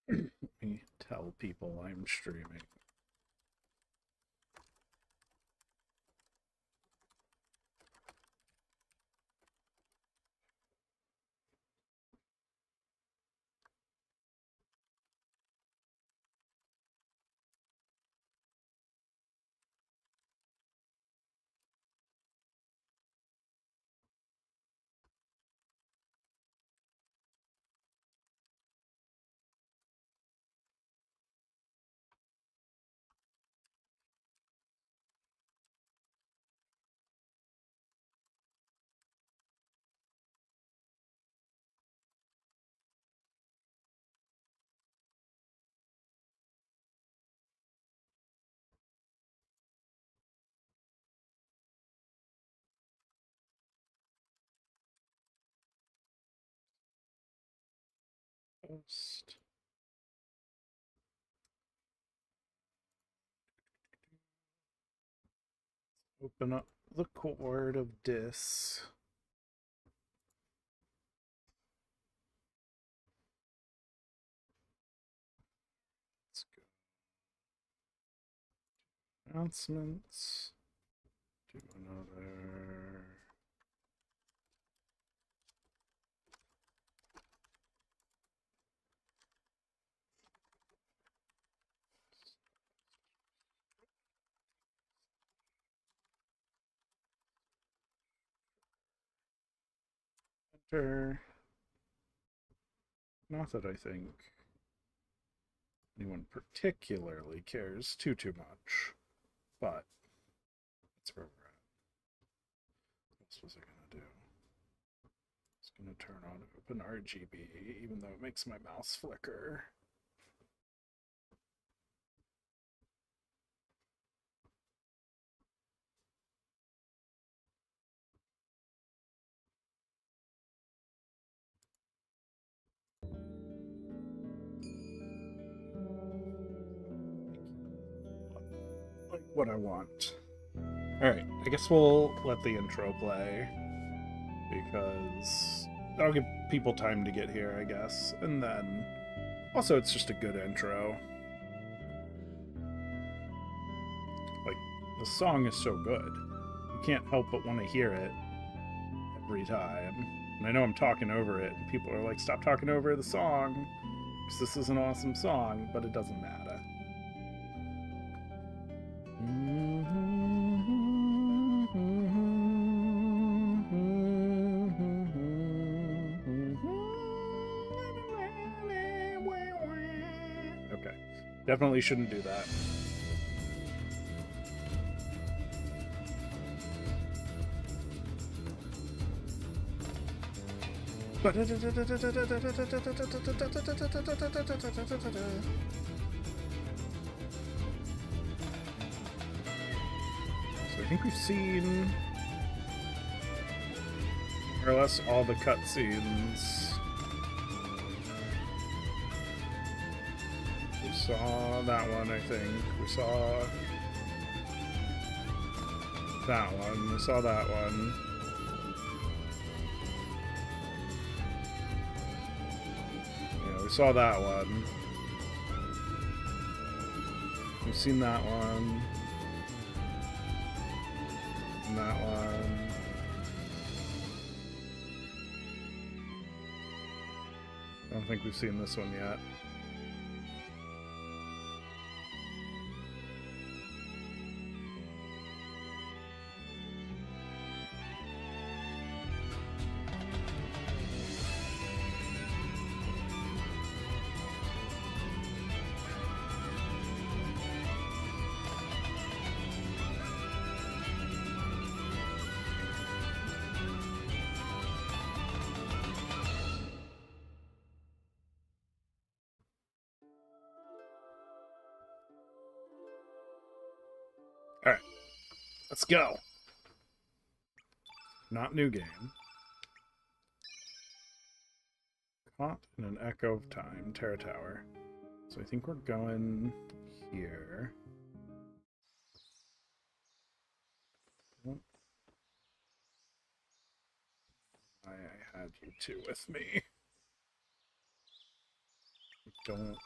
Let me tell people I'm streaming. Post. Open up the chord of dis. Let's go. Announcements. Do another. Enter. Not that I think anyone particularly cares too much, but that's where we're at. What else was I gonna do? It's gonna turn on open RGB, even though it makes my mouse flicker. Like what I want. Alright, I guess we'll let the intro play because that'll give people time to get here, I guess. And then also it's just a good intro. Like the song is so good. You can't help but want to hear it every time. And I know I'm talking over it, and people are like, stop talking over the song, because this is an awesome song, but it doesn't matter. Okay. Definitely shouldn't do that. So I think we've seen more or less all the cutscenes. We saw that one, I think. We saw that one. We saw that one. We saw that one. We've seen that one. And that one. I don't think we've seen this one yet. Alright. Let's go. Not new game. Caught in an echo of time. Terra Tower. So I think we're going here. I had you two with me. don't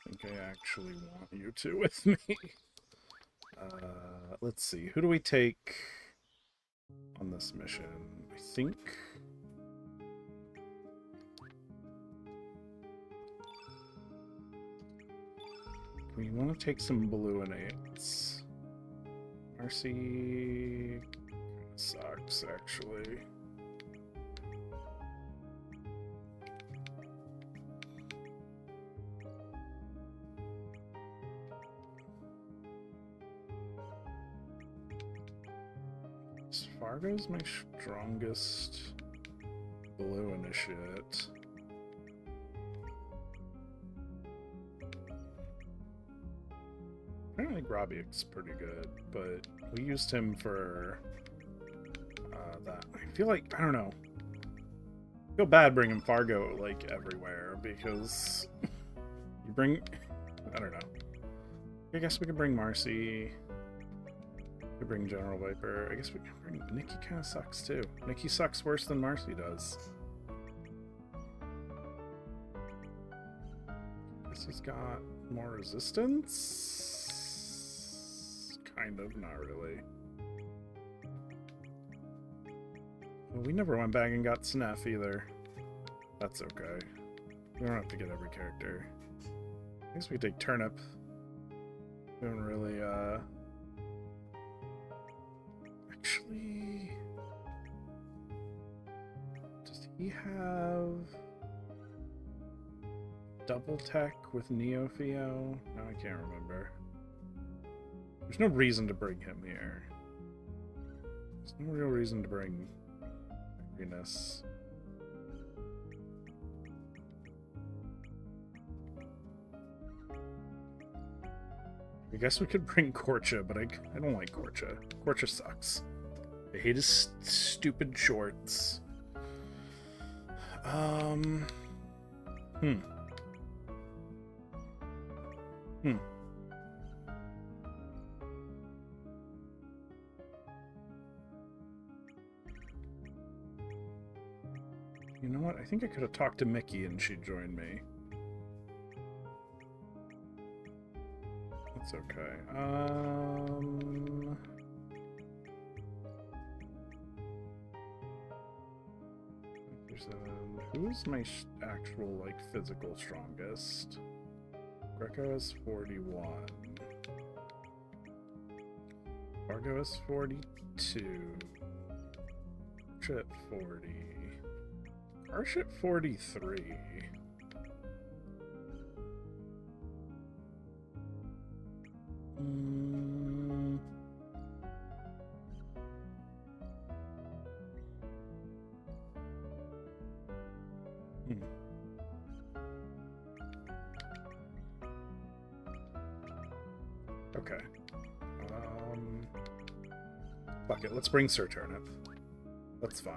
think I actually want you two with me. Let's see. Who do we take on this mission? I think... we want to take some balloonades. Marcy... sucks, actually. Fargo's my strongest blue initiate. Apparently Grabiak's pretty good, but we used him for that. I feel like, I don't know. I feel bad bringing Fargo, like, everywhere, because you bring... I don't know. I guess we could bring Marcy. We could bring General Viper. I guess we can bring... Nikki kind of sucks, too. Nikki sucks worse than Marcy does. Guess he's got more resistance? Kind of, not really. Well, we never went back and got Snef either. That's okay. We don't have to get every character. I guess we could take Turnip. We don't really, actually... does he have... double tech with Neo-Theo? No, I can't remember. There's no reason to bring him here. There's no real reason to bring Venus. I guess we could bring Korcha, but I don't like Korcha. Korcha sucks. I hate his stupid shorts. You know what? I think I could have talked to Mickey and she'd join me. That's okay. Who's my actual, like, physical strongest? Greco is 41. Fargo is 42. Arch at 40. Arch at 43. Okay. Fuck it, let's bring Sir Turnip. That's fine.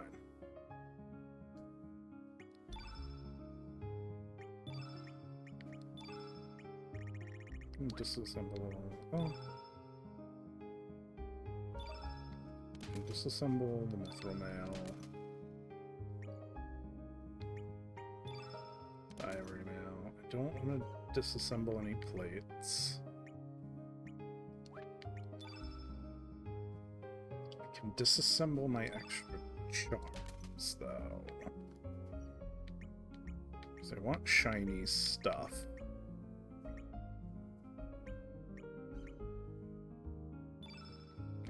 Disassemble. Oh. Disassemble the mithril mail. Ivory mail. I don't want to disassemble any plates. I can disassemble my extra charms, though. Because I want shiny stuff.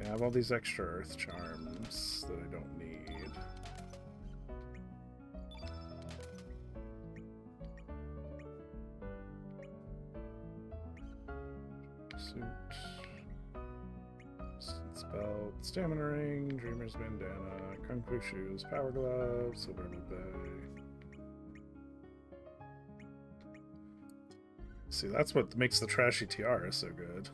I have all these extra earth charms that I don't need. Suit. Distance belt. Stamina ring. Dreamer's bandana. Kung Fu shoes. Power gloves. Silver Bay. See, that's what makes the trashy tiara so good.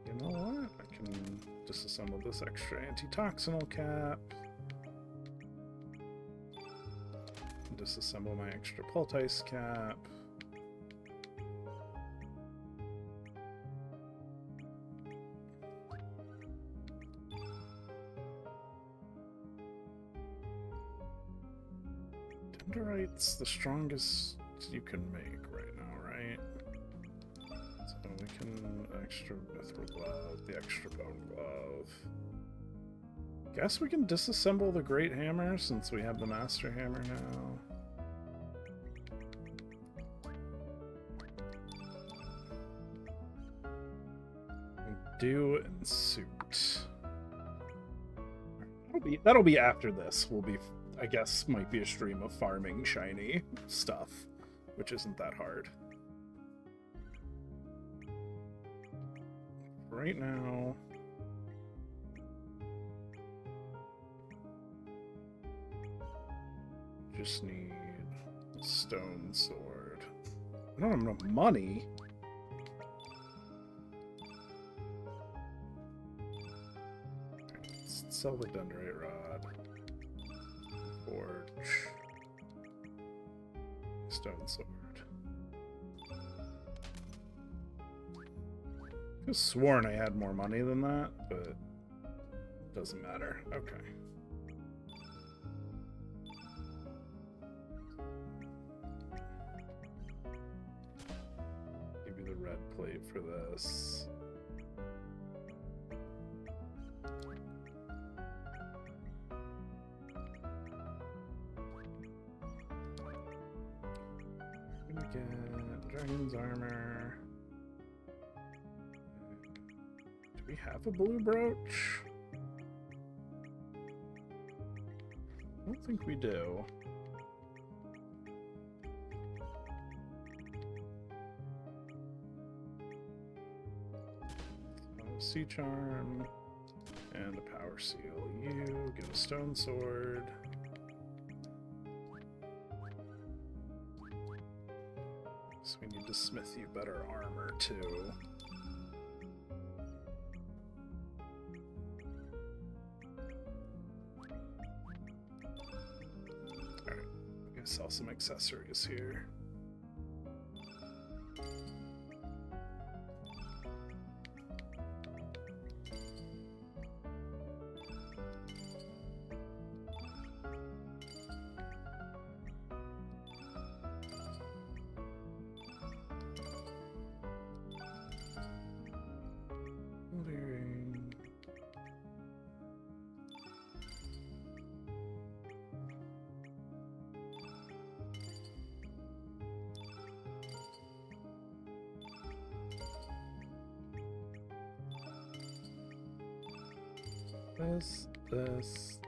You know what? I can disassemble this extra antitoxinal cap. Disassemble my extra poultice cap. Underite's the strongest you can make right now, right? So we can extra mithril glove, the extra bone glove. Guess we can disassemble the great hammer since we have the master hammer now. Do and suit. That'll be after this. We'll be, I guess, might be a stream of farming shiny stuff, which isn't that hard. Right now, just need a stone sword. I don't have enough money. Let's sell the dendrite rod. Forge. Stone sword. I could have sworn I had more money than that, but it doesn't matter. Okay. Give you the red plate for this. I'm gonna get dragon's armor. Do we have a blue brooch? I don't think we do. Sea charm and a power seal. You get a stone sword. So we need to smith you better armor too. Alright, I'm gonna sell some accessories here.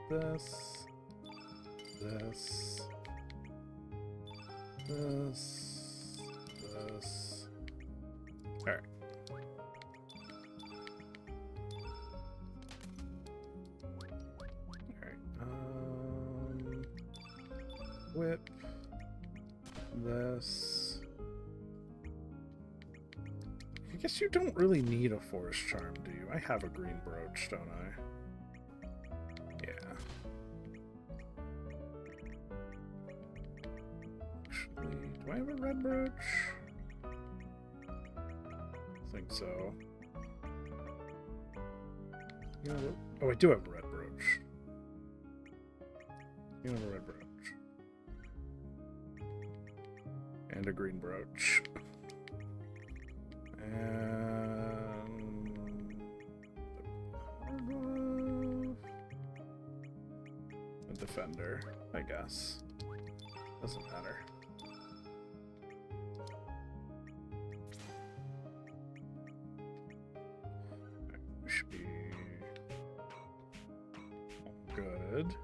This. Alright. Alright, whip. This. I guess you don't really need a forest charm, do you? I have a green brooch, don't I? Do I have a red brooch? I think so. You know what? Oh, I do have a red brooch. You have a red brooch. And a green brooch. And a defender, I guess. Doesn't matter. Should be good.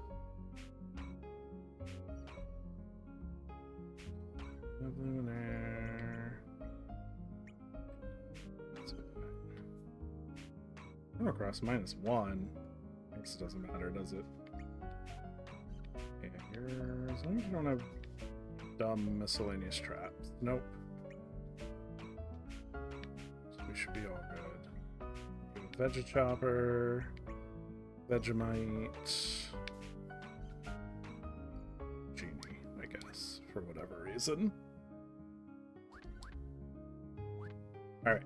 Luminaire. Across -1. I guess it doesn't matter, does it? And yours, as long as you don't have dumb miscellaneous traps. Nope. So we should be all good. Vegechopper, Vegemite, Genie, I guess, for whatever reason. Alright.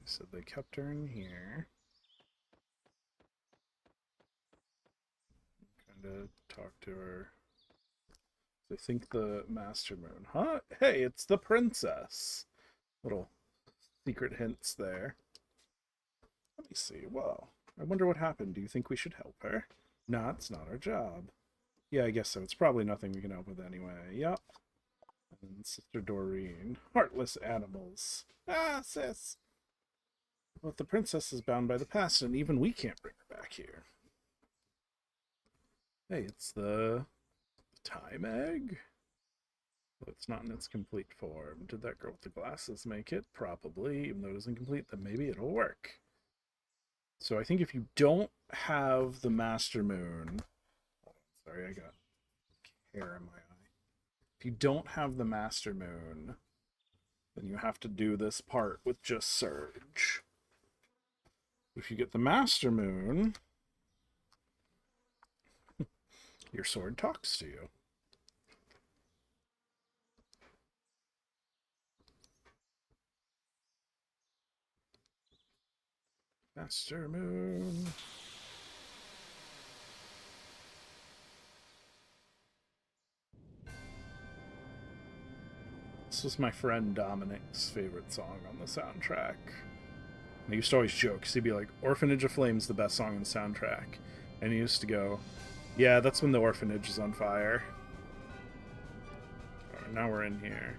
So they kept her in here. Kind of talk to her. I think the Master Moon. Huh? Hey, it's the princess. Little secret hints there. Let me see. Well, I wonder what happened. Do you think we should help her? No, it's not our job. Yeah, I guess so. It's probably nothing we can help with anyway. Yup. And Sister Doreen. Heartless animals. Ah, sis. But the princess is bound by the past, and even we can't bring her back here. Hey, it's the time egg? Well, it's not in its complete form. Did that girl with the glasses make it? Probably. Even though it isn't complete, then maybe it'll work. So I think if you don't have the Master Moon... Sorry, I got hair in my eye. If you don't have the Master Moon, then you have to do this part with just Surge. If you get the Master Moon, your sword talks to you. Master Moon. This was my friend Dominic's favorite song on the soundtrack. And he used to always joke, because he'd be like, Orphanage of Flame's the best song on the soundtrack. And he used to go, yeah, that's when the orphanage is on fire. Right, now we're in here.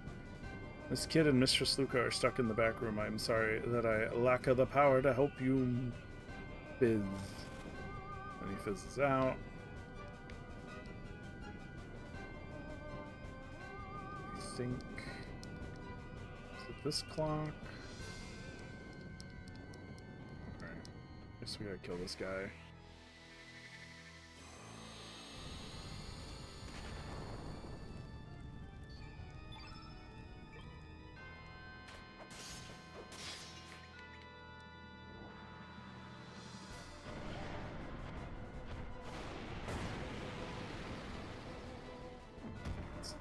This kid and Mistress Luca are stuck in the back room. I'm sorry that I lack the power to help you fizz. And he fizzes out. I think... Is it this clock? Alright. Guess we gotta kill this guy.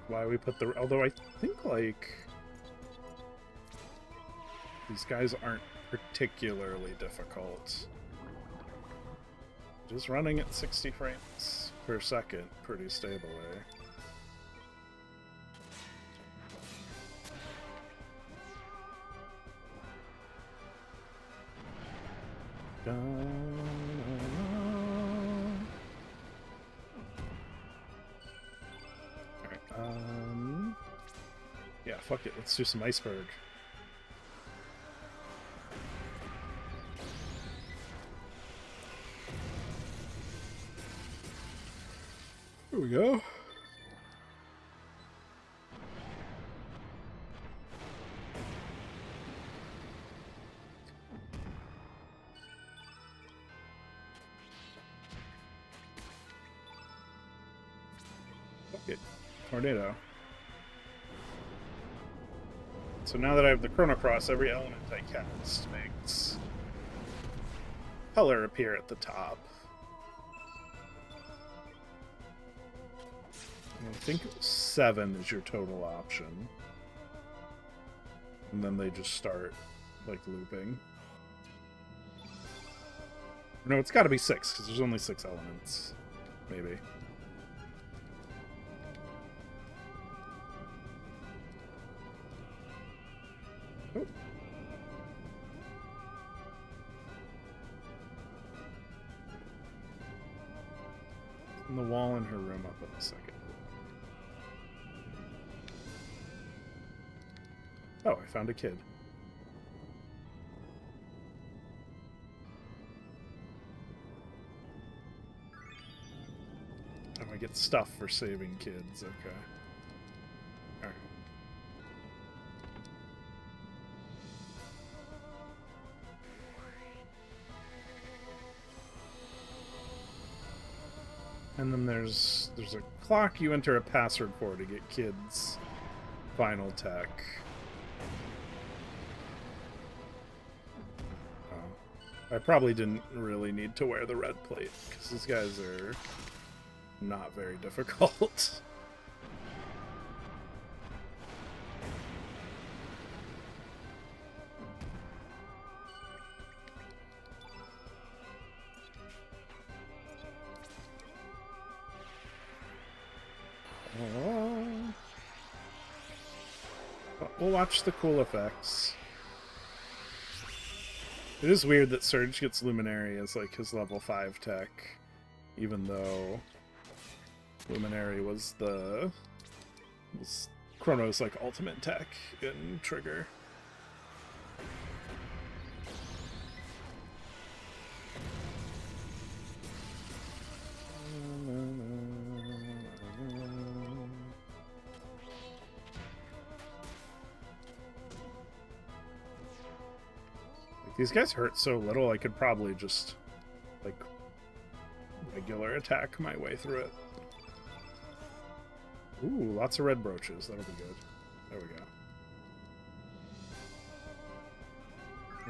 Why we put the... Although I think, like... These guys aren't particularly difficult. Just running at 60 frames per second pretty stably. Yeah, fuck it. Let's do some iceberg. Here we go. Fuck it. Tornado. So now that I have the Chrono Cross, every element I cast makes color appear at the top. I think 7 is your total option. And then they just start, like, looping. No, it's gotta be 6, because there's only 6 elements. Maybe. Oh. And the wall in her room up in a second. Oh, I found a kid. Oh, I get stuff for saving kids. Okay. Alright. And then there's a clock you enter a password for to get kids' final tech. I probably didn't really need to wear the red plate, because these guys are not very difficult. Oh. We'll watch the cool effects. It is weird that Surge gets Luminary as like his level 5 tech, even though Luminary was Chrono's like ultimate tech in Trigger. These guys hurt so little, I could probably just, like, regular attack my way through it. Ooh, lots of red brooches. That'll be good. There we go.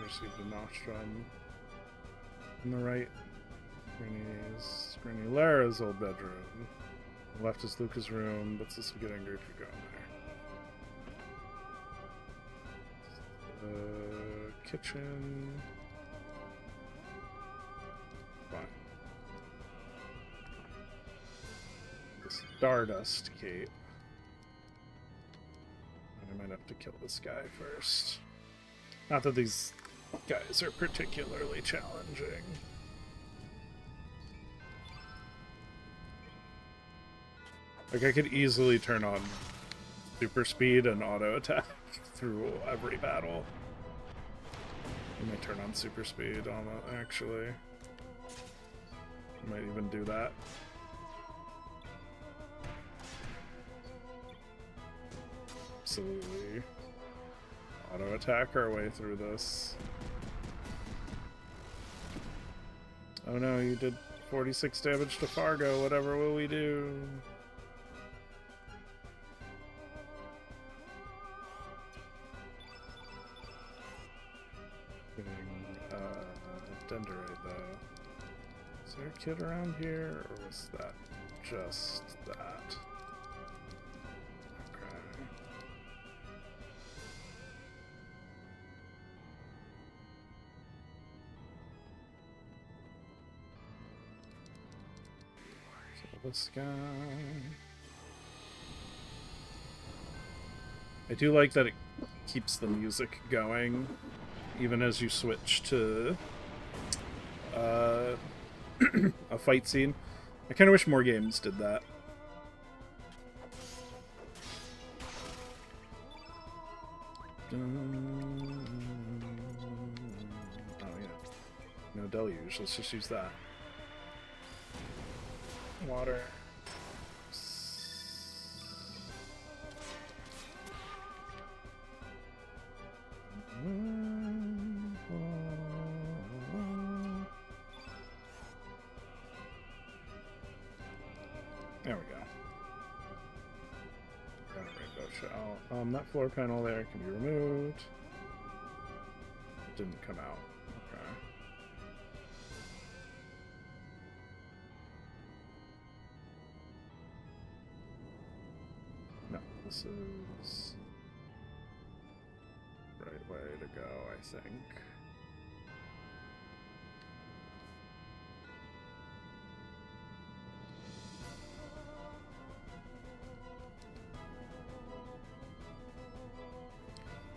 Received a nostrum. On the right, Granny Lara's old bedroom. On the left is Luca's room, but this will get angry if you go in there. Kitchen. Fine. The Stardust Gate. I might have to kill this guy first. Not that these guys are particularly challenging. Like, I could easily turn on super speed and auto attack through every battle. I might turn on super speed on it, actually. I might even do that. Absolutely. Auto attack our way through this. Oh no, you did 46 damage to Fargo. Whatever will we do? Dendrite, though. Is there a kid around here, or was that just that? Okay. Kill this guy. I do like that it keeps the music going, even as you switch to a fight scene. I kind of wish more games did that. Oh yeah, no deluge. Let's just use that. Water. There we go. Got a rainbow shell. That floor panel there can be removed. It didn't come out. Okay. No, this is the right way to go, I think.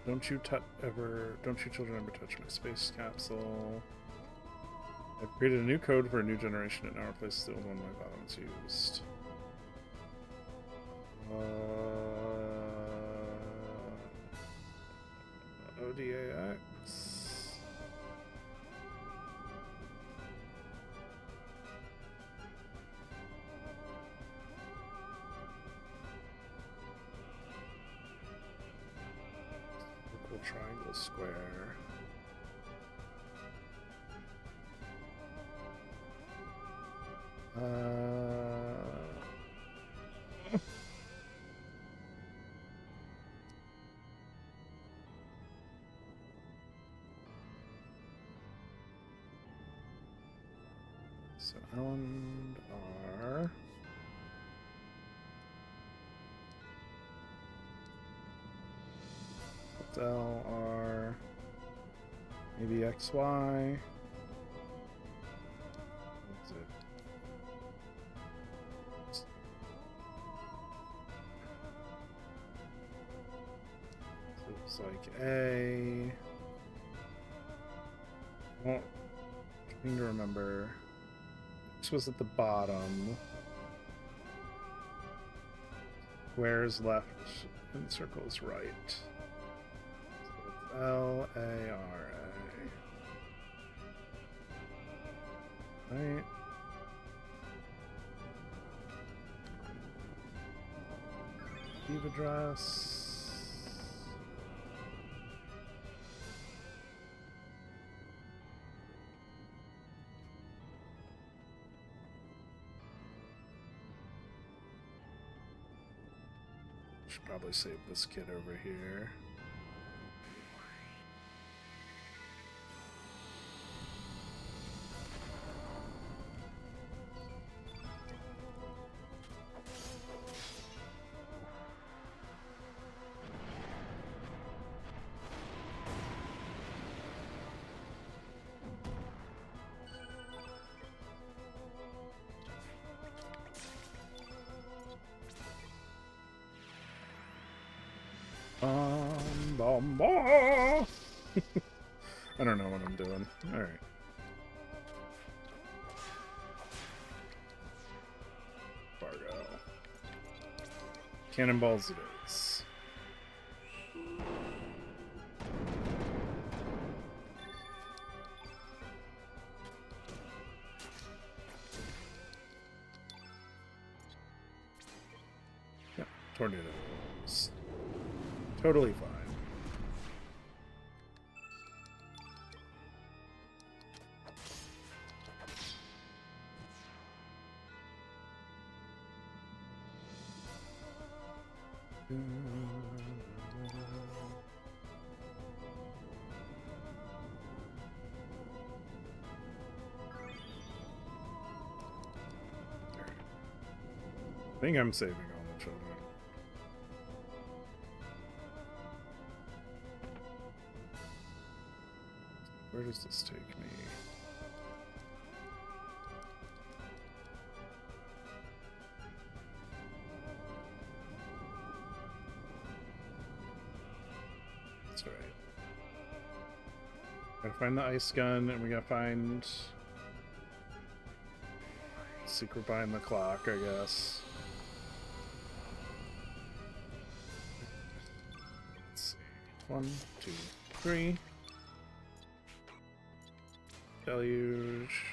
Don't you children ever touch my space capsule. I've created a new code for a new generation and now replaces the old one my violence used. ODAX. Triangle, square. So L and R. L, R, maybe X, Y. What's it? Looks like A. Well, trying to remember. This was at the bottom. Squares left and circles right. So it's L-A-R-A. Right. Leave address. Should probably save this kid over here. I don't know what I'm doing. Alright. Fargo. Cannonballs it is. Yep, tornadoes. Totally fine. I think I'm saving all the children. Where does this take me? That's right. Gotta find the ice gun, and we gotta find secret behind the clock, I guess. Let's see. 1, 2, 3. Deluge.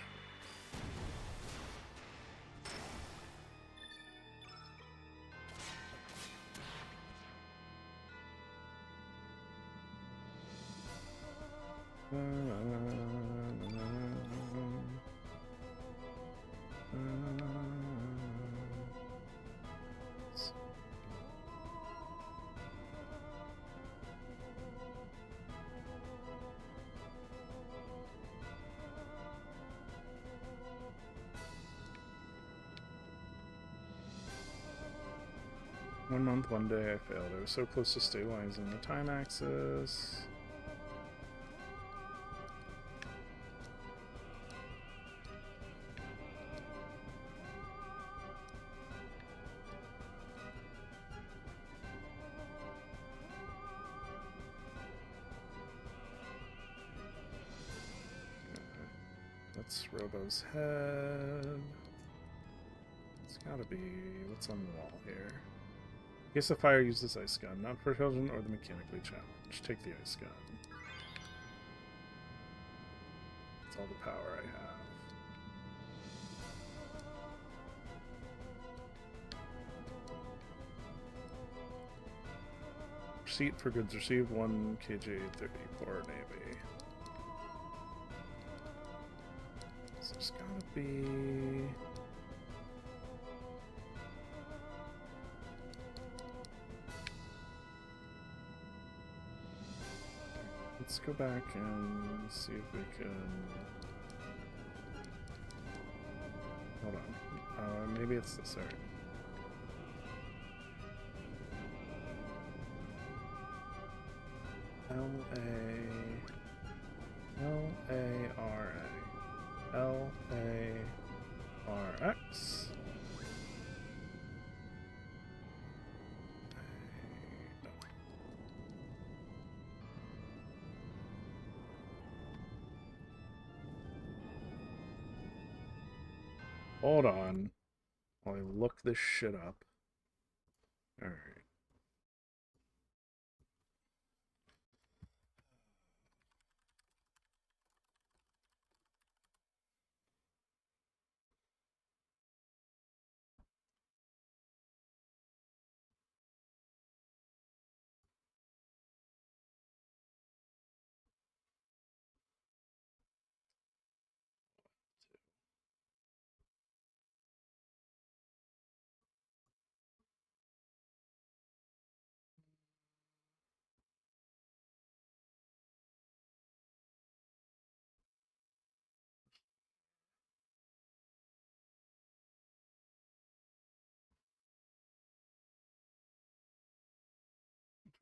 One month, one day I failed. I was so close to stabilizing the time axis. That's Robo's head. It's gotta be... what's on the wall here? I guess the fire uses ice gun, not for children or the mechanically challenged. Take the ice gun. That's all the power I have. Receipt for goods received, 1 KJ-30, Poor Navy. So there's gotta be... let's go back and see if we can... hold on. Maybe it's this area. L-A-R-A. L-A-R-X. Hold on. While I look this shit up. Alright.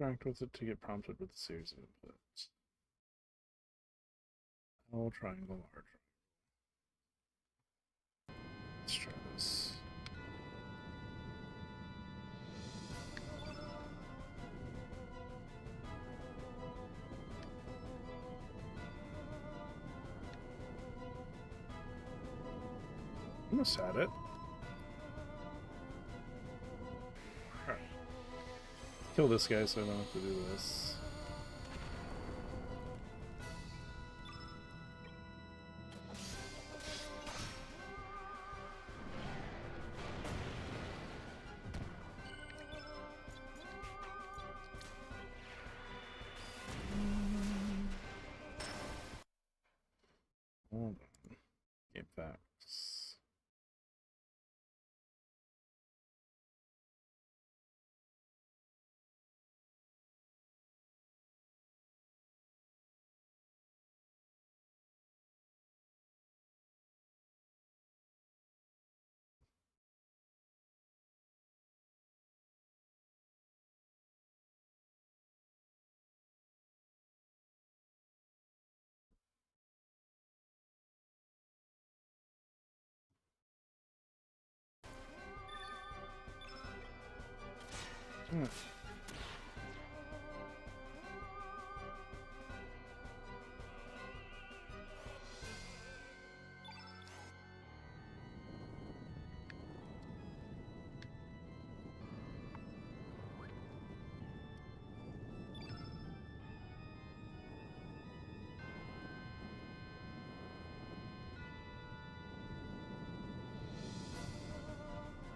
Interact with it to get prompted with a series of inputs. L triangle, R triangle. Let's try this. Almost had it. Alright. Kill this guy so I don't have to do this. Hold on. Game facts. Hmm.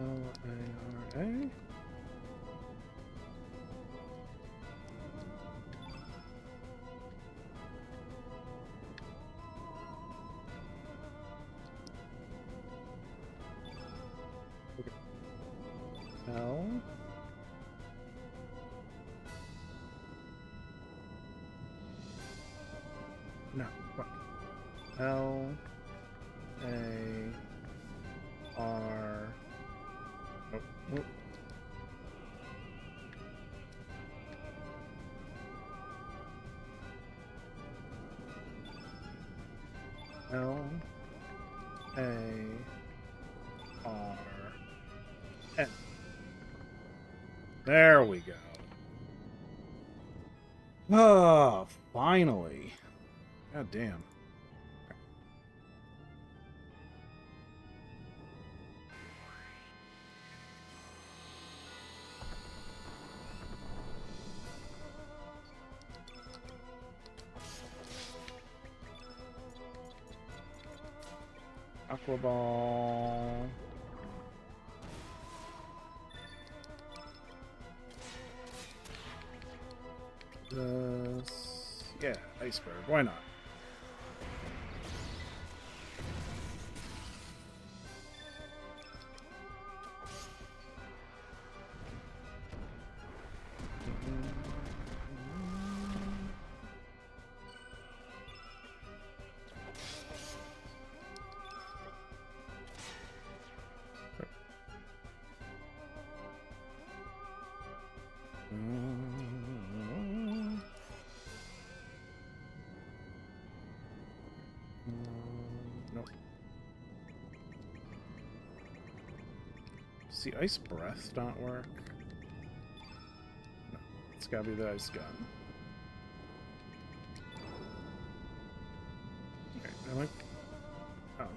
L-A-R-A. Okay. L. No. What? L. A. R. Oh, oh. L. A. R. N. There we go. Oh, finally. God damn. Aqua Ball. This. Yeah, iceberg. Why not? Nope. Does the ice breath not work? No, it's gotta be the ice gun. Okay, I like. Oh.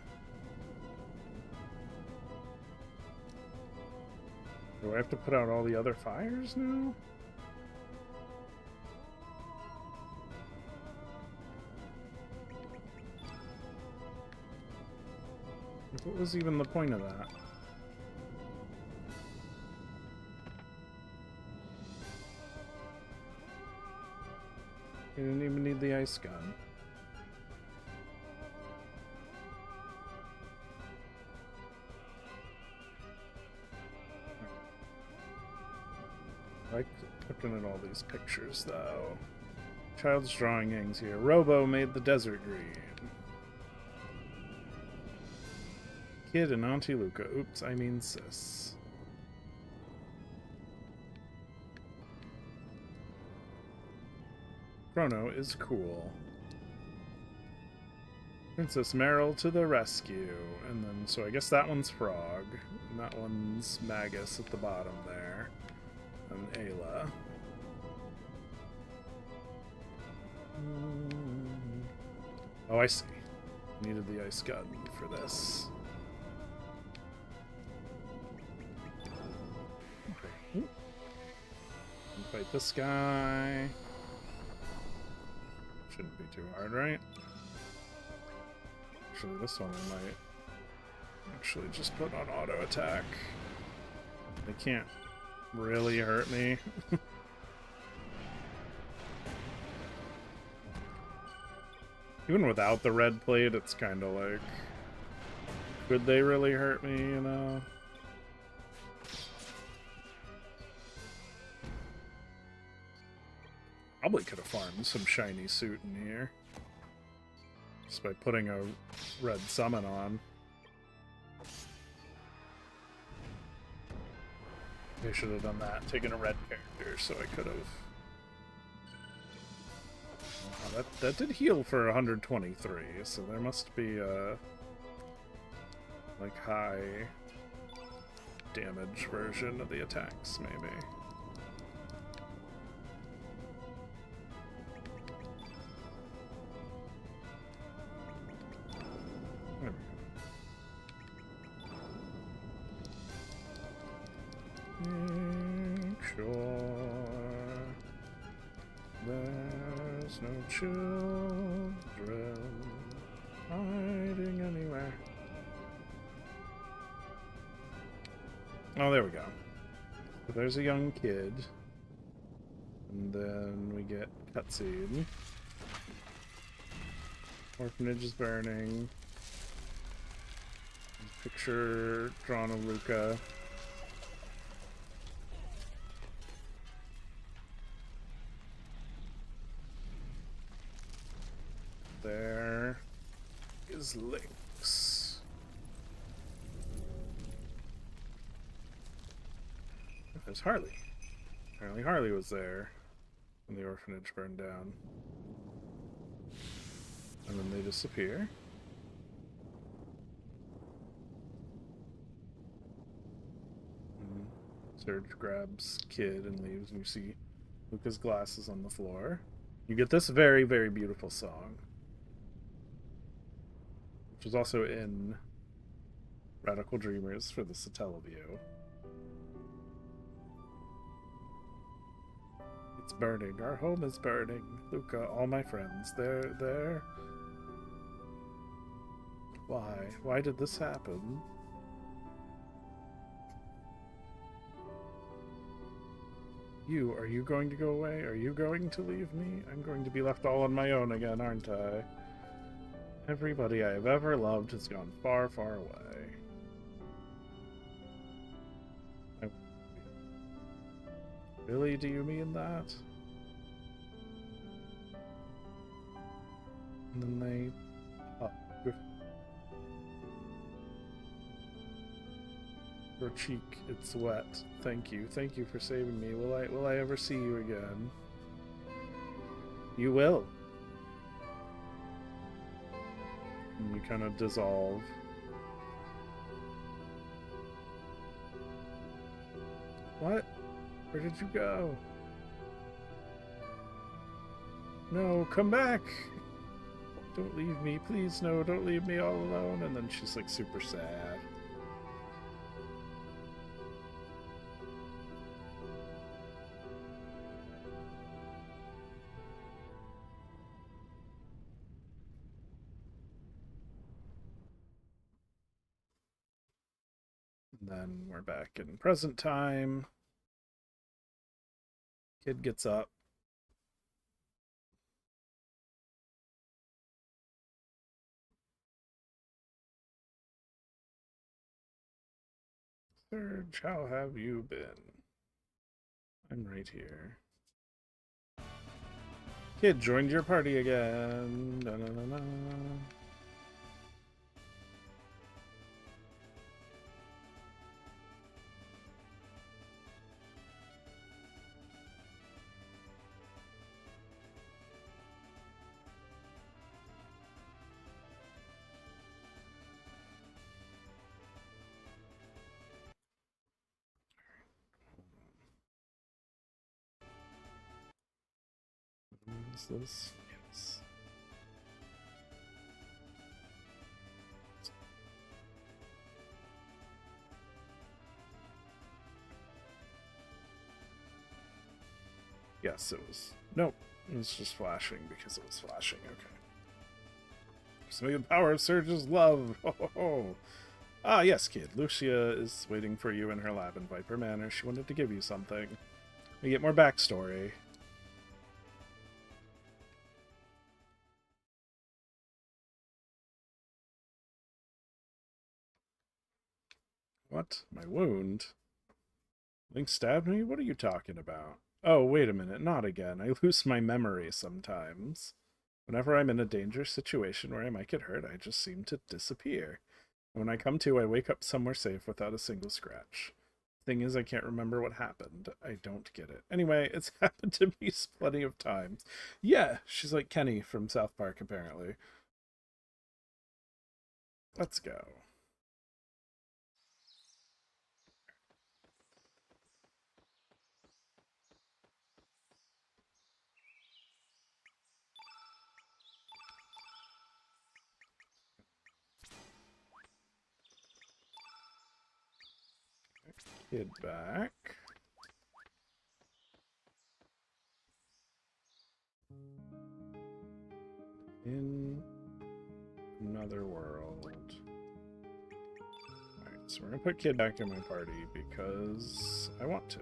Do I have to put out all the other fires now? What was even the point of that? You didn't even need the ice gun. I like looking at all these pictures, though. Child's drawing hangs here. Robo made the desert green. Kid and Auntie Luca. Oops, I mean sis. Chrono is cool. Princess Meryl to the rescue. And then, so I guess that one's Frog. And that one's Magus at the bottom there. And Ayla. Oh, I see. Needed the ice gun for this. Okay. Fight this guy. Shouldn't be too hard, right? Actually, this one I might actually just put on auto attack. They can't really hurt me. Even without the red plate, it's kind of like, could they really hurt me, you know? Probably could have farmed some shiny suit in here. Just by putting a red summon on. I should have done that, taken a red character, so I could have... Oh, that did heal for 123, so there must be a... like, high damage version of the attacks, maybe. Make sure there's no children hiding anywhere. Oh, there we go. So there's a young kid. And then we get cutscene. Orphanage is burning. Picture Chrono Luca. There is Lynx. There's Harley. Apparently Harley was there when the orphanage burned down. And then they disappear. And Serge grabs Kid and leaves, and you see Luca's glasses on the floor. You get this very, very beautiful song, which was also in Radical Dreamers for the Satellaview. It's burning. Our home is burning. Luca, all my friends, they're there. Why? Why did this happen? Are you going to go away? Are you going to leave me? I'm going to be left all on my own again, aren't I? Everybody I have ever loved has gone far, far away. Really, do you mean that? And then they hug. Your cheek, it's wet. Thank you for saving me. Will I ever see you again? You will. And you kind of dissolve. What? Where did you go? No, come back! Don't leave me, please, no, don't leave me all alone. And then she's like super sad. And then we're back in present time. Kid gets up. Serge, how have you been? I'm right here. Kid joined your party again. Da -da -da -da. Is this? Yes. Yes, it was. Nope. It was just flashing because it was flashing. Okay. Some of the power of Surge's love. Ho ho ho. Ah, yes, kid. Lucia is waiting for you in her lab in Viper Manor. She wanted to give you something. We get more backstory. What? My wound? Link stabbed me? What are you talking about? Oh, wait a minute. Not again. I lose my memory sometimes. Whenever I'm in a dangerous situation where I might get hurt, I just seem to disappear. When I come to, I wake up somewhere safe without a single scratch. Thing is, I can't remember what happened. I don't get it. Anyway, it's happened to me plenty of times. Yeah, she's like Kenny from South Park, apparently. Let's go. Kid back. In another world. Alright, so we're gonna put Kid back in my party because I want to.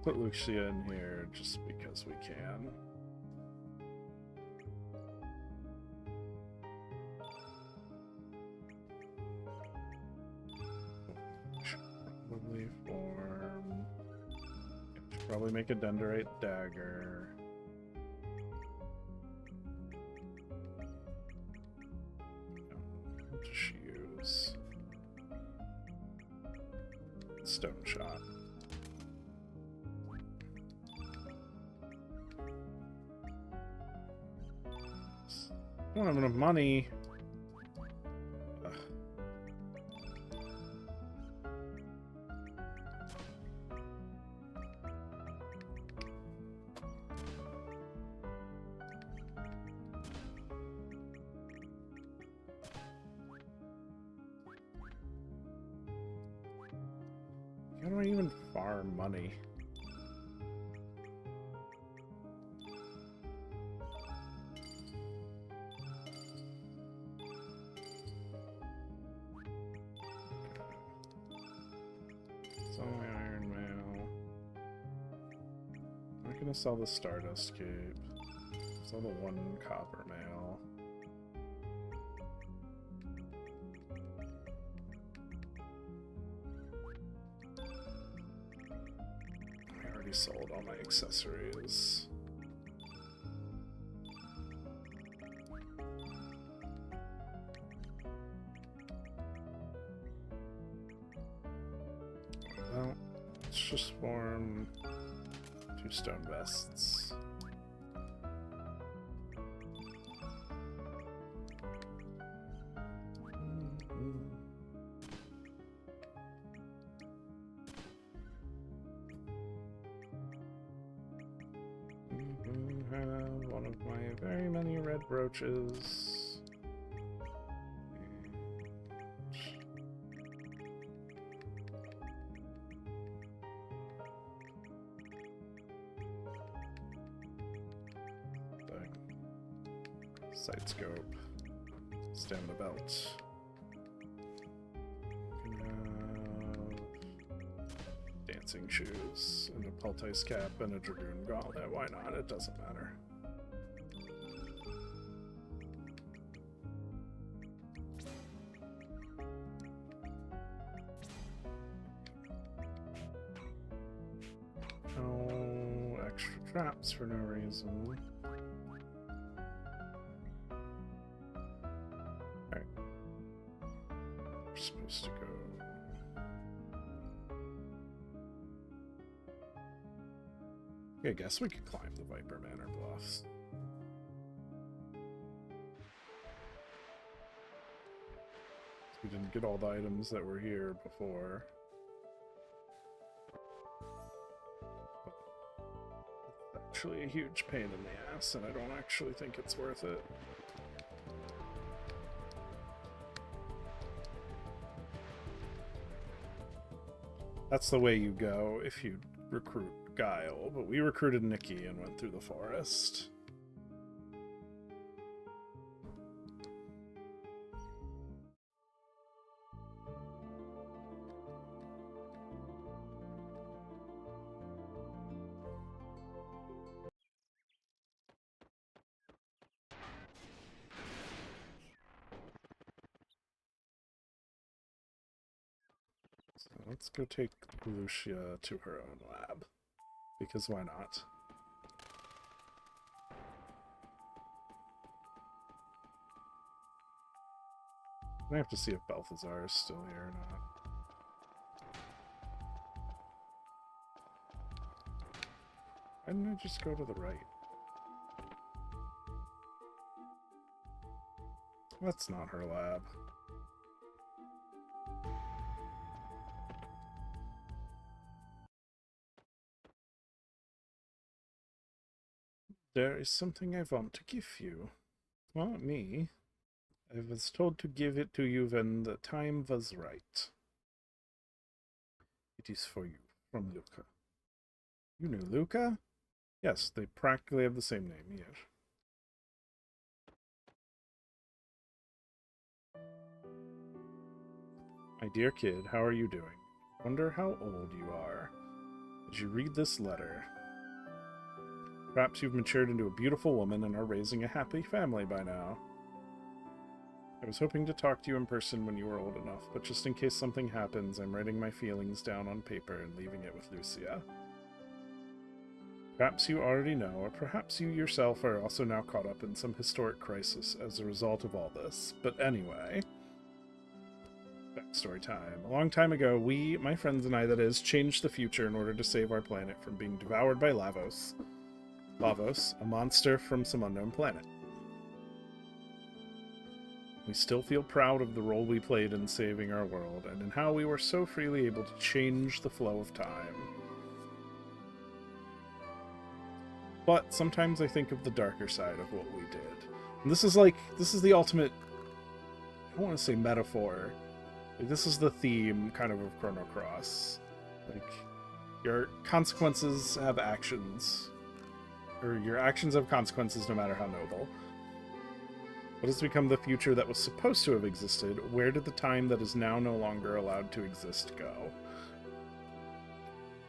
Put Lucia in here just because we can. Probably form. Should probably make a dendrite dagger. What does she use? Stone shot. I don't have enough money. Ugh. How do I even farm money? Sell my iron mail. I'm not gonna sell the Stardust Cape. Sell the 1 copper mail. I already sold all my accessories. Well, let's just form 2 stone vests. Have one of my very many red brooches. Sight scope. Stamina belt. Dancing shoes. And a Peltice cap and a Dragoon gauntlet. Why not? It doesn't matter. No extra traps for no reason. Alright. We're supposed to go. I guess we could climb the Viper Manor bluffs. We didn't get all the items that were here before. It's actually a huge pain in the ass, and I don't actually think it's worth it. That's the way you go if you recruit Guile, but we recruited Nikki and went through the forest. So let's go take Lucia to her own lab. Because why not? I have to see if Balthazar is still here or not. Why didn't I just go to the right? That's not her lab. There is something I want to give you. Well, me. I was told to give it to you when the time was right. It is for you, from Luca. You knew Luca? Yes, they practically have the same name, yes. My dear kid, how are you doing? Wonder how old you are. As you read this letter, perhaps you've matured into a beautiful woman and are raising a happy family by now. I was hoping to talk to you in person when you were old enough, but just in case something happens, I'm writing my feelings down on paper and leaving it with Lucia. Perhaps you already know, or perhaps you yourself are also now caught up in some historic crisis as a result of all this. But anyway, backstory time. A long time ago, we, my friends and I that is, changed the future in order to save our planet from being devoured by Lavos. Lavos, a monster from some unknown planet. We still feel proud of the role we played in saving our world, and in how we were so freely able to change the flow of time. But sometimes I think of the darker side of what we did. And this is the ultimate, I don't want to say metaphor, like, this is the theme, kind of Chrono Cross. Like, your consequences have actions. Or your actions have consequences no matter how noble. What has become the future that was supposed to have existed? Where did the time that is now no longer allowed to exist go?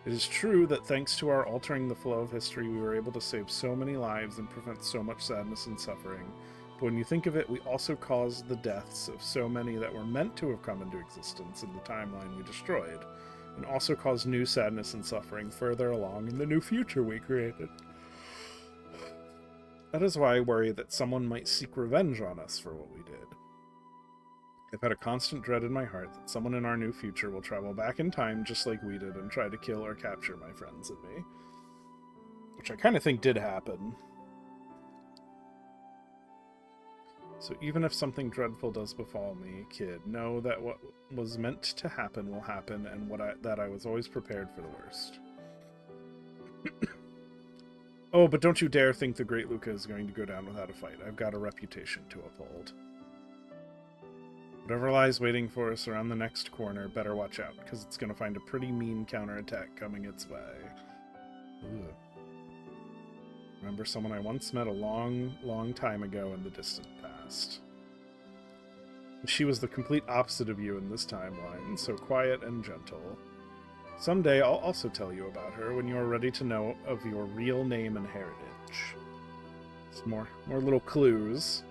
It is true that thanks to our altering the flow of history, we were able to save so many lives and prevent so much sadness and suffering. But when you think of it, we also caused the deaths of so many that were meant to have come into existence in the timeline we destroyed, and also caused new sadness and suffering further along in the new future we created. That is why I worry that someone might seek revenge on us for what we did. I've had a constant dread in my heart that someone in our new future will travel back in time just like we did and try to kill or capture my friends and me. Which I kind of think did happen. So even if something dreadful does befall me, kid, know that what was meant to happen will happen, and that I was always prepared for the worst. Oh, but don't you dare think the great Luca is going to go down without a fight. I've got a reputation to uphold. Whatever lies waiting for us around the next corner, better watch out, because it's going to find a pretty mean counterattack coming its way. Ugh. Remember someone I once met a long, long time ago in the distant past. She was the complete opposite of you in this timeline, so quiet and gentle. Someday I'll also tell you about her when you are ready to know of your real name and heritage. Some more little clues.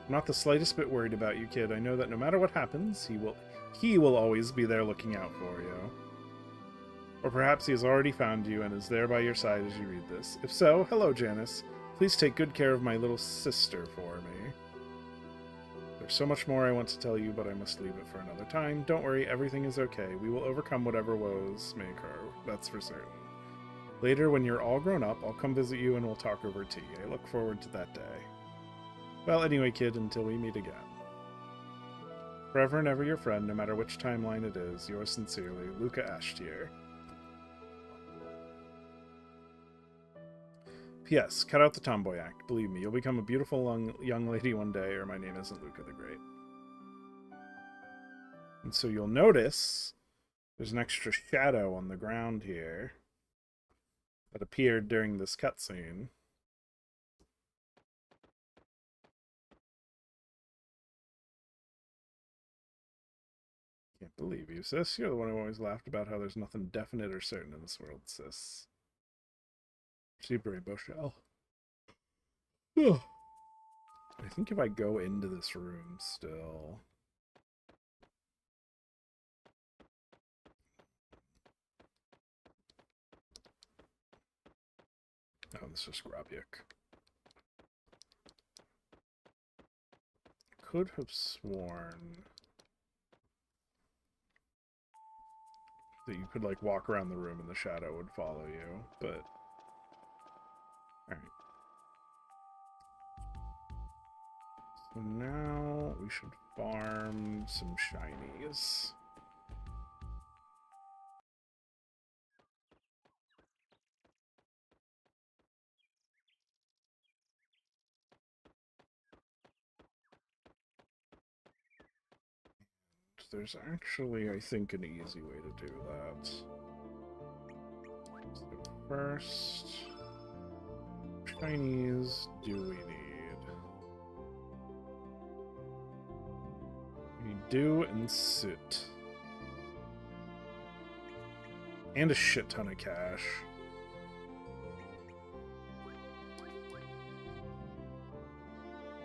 I'm not the slightest bit worried about you, kid. I know that no matter what happens, he will always be there looking out for you. Or perhaps he has already found you and is there by your side as you read this. If so, hello, Janice. Please take good care of my little sister for me. There's so much more I want to tell you, but I must leave it for another time. Don't worry, everything is okay. We will overcome whatever woes may occur. That's for certain. Later, when you're all grown up, I'll come visit you and we'll talk over tea. I look forward to that day. Well, anyway, kid, until we meet again. Forever and ever your friend, no matter which timeline it is. Yours sincerely, Luca Ashtier. P.S. Cut out the tomboy act. Believe me, you'll become a beautiful young lady one day, or my name isn't Luca the Great. And so you'll notice there's an extra shadow on the ground here that appeared during this cutscene. Can't believe you, sis. You're the one who always laughed about how there's nothing definite or certain in this world, sis. Cheap rainbow shell. I think if I go into this room still... Oh, this is Grabiak. Could have sworn that you could, like, walk around the room and the shadow would follow you, but... Alright. So now we should farm some shinies. There's actually, I think, an easy way to do that. So first, shinies do we need? We need dew and soot. And a shit ton of cash.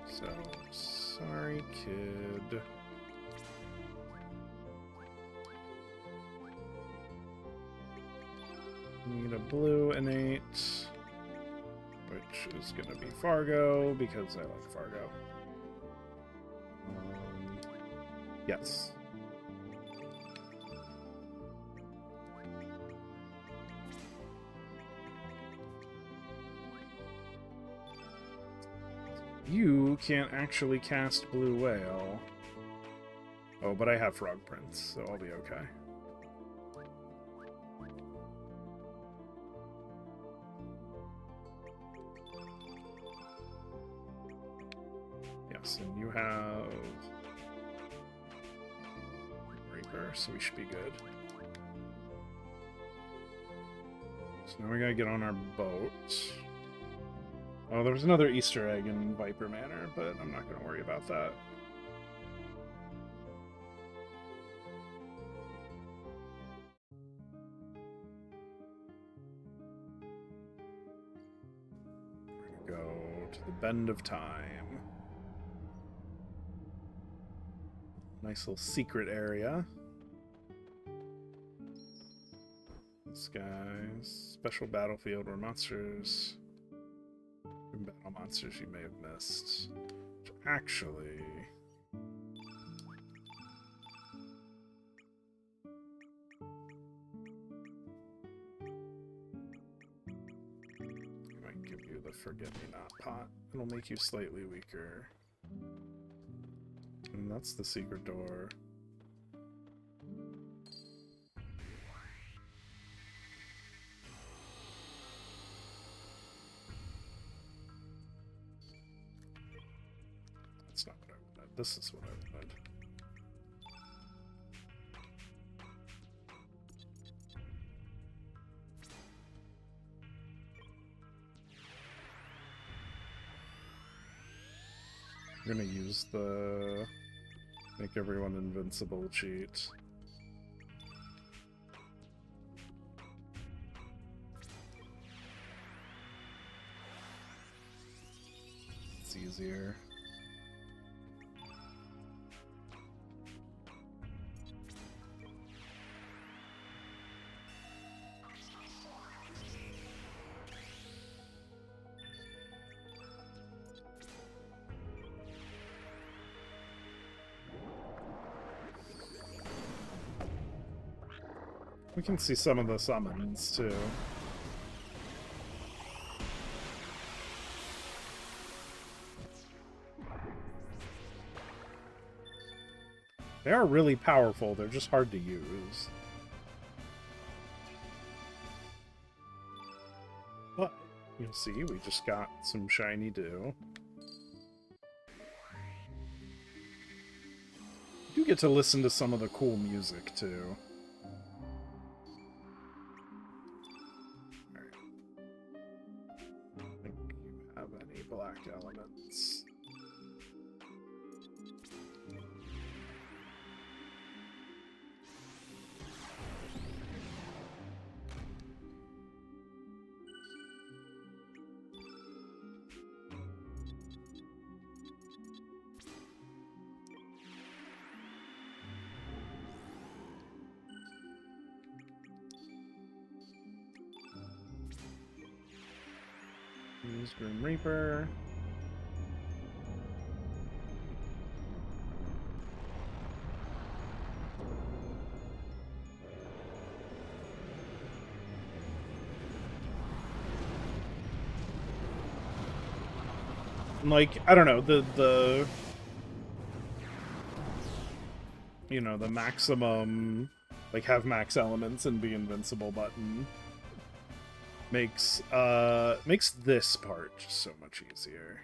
So, sorry, kid. Need a blue innate, which is going to be Fargo, because I like Fargo. Yes. You can't actually cast Blue Whale. Oh, but I have Frog Prince, so I'll be okay. Yes, and you have Reaper, so we should be good. So now we gotta get on our boat. Oh, there was another Easter egg in Viper Manor, but I'm not gonna worry about that. We're gonna go to the Bend of Time. Nice little secret area. This guy's special battlefield where monsters... battle monsters you may have missed. Which actually... I might give you the Forget-Me-Not pot. It'll make you slightly weaker. And that's the secret door. That's not what I wanted. This is what I wanted. I'm gonna use the make everyone invincible cheat. It's easier. We can see some of the summons, too. They are really powerful, they're just hard to use. But, you'll see, we just got some shiny dew. You do get to listen to some of the cool music, too. Black elements. Use Grim Reaper. Like, I don't know, the you know, the maximum, like, have max elements and be invincible button makes this part just so much easier.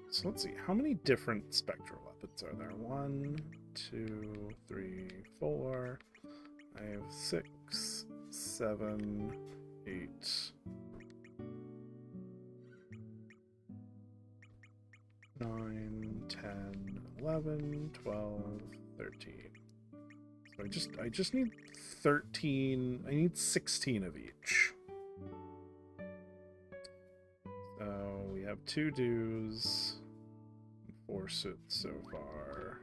So let's see, how many different spectral weapons are there? 1, 2, 3, 4. I have 6, 7, 8. 9, 10, 11, 12, 13. So I just need 13. I need 16 of each. So we have 2 dews, 4 suits so far.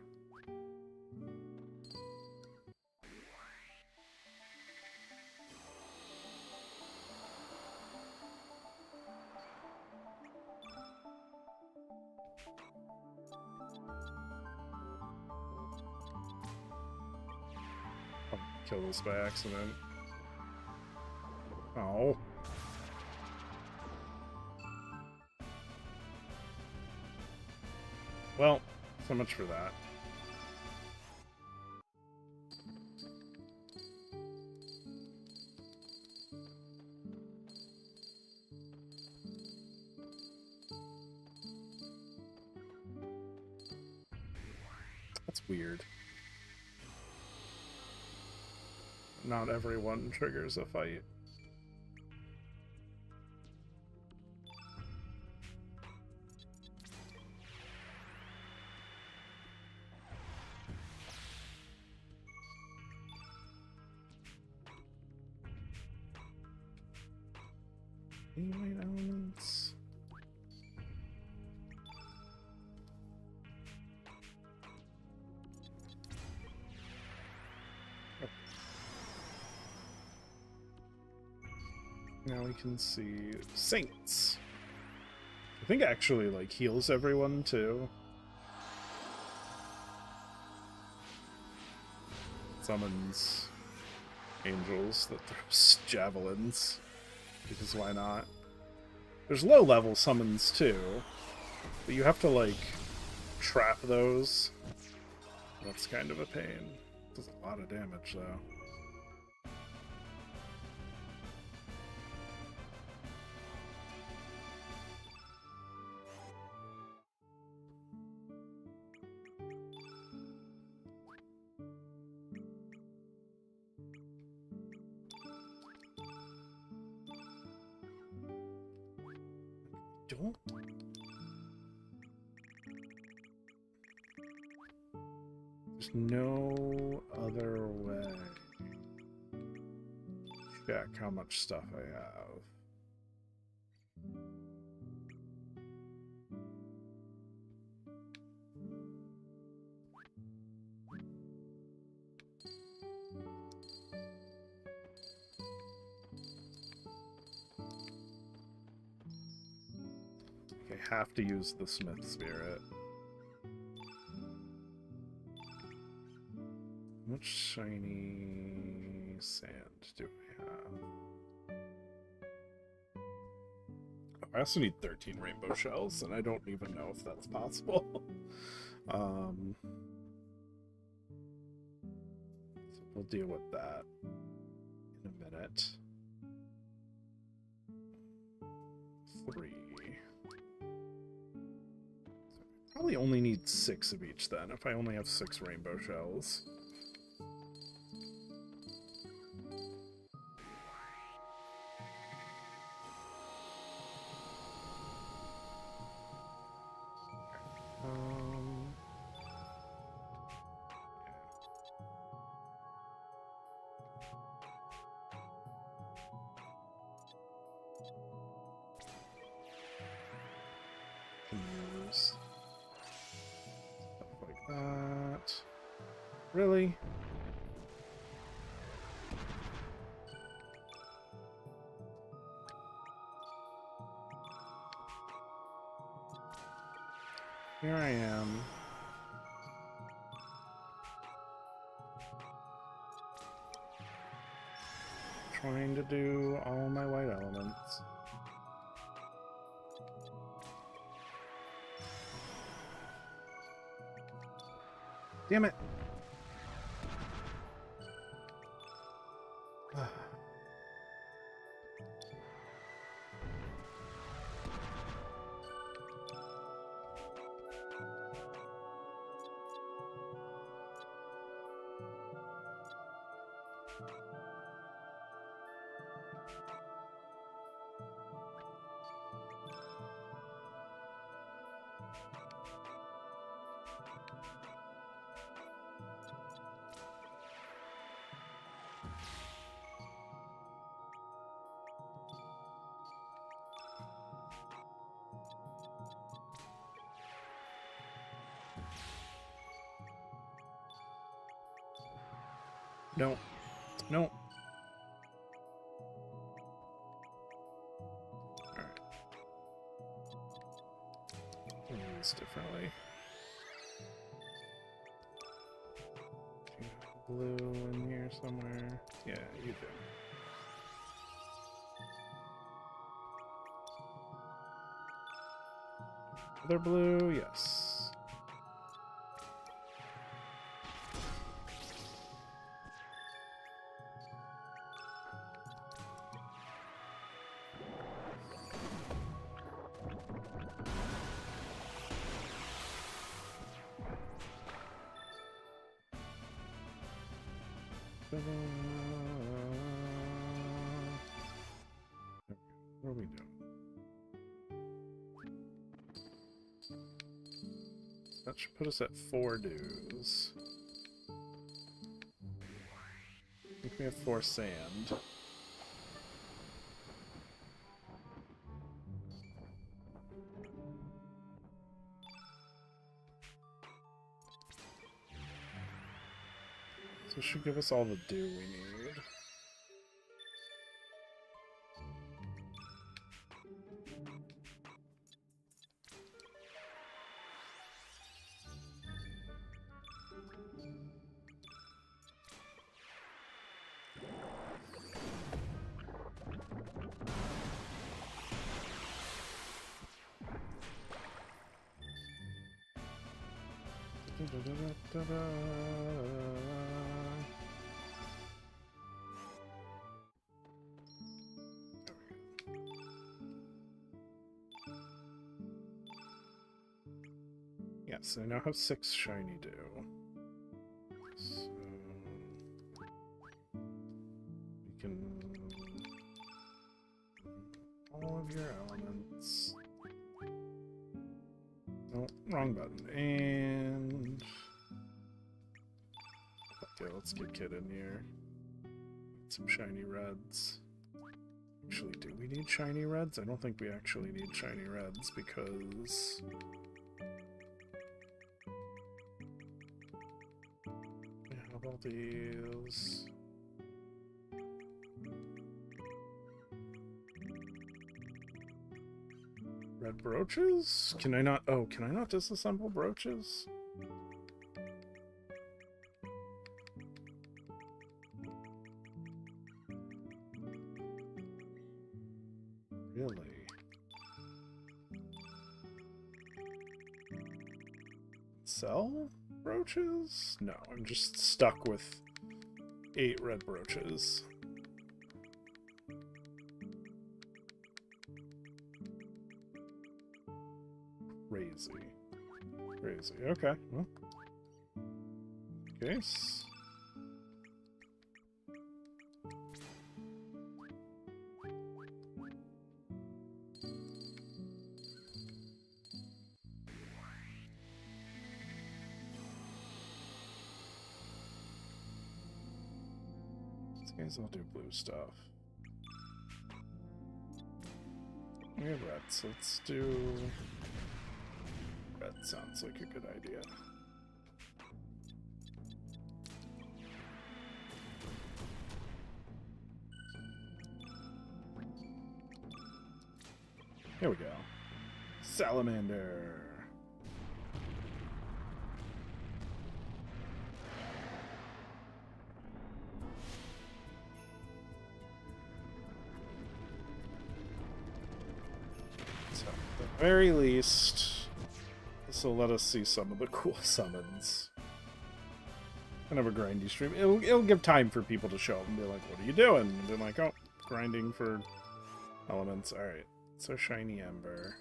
Kill this by accident. Oh. Well, so much for that. That's weird. Not everyone triggers a fight. Any white elements? Now we can see Saints. I think actually, like, heals everyone, too. Summons angels that throws javelins. Because why not? There's low-level summons, too. But you have to, like, trap those. That's kind of a pain. Does a lot of damage, though. don't... There's no other way. Check how much stuff I have. Okay, have to use the Smith Spirit. How much shiny sand do we have? Oh, I also need 13 rainbow shells, and I don't even know if that's possible. So we'll deal with that in a minute. 3. Probably only need 6 of each then, if I only have 6 rainbow shells. Use stuff like that. Really? Here I am. Trying to do all my white elements. Damn it! No. No. Alright. Do this differently. Blue in here somewhere. Yeah, you do. Other blue, yes. What are we doing? That should put us at 4 dues. I think we have 4 sand. So it should give us all the dew we need. Yes, I now have 6 shiny dew. So we can all of your elements. wrong button. And okay, let's get Kid in here. Some shiny reds. Actually, do we need shiny reds? I don't think we actually need shiny reds because yeah, how about these? Red brooches? Can I not? Oh, can I not disassemble brooches? Really? Sell brooches? No, I'm just stuck with 8 red brooches. Crazy. Crazy. Okay, well. Case. These guys all do blue stuff. We have red, so let's do... Red sounds like a good idea. Here we go. Salamander. So, at the very least, this will let us see some of the cool summons. Kind of a grindy stream. It'll give time for people to show up and be like, what are you doing? And be like, oh, grinding for elements. Alright, so shiny ember.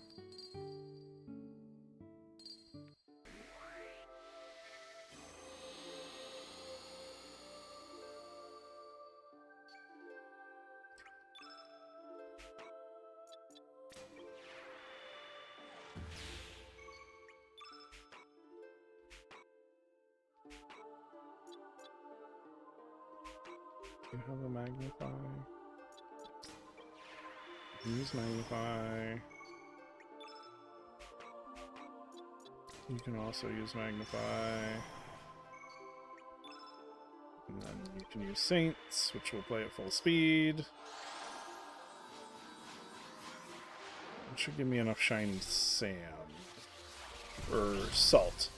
Do you have a magnify? Use magnify. You can also use magnify. And then you can use Saints, which will play at full speed. It should give me enough shiny sand. Or salt.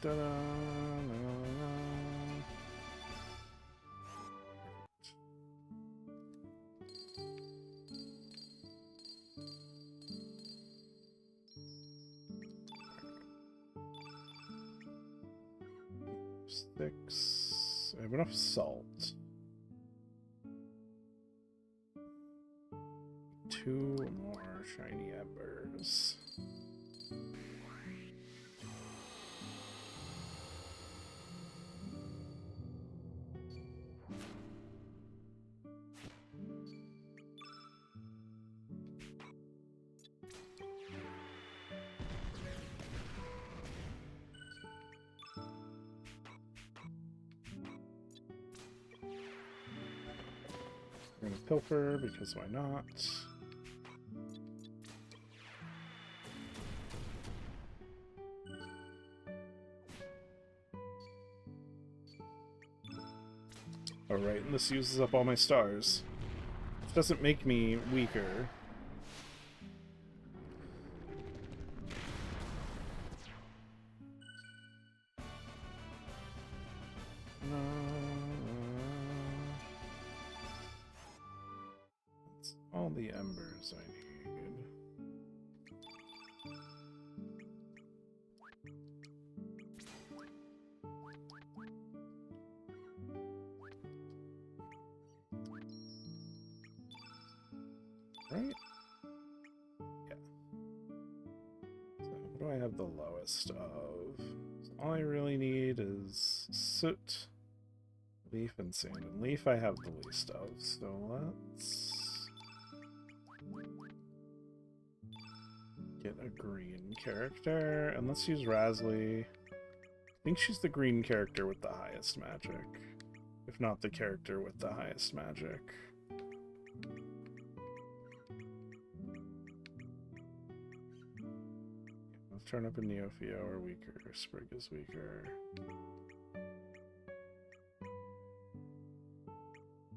Da-da-da. 6. I have enough salt. 2 more shiny embers. I'm gonna pilfer because why not? Alright, and this uses up all my stars. It doesn't make me weaker. That's all the embers I need. Right? Yeah. So what do I have the lowest of? So all I really need is soot, leaf, and sand. And leaf I have the least of, so let's get a green character, and let's use Rasley. I think she's the green character with the highest magic, if not the character with the highest magic. Let's turn up a Neopheo or weaker. Sprig is weaker.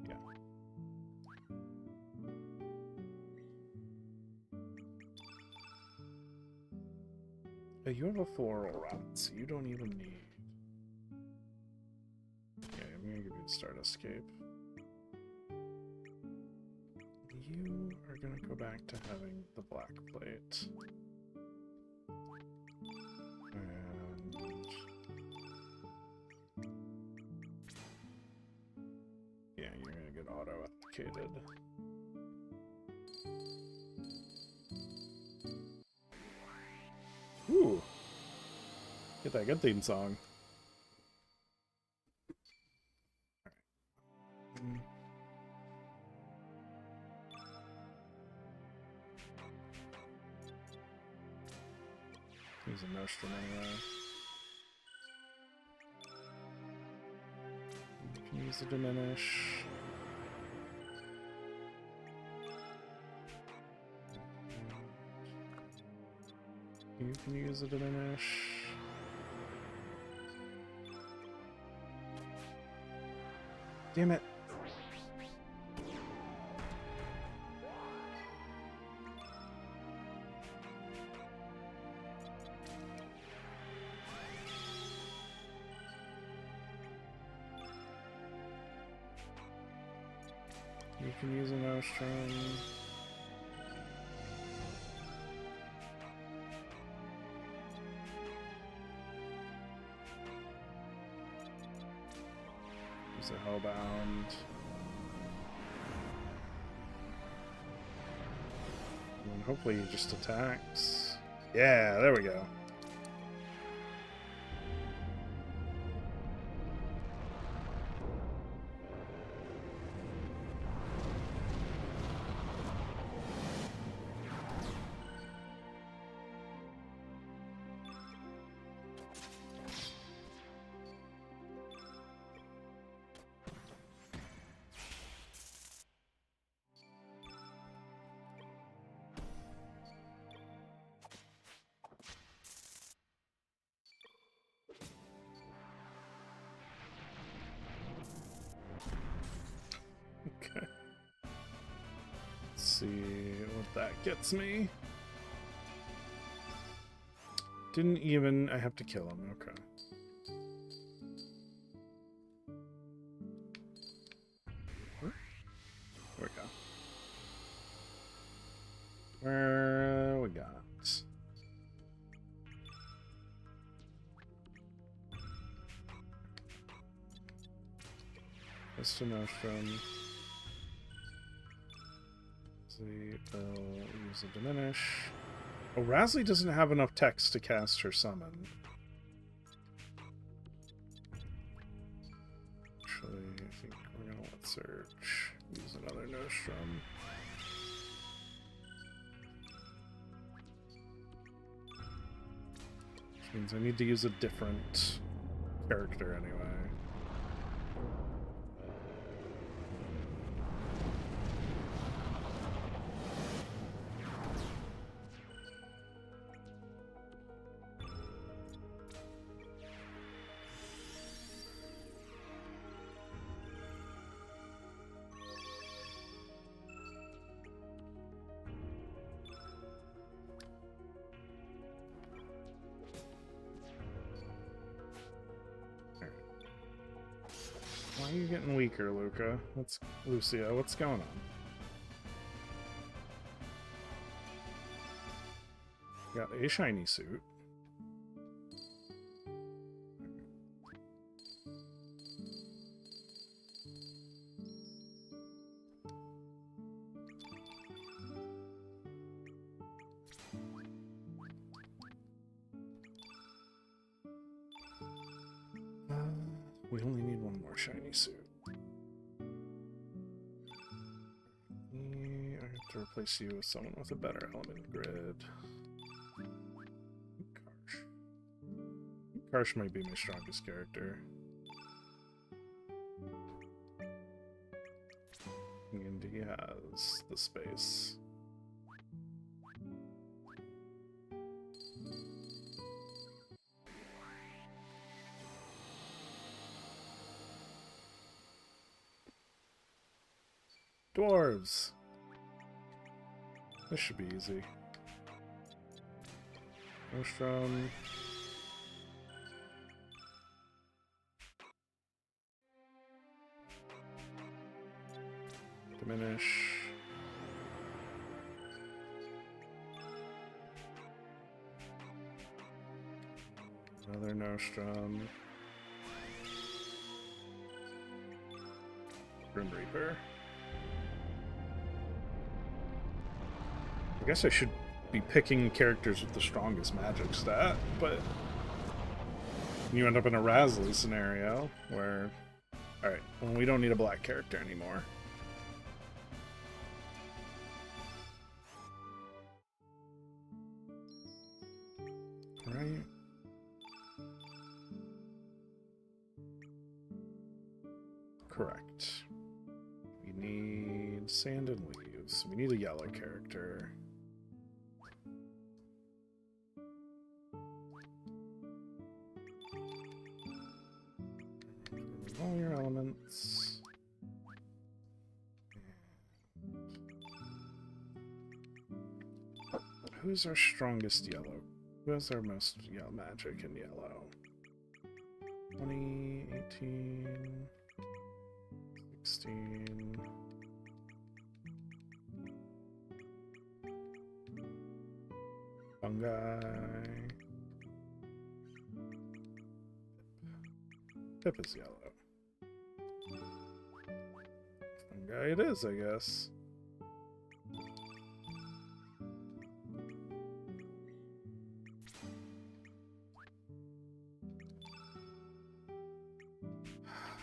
Yeah. But you have a floral rot, so you don't even need. Okay, I'm gonna give you the Stardust Cape. You are gonna go back to having the black plate. And yeah, you're gonna get auto-applicated. Ooh! Get that good theme song. Alright. Use a Nostrum anyway. You can use a Diminish. You can use a Diminish. Damn it. You can use a Nostrum. Use a Hellbound. And hopefully he just attacks. Yeah, there we go. Okay. Let's see what that gets me. Didn't even... I have to kill him. Okay. There we go. Where we got? Just a Nostrum. They'll use a Diminish. Oh, Rasley doesn't have enough text to cast her summon. Actually, I think we're gonna let Search use another Nostrum. Which means I need to use a different character anyway. Why are you getting weaker, Luca? Lucia, what's going on? Got a shiny suit. We only need one more shiny suit. I have to replace you with someone with a better element grid. Karsh might be my strongest character. And he has the space. Dwarves! This should be easy. Ostrom. Diminish. Another Nostrum. Grim Reaper. I guess I should be picking characters with the strongest magic stat, but you end up in a Razzly scenario where, alright, well, we don't need a black character anymore. Right. Correct. We need sand and leaves. We need a yellow character. All your elements. Who's our strongest yellow? Who has our most yellow magic in yellow? 20, 18, 16. Fungi. Pip is yellow. Fungi it is, I guess.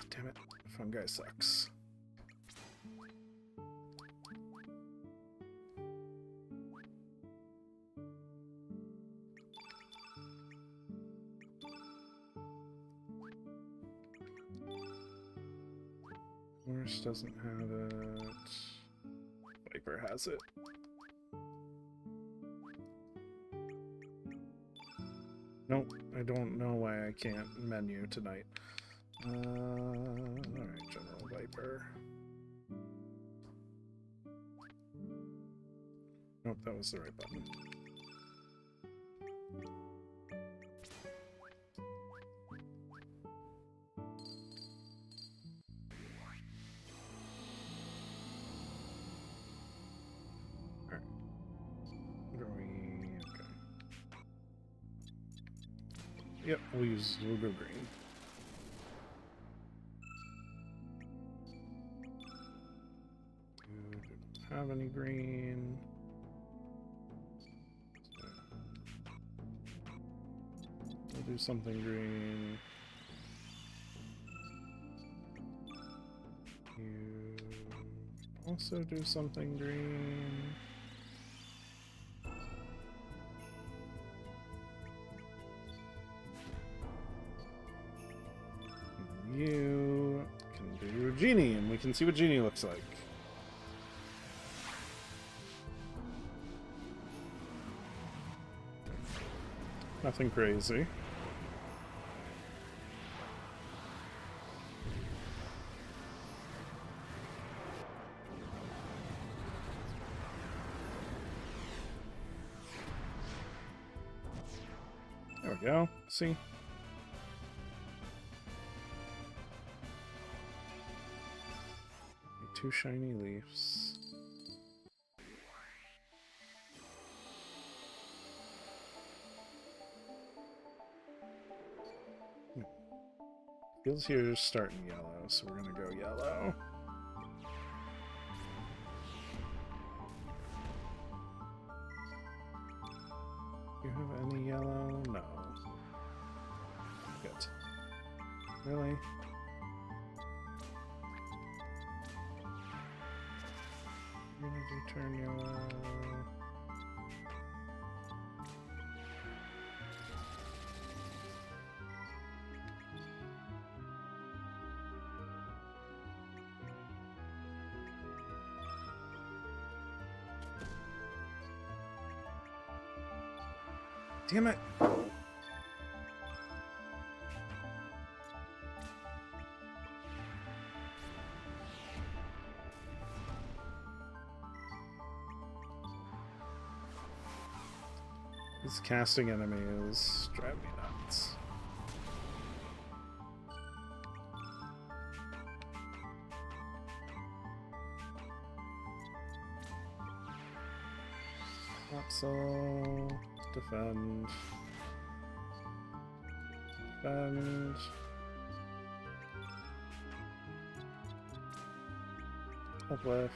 Damn it, fungi sucks. Horse doesn't have it. Viper has it. Nope, I don't know why I can't menu tonight. Alright, General Viper. Nope, that was the right button. Alright. Green, okay. Yep, we'll go green. Don't have any green. We'll do something green. You also do something green. You can do a genie, and we can see what genie looks like. Nothing crazy. There we go. See? Two shiny leaves. Fields here is starting yellow, so we're gonna go yellow. Do you have any yellow? No. Good. Really? I'm gonna do turn yellow. Damn it. These casting enemies drive me nuts. Capsule. Defend. Defend. Uplift.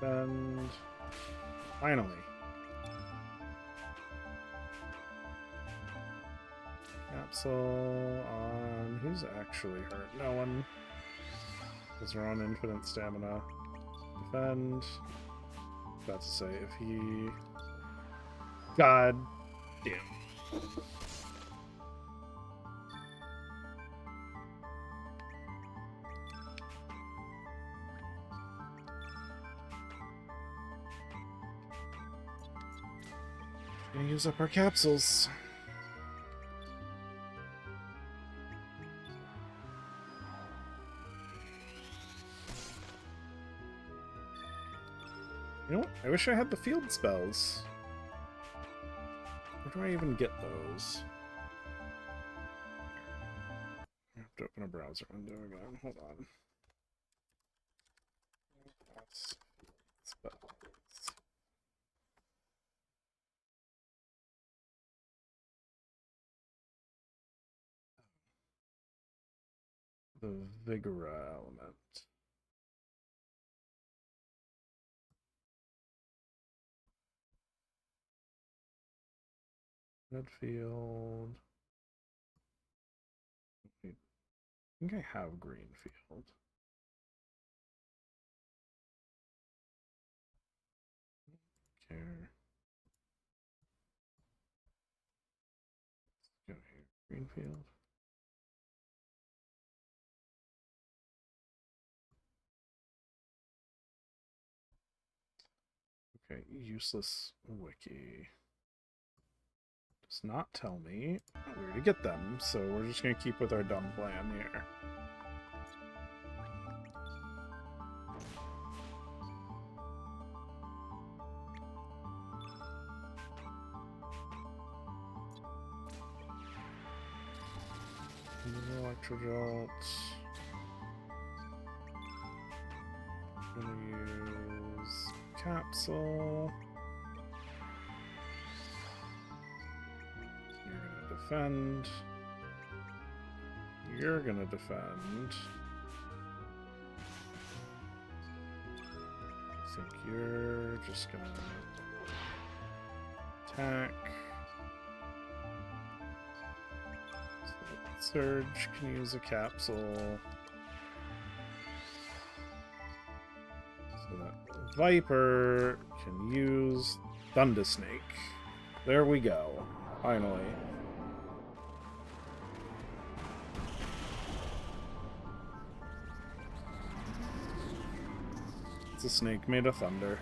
Defend. Finally. Capsule on... Who's actually hurt? No one. Because they're on infinite stamina. Defend. About to say, if he... God damn. Gonna use up our capsules. You know what? I wish I had the field spells. Where do I even get those? I have to open a browser window again. Hold on. That's spells. The Vigora element. Redfield. I think I have Greenfield. Care. Let's go here. Greenfield. Okay, useless wiki. Does not tell me where to get them, so we're just gonna keep with our dumb plan here. Electrojolt. Gonna use capsule. You're gonna defend. You're gonna defend. I think you're just gonna attack. Surge can use a capsule. So that Viper can use Thunder Snake. There we go. Finally. It's a snake made of thunder.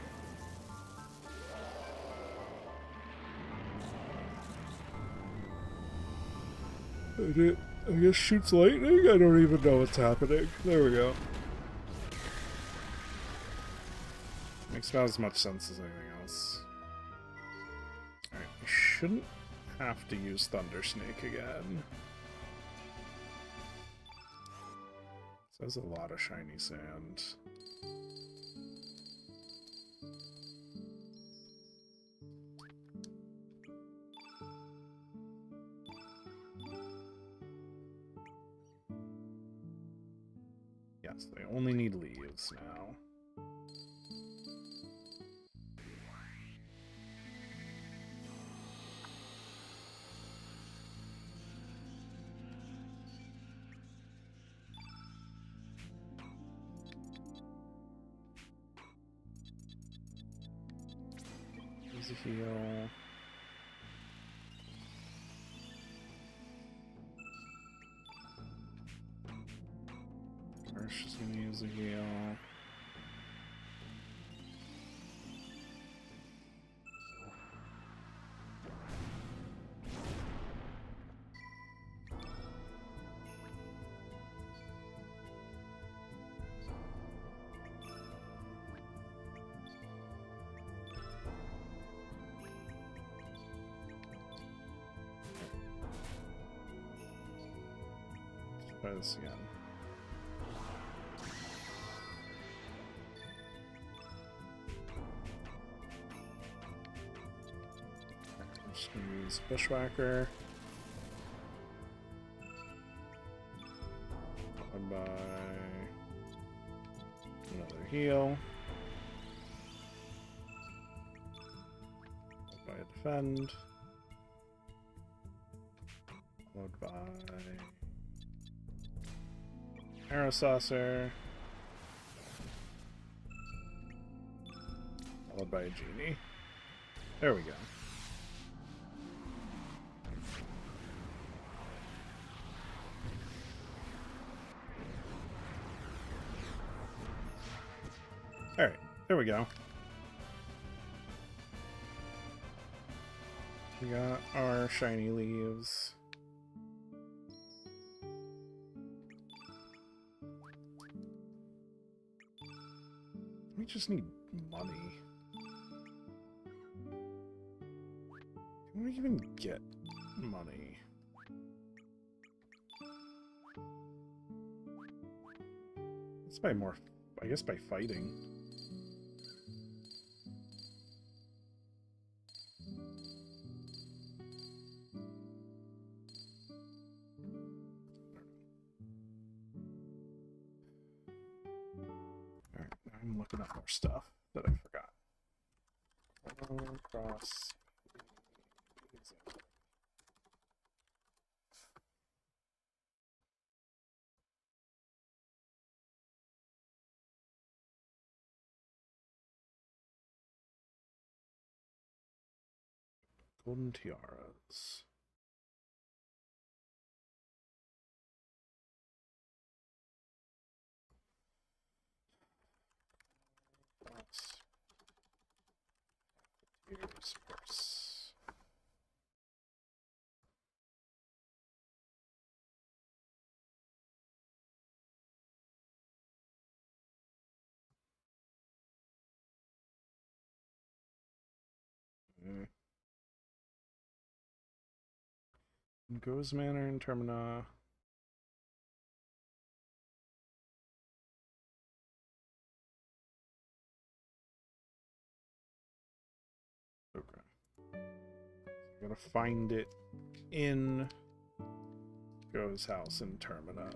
I guess shoots lightning? I don't even know what's happening. There we go. Makes about as much sense as anything else. Alright, we shouldn't have to use Thunder Snake again. There's a lot of shiny sand. Yes, they only need leaves now. There's a heal. She's gonna use a heal. Try this again. I'm just gonna use Bushwhacker. Followed by another heal. Followed by a defend. Followed by Arrow Saucer. Followed by a Genie. There we go. Alright, there we go. We got our shiny leaves. We just need money. Can we even get money? It's by more, I guess by fighting. Alright, I'm looking up more stuff that I forgot. Cross. Golden tiaras. Here's purse. Goes Manor and Termina. Okay. So I gotta find it in Go's house in Termina.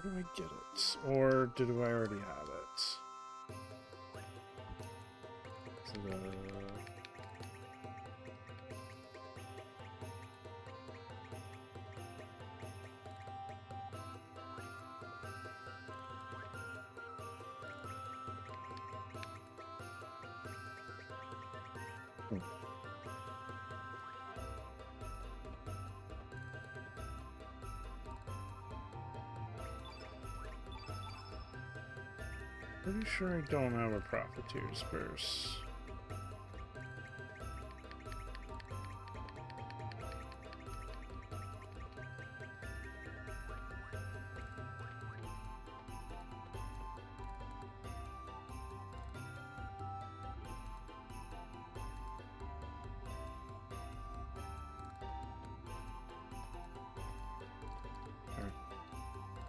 Where do I get it? Or did I already have it? So pretty sure I don't have a Profiteer's Purse.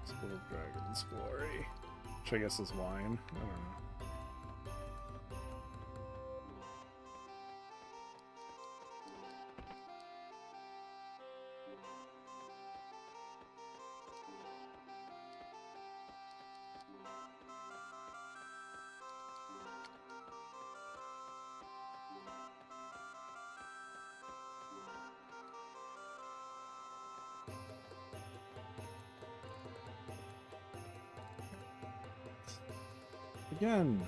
School of Dragon's Glory. Which I guess is wine. I don't know. Again.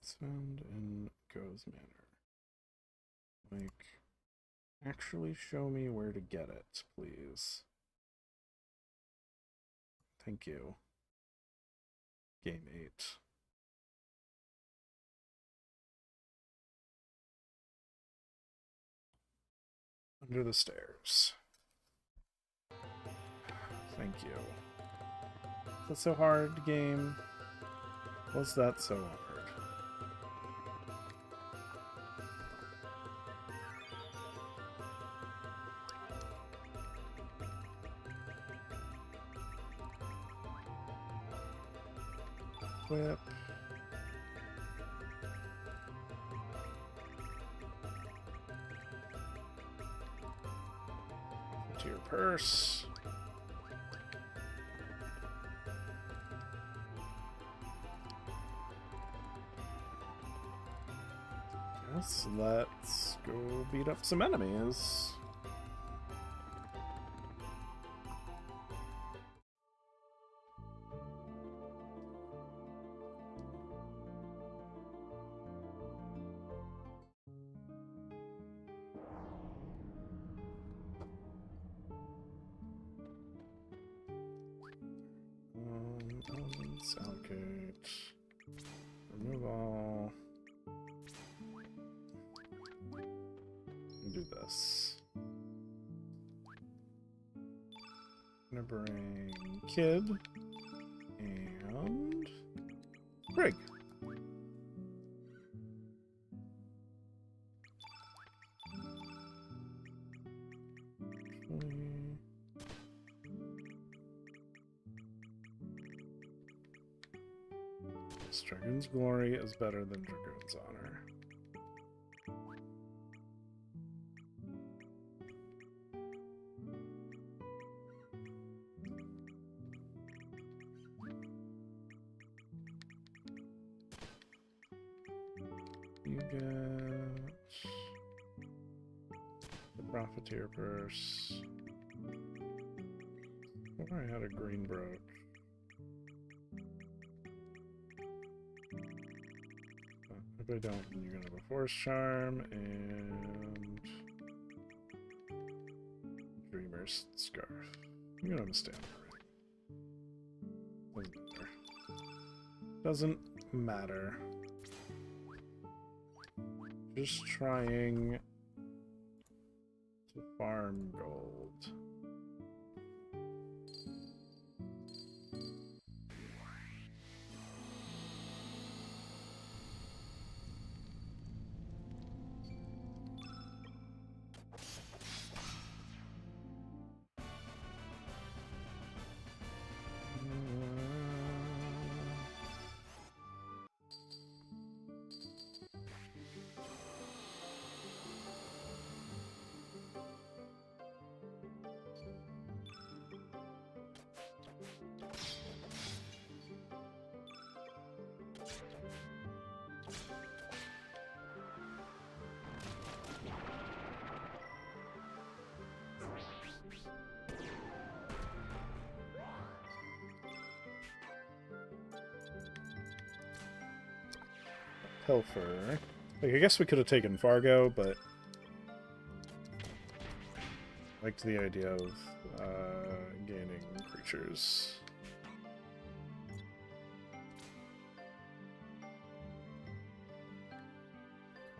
It's found in Go's Manor. Like, actually show me where to get it, please. Thank you. Game 8. Under the stairs. Thank you. That's so hard, game. Was that so hard? Whip. To your purse. Yes, let's go beat up some enemies. Let's allocate. Remove all. Do this. I'm gonna bring Kid and Brig. Dragoon's Glory is better than Dragoon's Honor. You get the Profiteer Purse. Oh, I had a green brooch. If I don't, you're gonna have a Force Charm and Dreamer's Scarf. You're gonna have a Stamina ring. Doesn't matter. Just trying to farm gold. Pilfer. Like, I guess we could have taken Fargo, but I liked the idea of gaining creatures.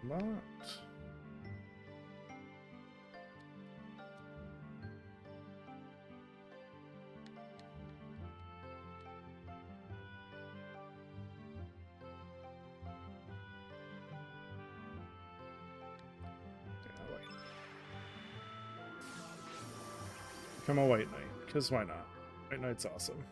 Not. Become a White Knight, because why not? White Knight's awesome.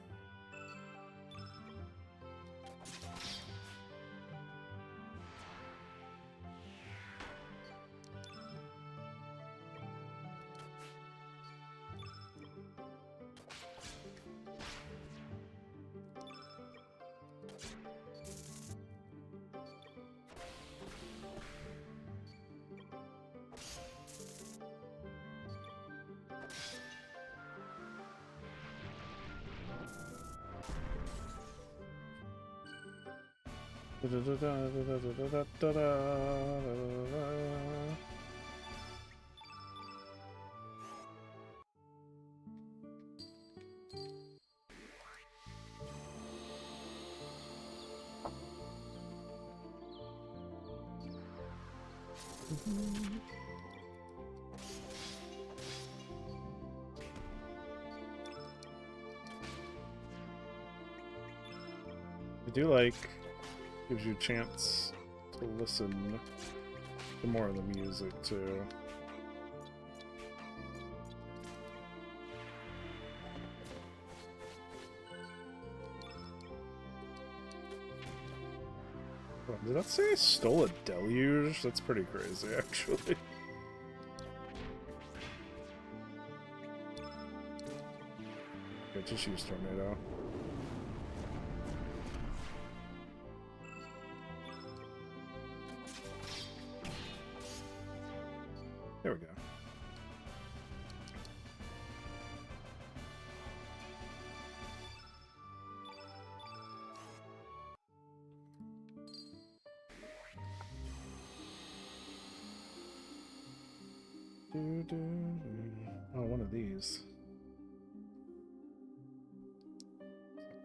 I do like, gives you a chance to listen to more of the music too. Oh, did that say I stole a deluge? That's pretty crazy, actually. Okay, just use tornado. There we go. Oh, one of these.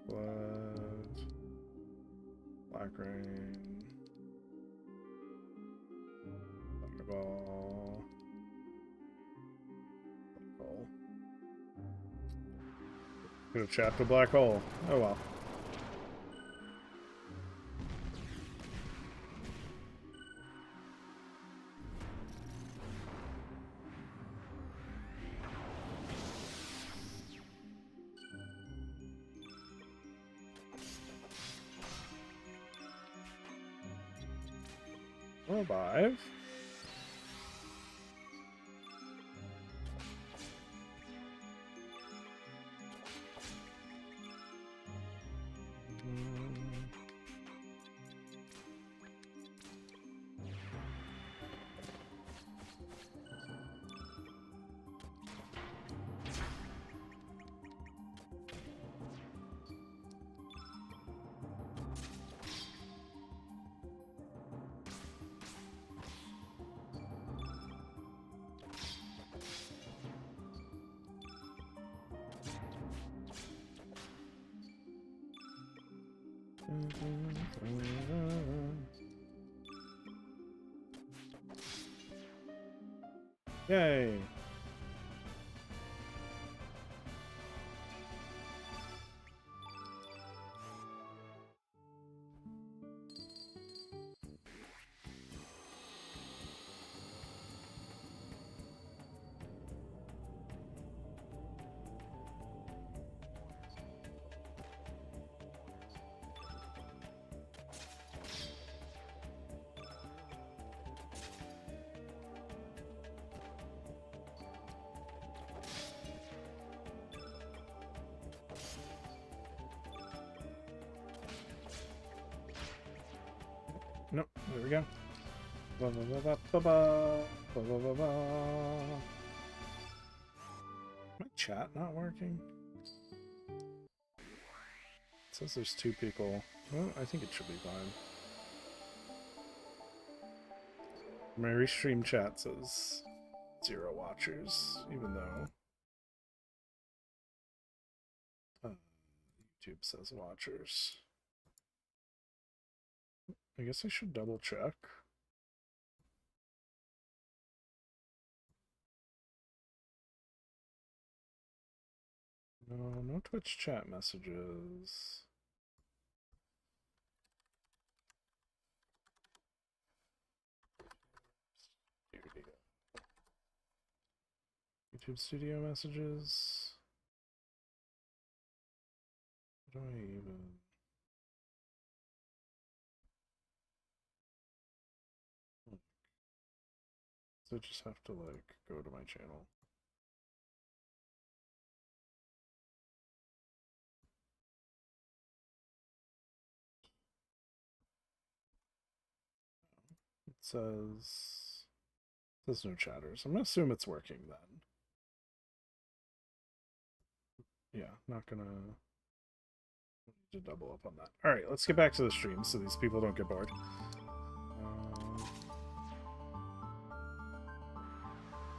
Blood. Black rain. Fireball. Black hole. Could have trapped a black hole. Oh well. Revive. Yay! Nope, there we go. Ba, ba, ba, ba, ba, ba, ba, ba, ba, ba. My chat not working? It says there's 2 people. Well, I think it should be fine. My restream chat says 0 watchers, even though YouTube says watchers. I guess I should double check. No, no Twitch chat messages. YouTube Studio messages. What do I even... So I just have to, like, go to my channel. It says... There's no chatters. I'm gonna assume it's working then. Yeah, not gonna to double up on that. Alright, let's get back to the stream so these people don't get bored.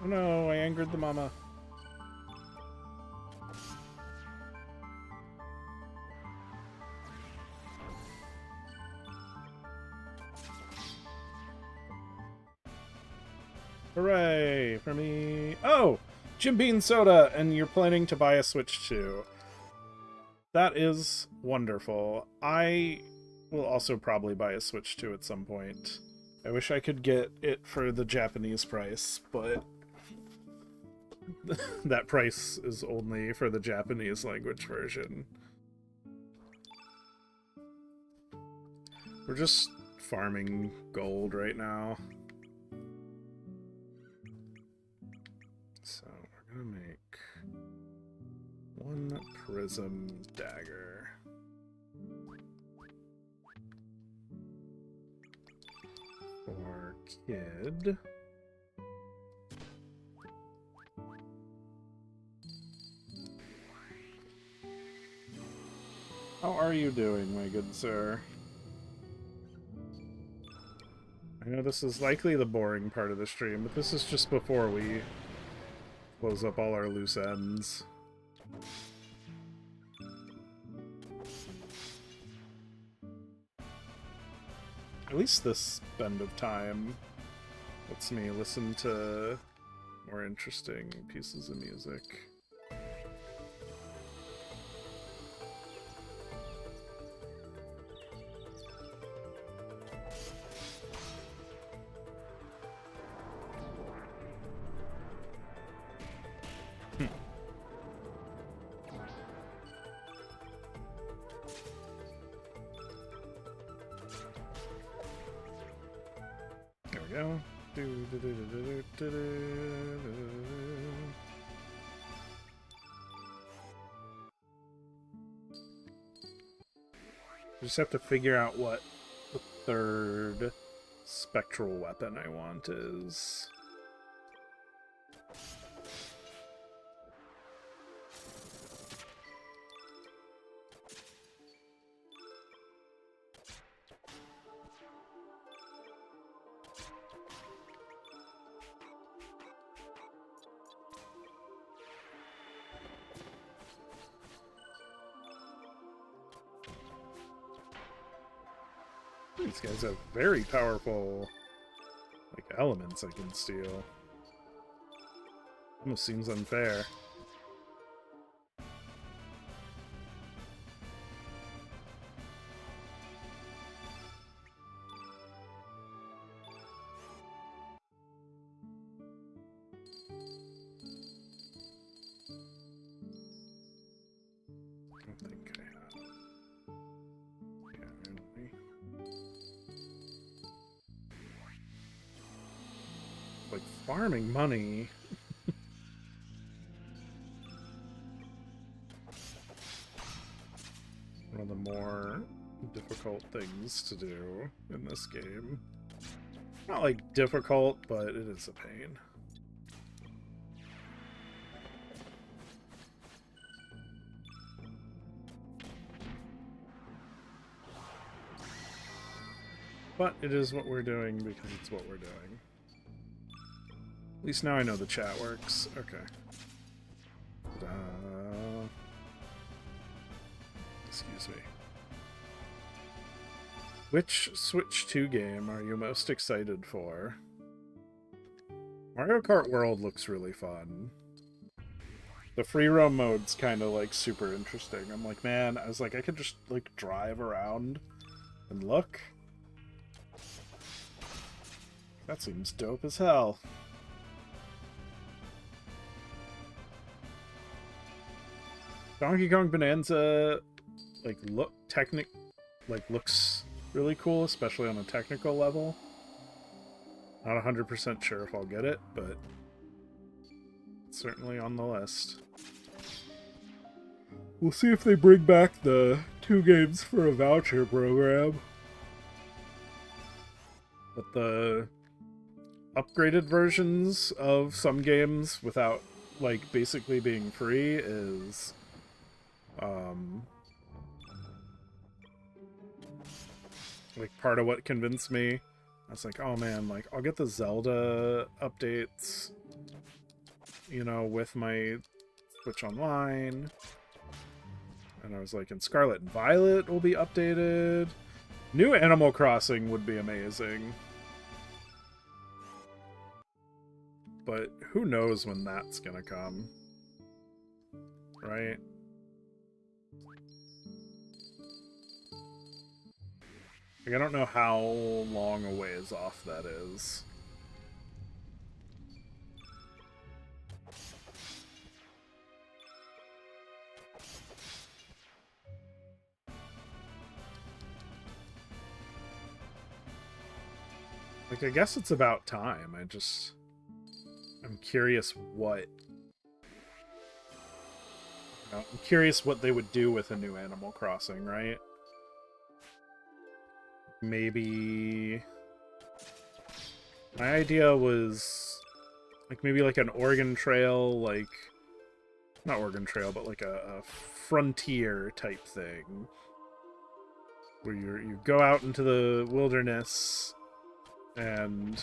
Oh no, I angered the mama. Hooray for me. Oh! Jim Bean Soda, and you're planning to buy a Switch too. That is wonderful. I will also probably buy a Switch 2 at some point. I wish I could get it for the Japanese price, but that price is only for the Japanese language version. We're just farming gold right now. So we're gonna make one prism dagger. For kid. How are you doing, my good sir? I know this is likely the boring part of the stream, but this is just before we close up all our loose ends. At least this spend of time lets me listen to more interesting pieces of music. Go. Just have to figure out what the third spectral weapon I want is. These guys have very powerful, like, elements I can steal. Almost seems unfair. I don't think I have. Yeah, randomly. Like, farming money. One of the more difficult things to do in this game. Not like difficult, but it is a pain. But it is what we're doing because it's what we're doing. At least now I know the chat works. Okay. Excuse me. Which Switch 2 game are you most excited for? Mario Kart World looks really fun. The free roam mode's kind of like super interesting. I'm like, man, I was like, I could just like drive around and look. That seems dope as hell. Donkey Kong Bonanza, like, looks really cool, especially on a technical level. Not 100% sure if I'll get it, but it's certainly on the list. We'll see if they bring back the 2 games for a voucher program. But the upgraded versions of some games without, like, basically being free is Like, part of what convinced me, I was like, oh man, like, I'll get the Zelda updates, you know, with my Switch Online. And I was like, and Scarlet and Violet will be updated. New Animal Crossing would be amazing. But who knows when that's gonna come. Right? Like, I don't know how long a ways off that is. Like, I guess it's about time. I'm curious what... I'm curious what they would do with a new Animal Crossing, right? Maybe... My idea was... like, maybe like an Oregon Trail, like... Not Oregon Trail, but like a frontier type thing. Where you go out into the wilderness and...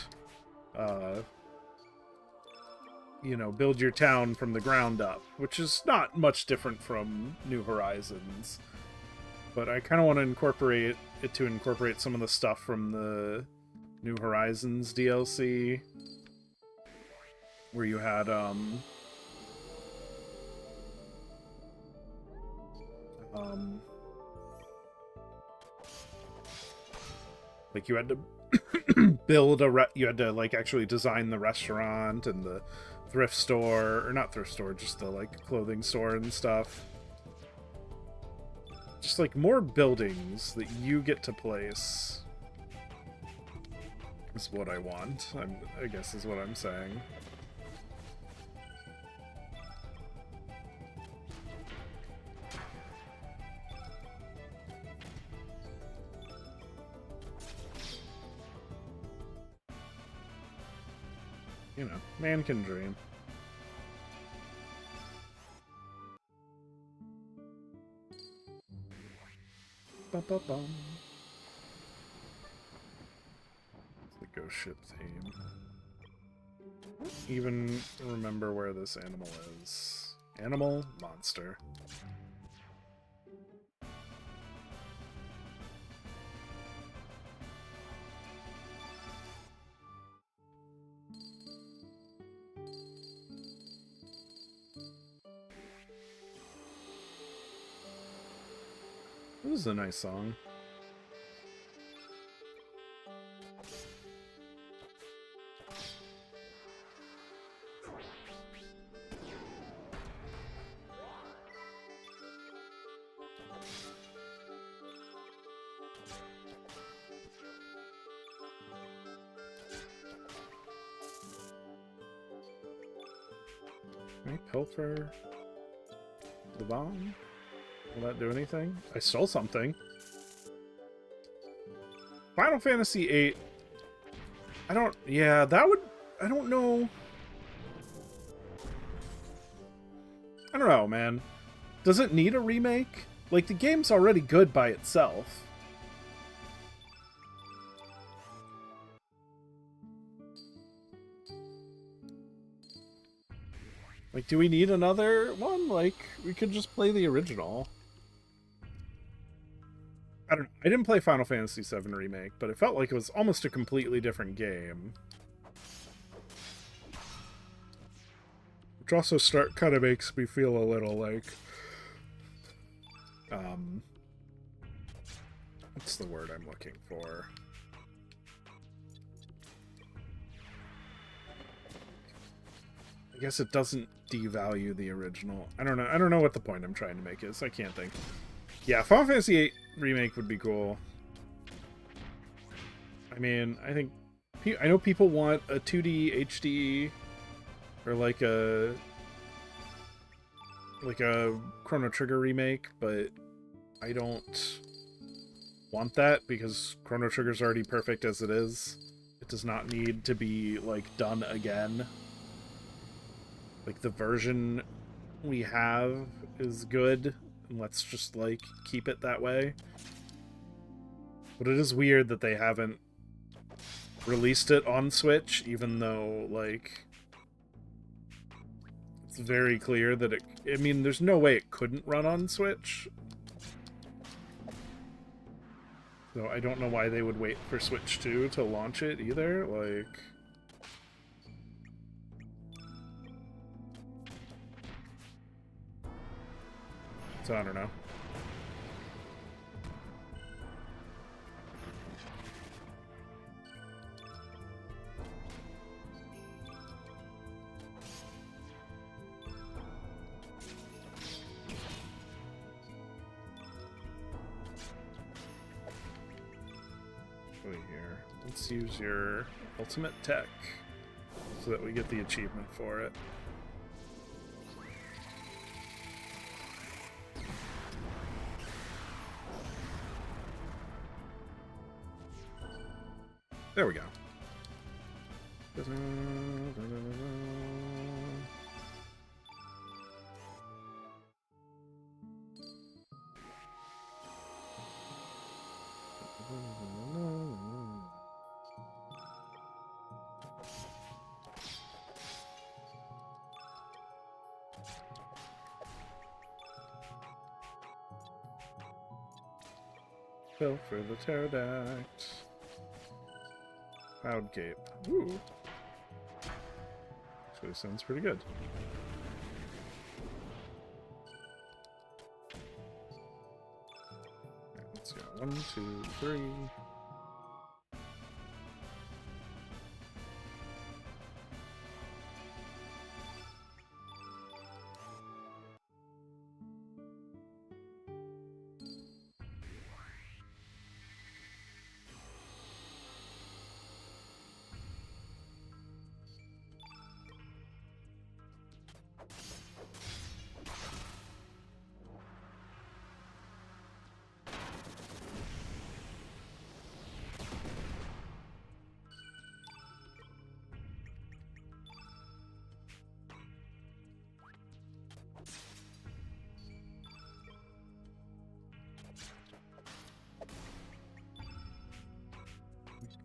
you know, build your town from the ground up, which is not much different from New Horizons. But I kind of want to incorporate some of the stuff from the New Horizons DLC, where you had like you had to build you had to like actually design the restaurant and the thrift store, or not thrift store, just the like clothing store and stuff. Just like more buildings that you get to place is what I want. I guess is what I'm saying. You know, man can dream. Ba-ba-bum. It's the ghost ship theme. I don't even remember where this animal is. Animal? Monster. This is a nice song. Can I pilfer the bomb? Will that do anything? I stole something. Final Fantasy VIII. Yeah, that would... I don't know. I don't know, man. Does it need a remake? Like, the game's already good by itself. Like, do we need another one? Like, we could just play the original. I don't know. I didn't play Final Fantasy VII Remake, but it felt like it was almost a completely different game. Which also kind of makes me feel a little like... what's the word I'm looking for? I guess it doesn't devalue the original. I don't know what the point I'm trying to make is. I can't think. Yeah, Final Fantasy VIII Remake would be cool. I mean, I know people want a 2D HD or like a Chrono Trigger remake, but I don't want that because Chrono Trigger's already perfect as it is. It does not need to be like done again. Like, the version we have is good, and let's just like keep it that way. But it is weird that they haven't released it on Switch, even though, like, it's very clear that it... I mean, there's no way it couldn't run on Switch. So I don't know why they would wait for Switch 2 to launch it either, like... So I don't know. Here, let's use your ultimate tech so that we get the achievement for it. There we go. Fill for the pterodact. Cloud Cape. Ooh. Actually sounds pretty good. Right, let's go. 1, 2, 3.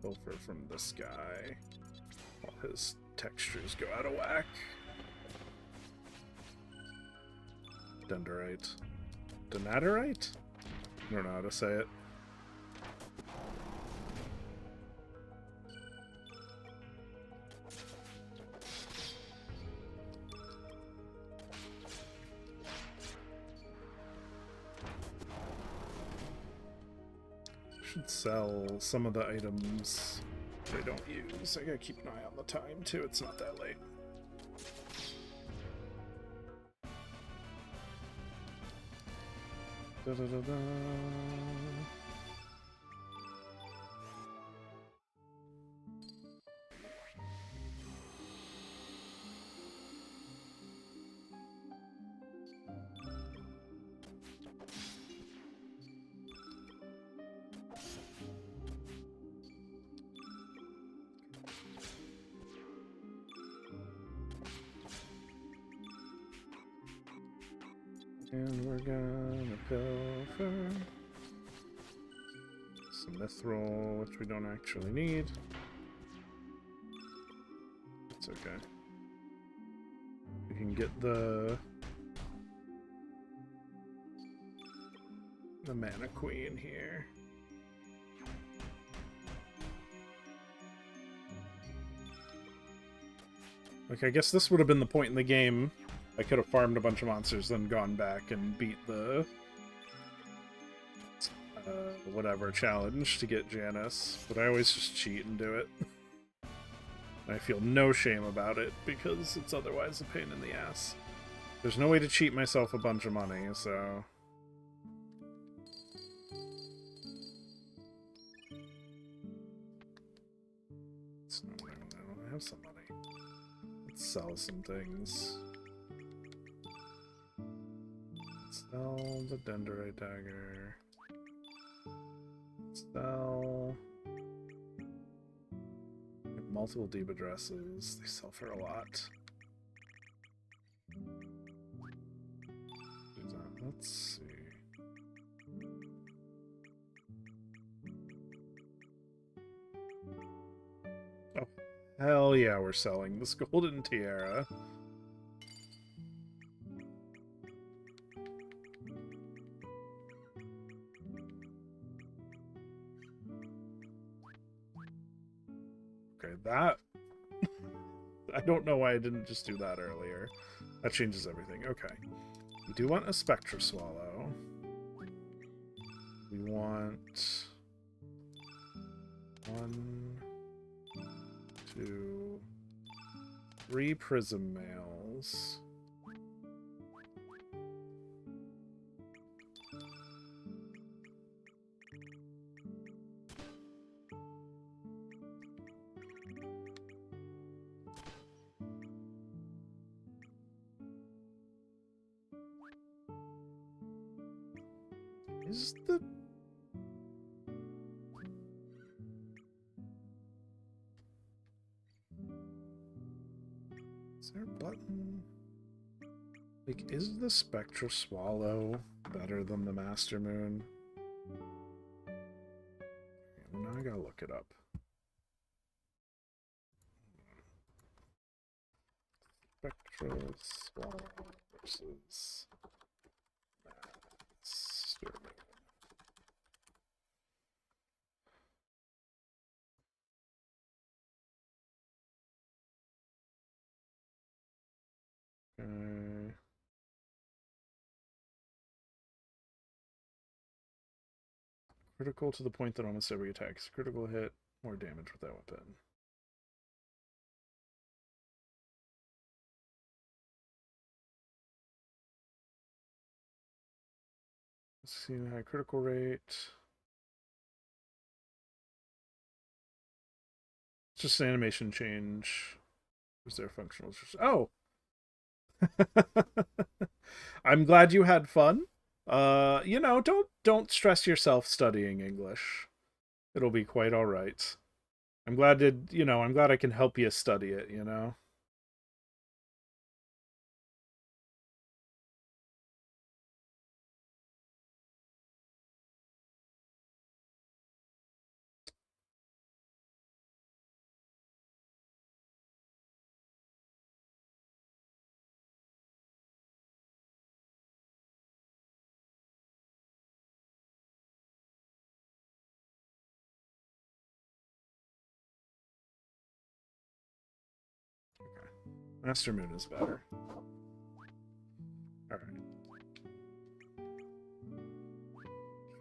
Pilfer from this guy while his textures go out of whack. Dendrite. Donatorite? I don't know how to say it. Should sell some of the items I don't use. I gotta keep an eye on the time too, it's not that late. Da, da, da, da. And we're gonna pilfer some mithril, which we don't actually need. It's okay. We can get the mana queen here. Like, I guess this would have been the point in the game I could have farmed a bunch of monsters, then gone back and beat the whatever challenge to get Janice, but I always just cheat and do it. I feel no shame about it, because it's otherwise a pain in the ass. There's no way to cheat myself a bunch of money, so... I have some money. Let's sell some things. Sell the Dendrite dagger. Sell... multiple deep addresses. They sell for a lot. Let's see. Hell yeah, we're selling this golden tiara. Okay, that... I don't know why I didn't just do that earlier. That changes everything. Okay. We do want a Spectra Swallow. We want... 1, 2, 3 Prism Males. Is the... Is there a button? Like, is the Spectra Swallow better than the Master Moon? Well, now I gotta look it up. Spectra Swallow versus Master Moon. Okay. Critical to the point that almost every attack is critical hit, more damage with that weapon. Let's see the high critical rate. It's just an animation change. Is there functional? Oh! I'm glad you had fun. You know, don't stress yourself studying English. It'll be quite all right. I'm glad I'm glad I can help you study it, you know. Master Moon is better. Alright.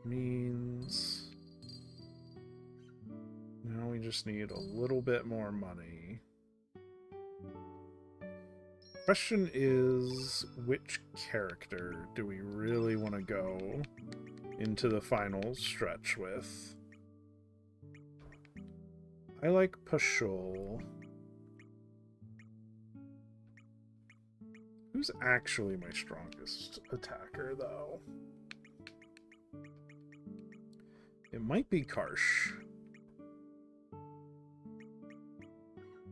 Means... now we just need a little bit more money. Question is, which character do we really want to go into the final stretch with? I like Pashul. Who's actually my strongest attacker, though? It might be Karsh.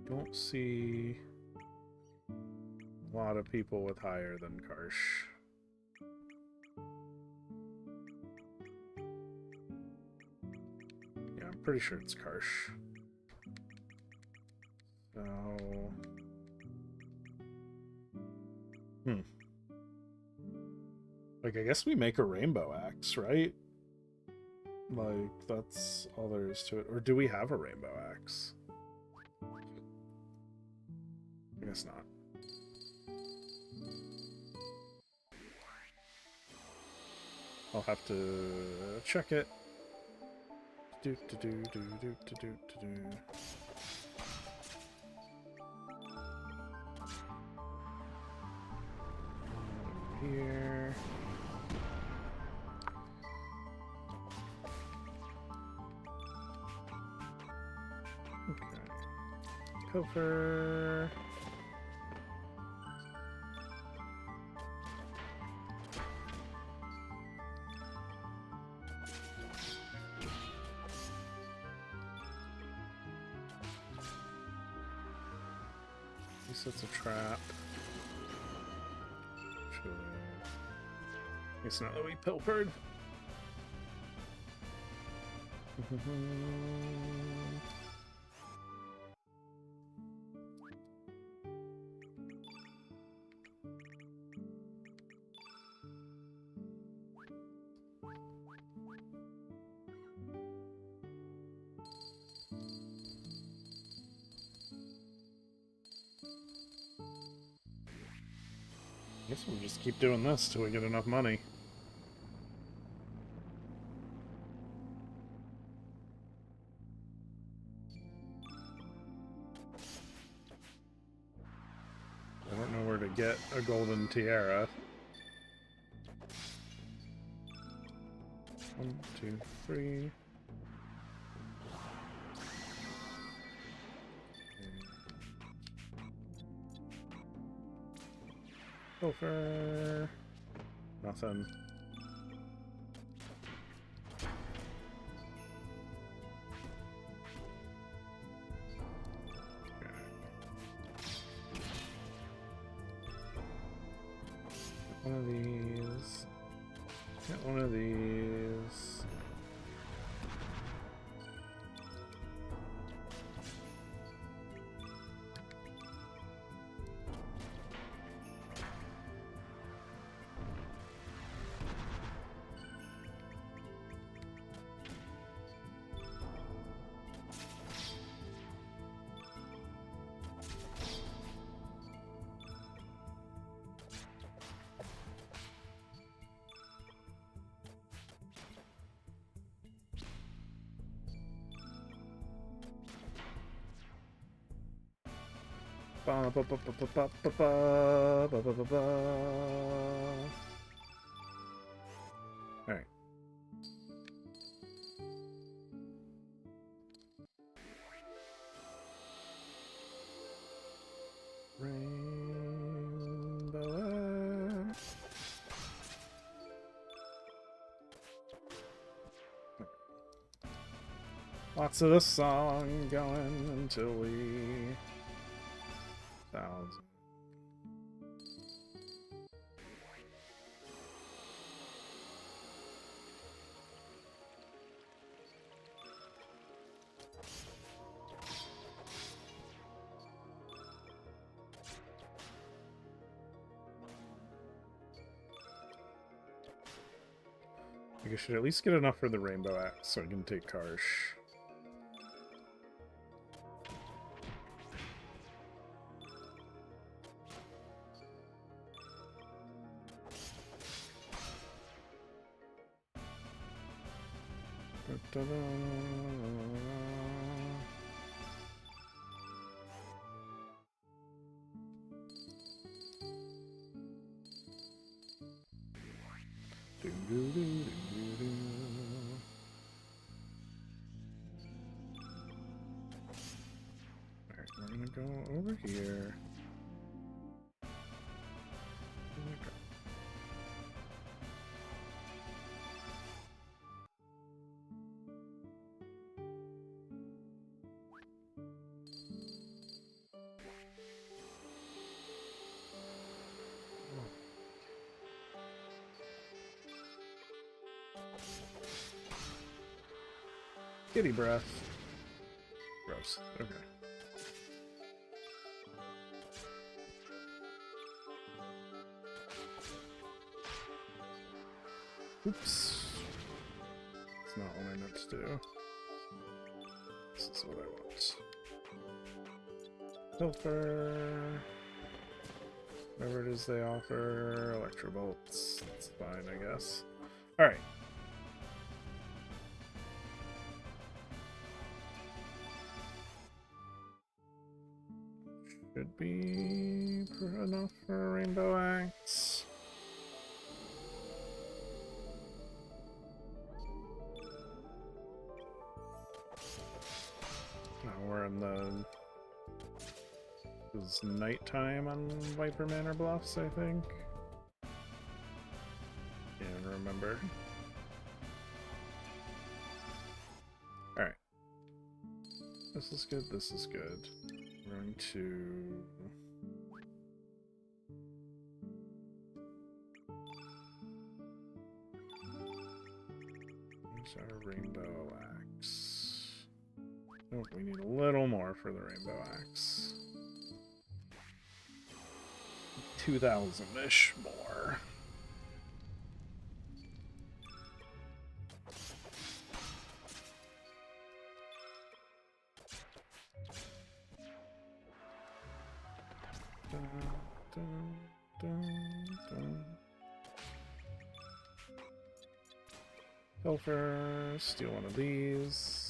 Don't see a lot of people with higher than Karsh. Yeah, I'm pretty sure it's Karsh. So... like, I guess we make a rainbow axe, right? Like, that's all there is to it. Or do we have a rainbow axe? I guess not. I'll have to check it. Do do do do do do do do. Here. Okay. Pilfer. He sets a trap. Sure. It's not that we pilfered. guess we'll just keep doing this till we get enough money. I don't know where to get a golden tiara. 1, 2, 3. Gopher. Nothing. Okay. Get one of these. Get one of these. Alright. Rainbow. Lots of this song going until we 1,000. I should at least get enough for the rainbow axe so I can take Karsh. Alright, we're gonna go over here. Kitty breath. Gross. Okay. Oops. It's not what I meant to do. This is what I want. Pilfer. Whatever it is they offer. Electrobolts. It's fine, I guess. Alright. Should be enough for a rainbow axe. Now we're in the... It was nighttime on Viper Manor Bluffs, I think. Can't remember. Alright. This is good, this is good. We're going to... Use our rainbow axe. Oh, we need a little more for the rainbow axe. 2,000-ish more. Dun, dun, dun, Pilfer, steal one of these.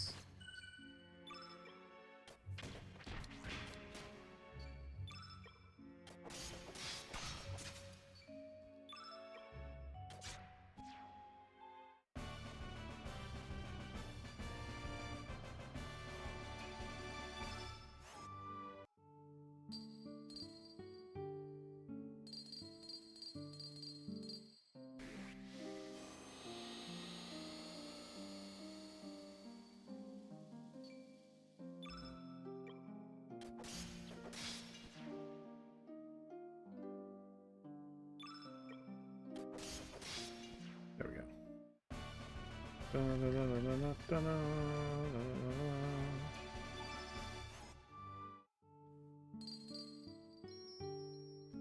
There we go.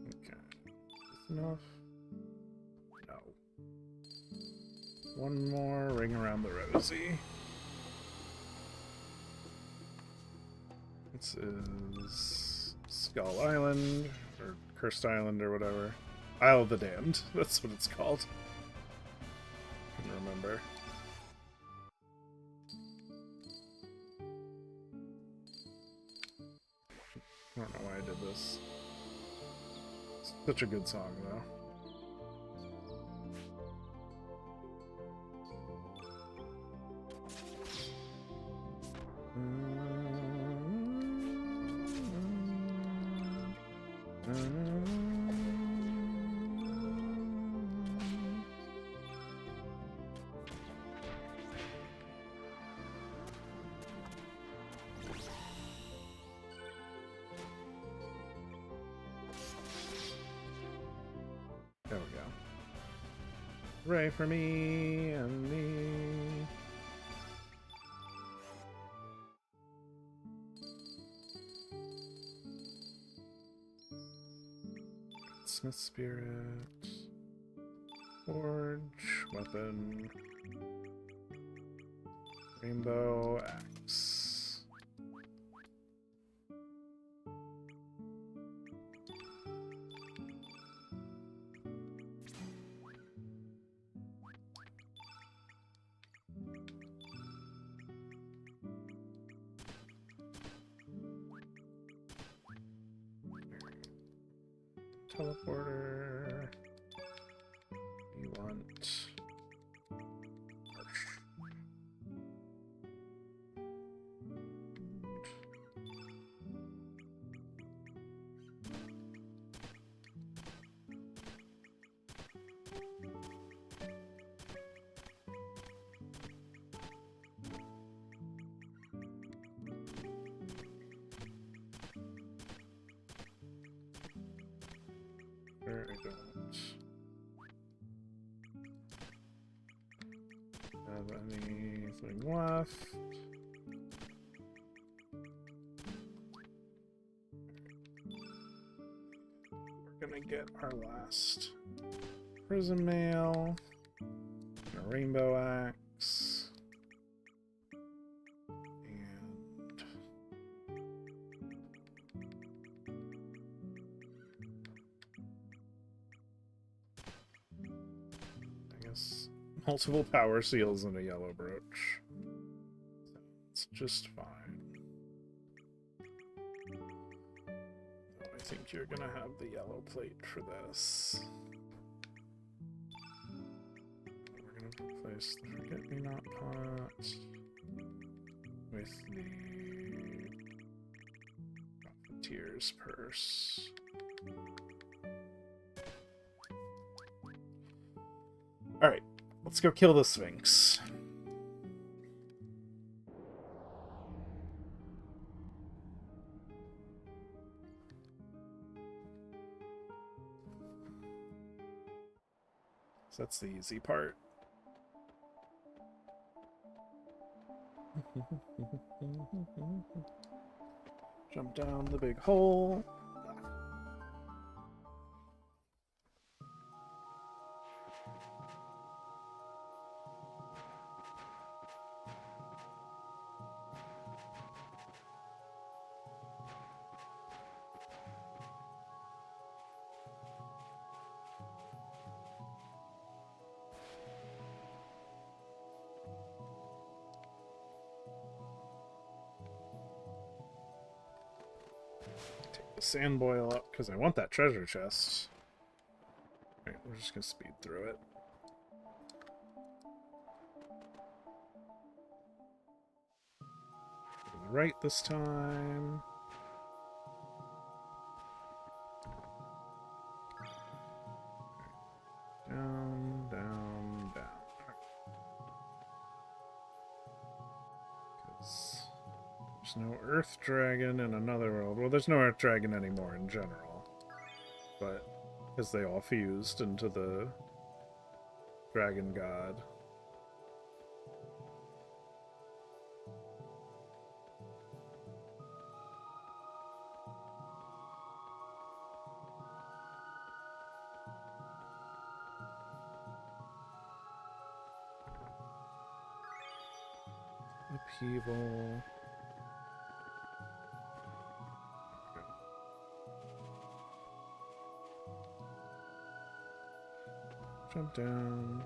Okay. Enough? No. One more ring around the rosy. This is Skull Island, or Cursed Island, or whatever. Isle of the Damned. That's what it's called. Couldn't remember. I don't know why I did this. It's such a good song, though. There we go. Hooray for me and me. Smith Spirit. Forge. Weapon. Rainbow Axe. Teleporter. You want I don't have anything left. We're gonna get our last prism mail, and a rainbow axe, and I guess multiple power seals and a yellow brooch. It's just fine. I think you're gonna have the yellow plate for this. We're gonna replace the Forget-Me-Not pot with the Profiteer's Purse. Alright, let's go kill the Sphinx. So that's the easy part. Jump down the big hole. the sand boil up because I want that treasure chest. Alright, we're just gonna speed through it. Right this time. Down, down, down. Because there's no Earth Dragon in another world. Well, there's no Earth Dragon anymore in general. But because they all fused into the Dragon God. Upheaval. Jump down.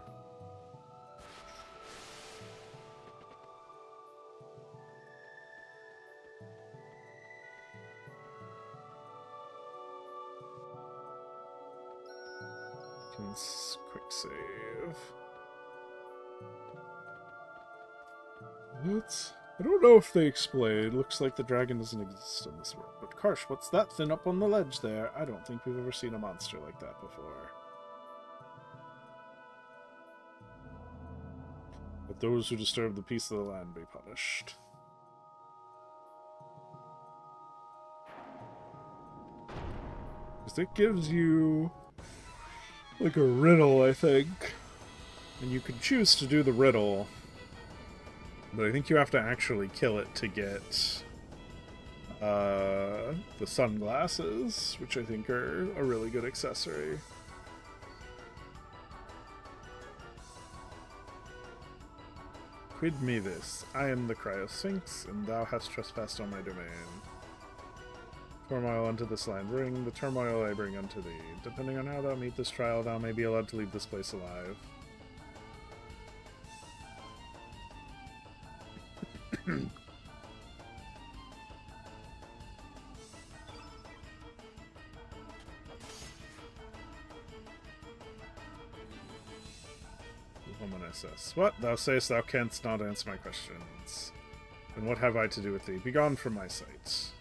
Quick save. What? I don't know if they explain. Looks like the dragon doesn't exist in this world. But Karsh, what's that thing up on the ledge there? I don't think we've ever seen a monster like that before. But those who disturb the peace of the land be punished. Because it gives you like a riddle, I think. And you can choose to do the riddle. But I think you have to actually kill it to get the sunglasses, which I think are a really good accessory. Quid me this. I am the Cryosphinx, and thou hast trespassed on my domain. Turmoil unto this land bring, the turmoil I bring unto thee. Depending on how thou meet this trial, thou may be allowed to leave this place alive. Woman SS. What? Thou sayest thou canst not answer my questions. And what have I to do with thee? Begone from my sight.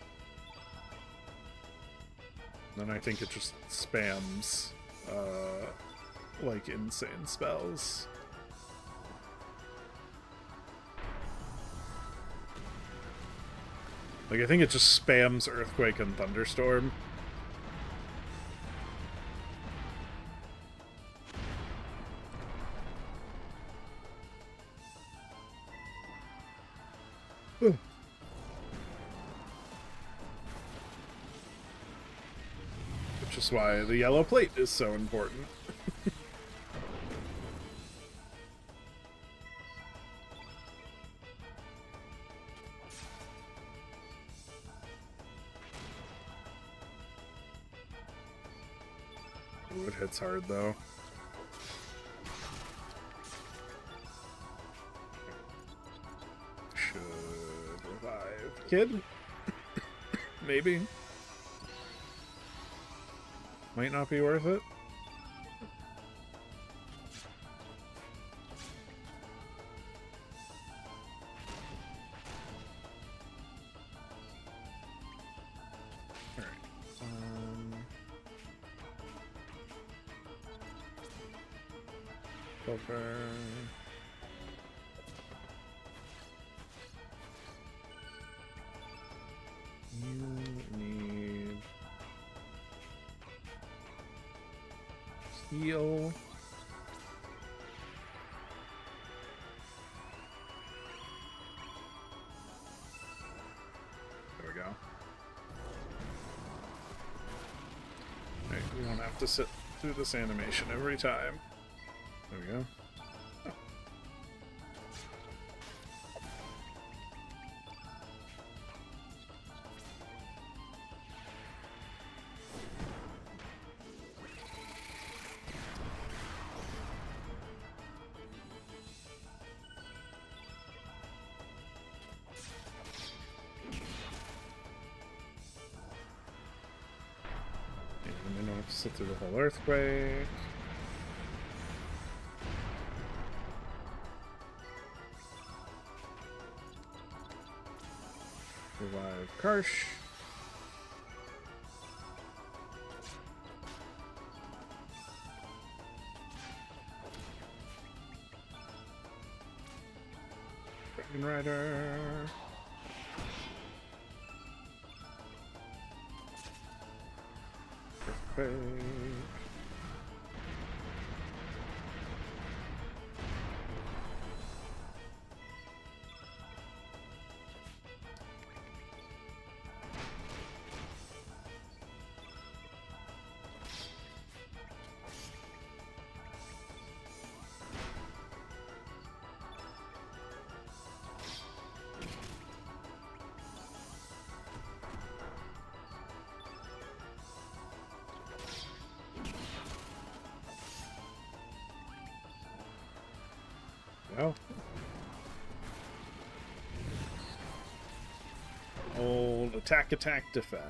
Then I think it just spams, like, insane spells. Like, I think it just spams Earthquake and Thunderstorm. Which is why the yellow plate is so important. Ooh, it hits hard though. Should revive kid? Maybe. Might not be worth it. Alright. Filter. You need heal. There we go. Right, we don't have to sit through this animation every time. There we go. have to sit through the whole earthquake. Revive Karsh. Dragon Rider. Earthquake. Oh. Old attack, defend.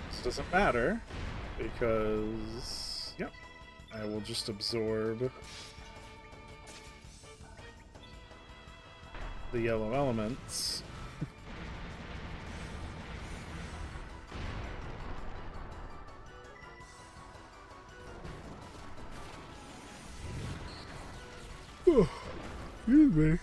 This doesn't matter because, yep, I will just absorb the yellow elements. Oh, excuse me.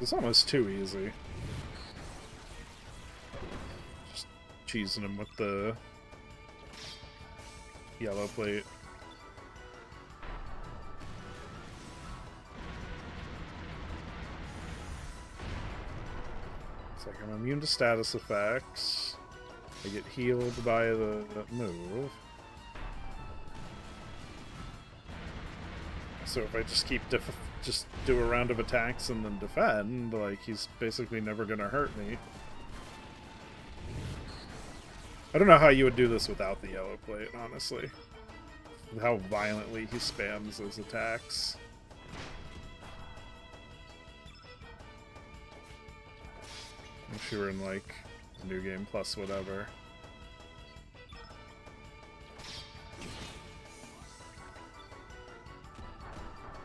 It's almost too easy. Just cheesing him with the yellow plate. It's like I'm immune to status effects. I get healed by the move. So if I just keep just do a round of attacks and then defend, like, he's basically never gonna hurt me. I don't know how you would do this without the yellow plate, honestly. With how violently he spams those attacks. If you were in, like, New Game Plus whatever.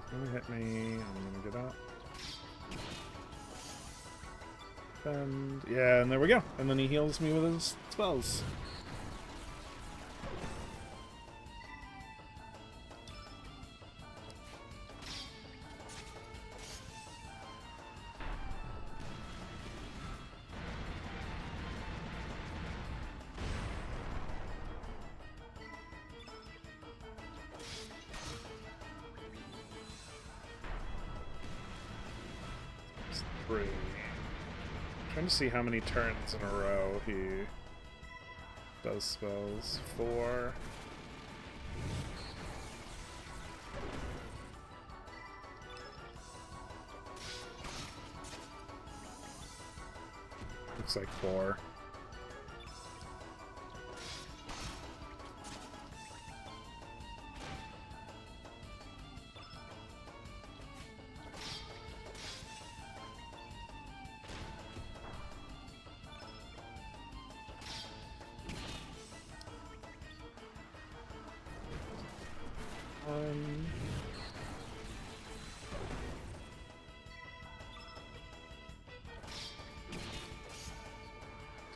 Gonna hit me, I'm gonna get up. And yeah, and there we go. And then he heals me with his spells. Three. Trying to see how many turns in a row he does spells. 4. Looks like 4.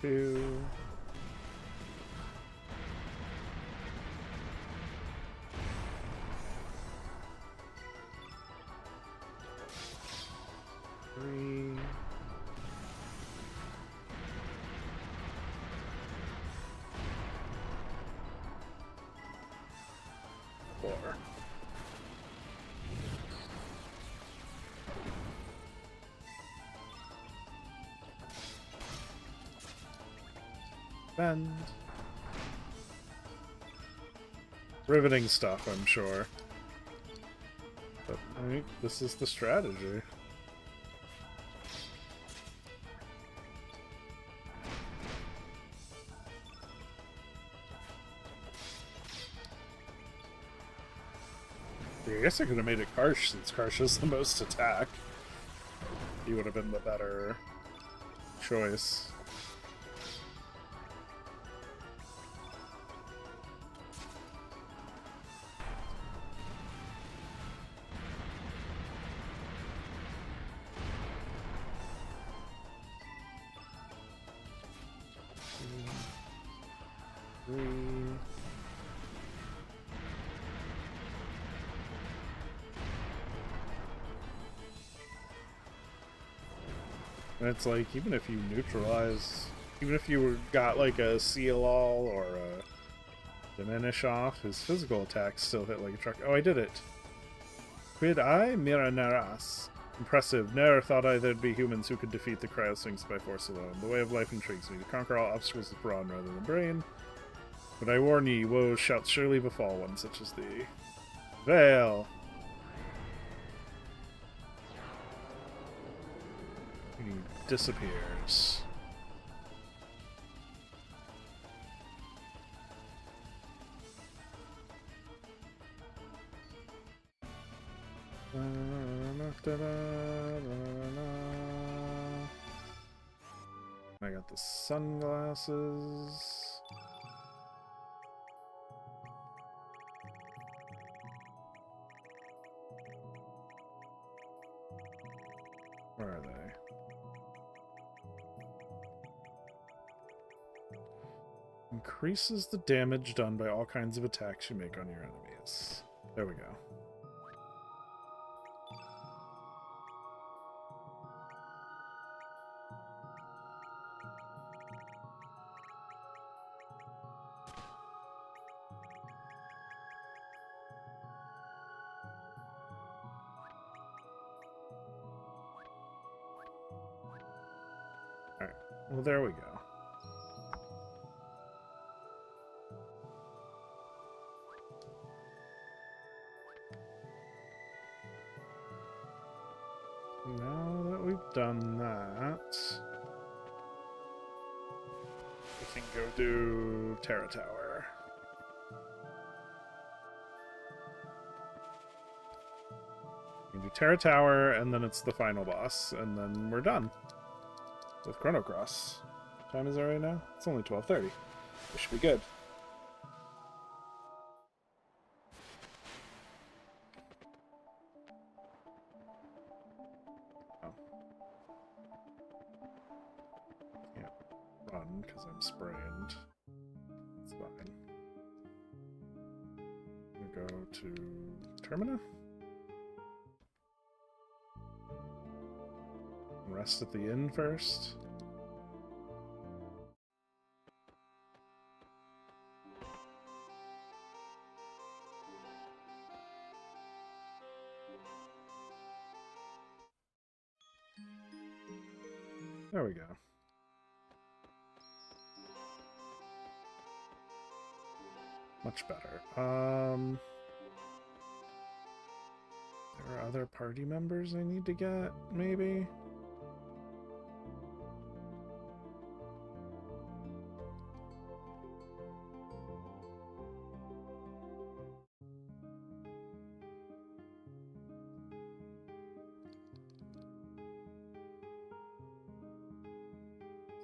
Two. 3. 4. defend. Riveting stuff, I'm sure. But I think this is the strategy. I guess I could have made it Karsh, since Karsh is the most attack. He would have been the better choice. And it's like, even if you neutralize, even if you got like a seal all or a diminish off, his physical attacks still hit like a truck. Oh, I did it. Quid I Miraneras. Impressive. Ne'er thought I there'd be humans who could defeat the Cryosphinx by force alone. The way of life intrigues me. To conquer all obstacles with brawn rather than brain. But I warn ye, woe shall surely befall one such as thee. Veil. He disappears. I got the sunglasses. Where are they? Increases the damage done by all kinds of attacks you make on your enemies. There we go. Alright, well there we go. Now that we've done that, we can go do Terra Tower. We can do Terra Tower, and then it's the final boss, and then we're done with Chrono Cross. What time is it right now? It's only 12:30. We should be good. Run because I'm sprained. It's fine. I'm gonna go to Termina. Rest at the inn first. There we go. Much better. There are other party members I need to get, maybe?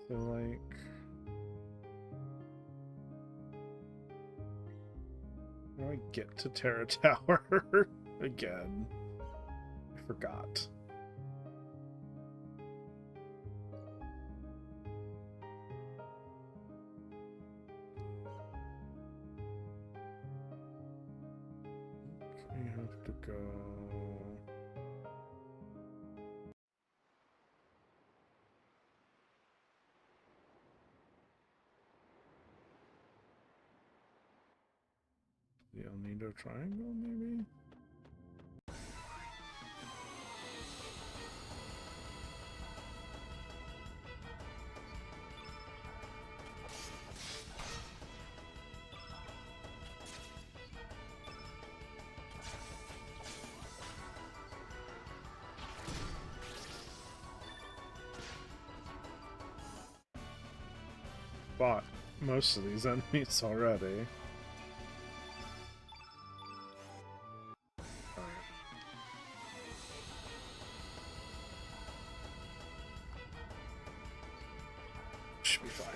So, like... How do I get to Terra Tower again? I forgot. I have to go... The El Nido Triangle, maybe? fought most of these enemies already. Should be fine.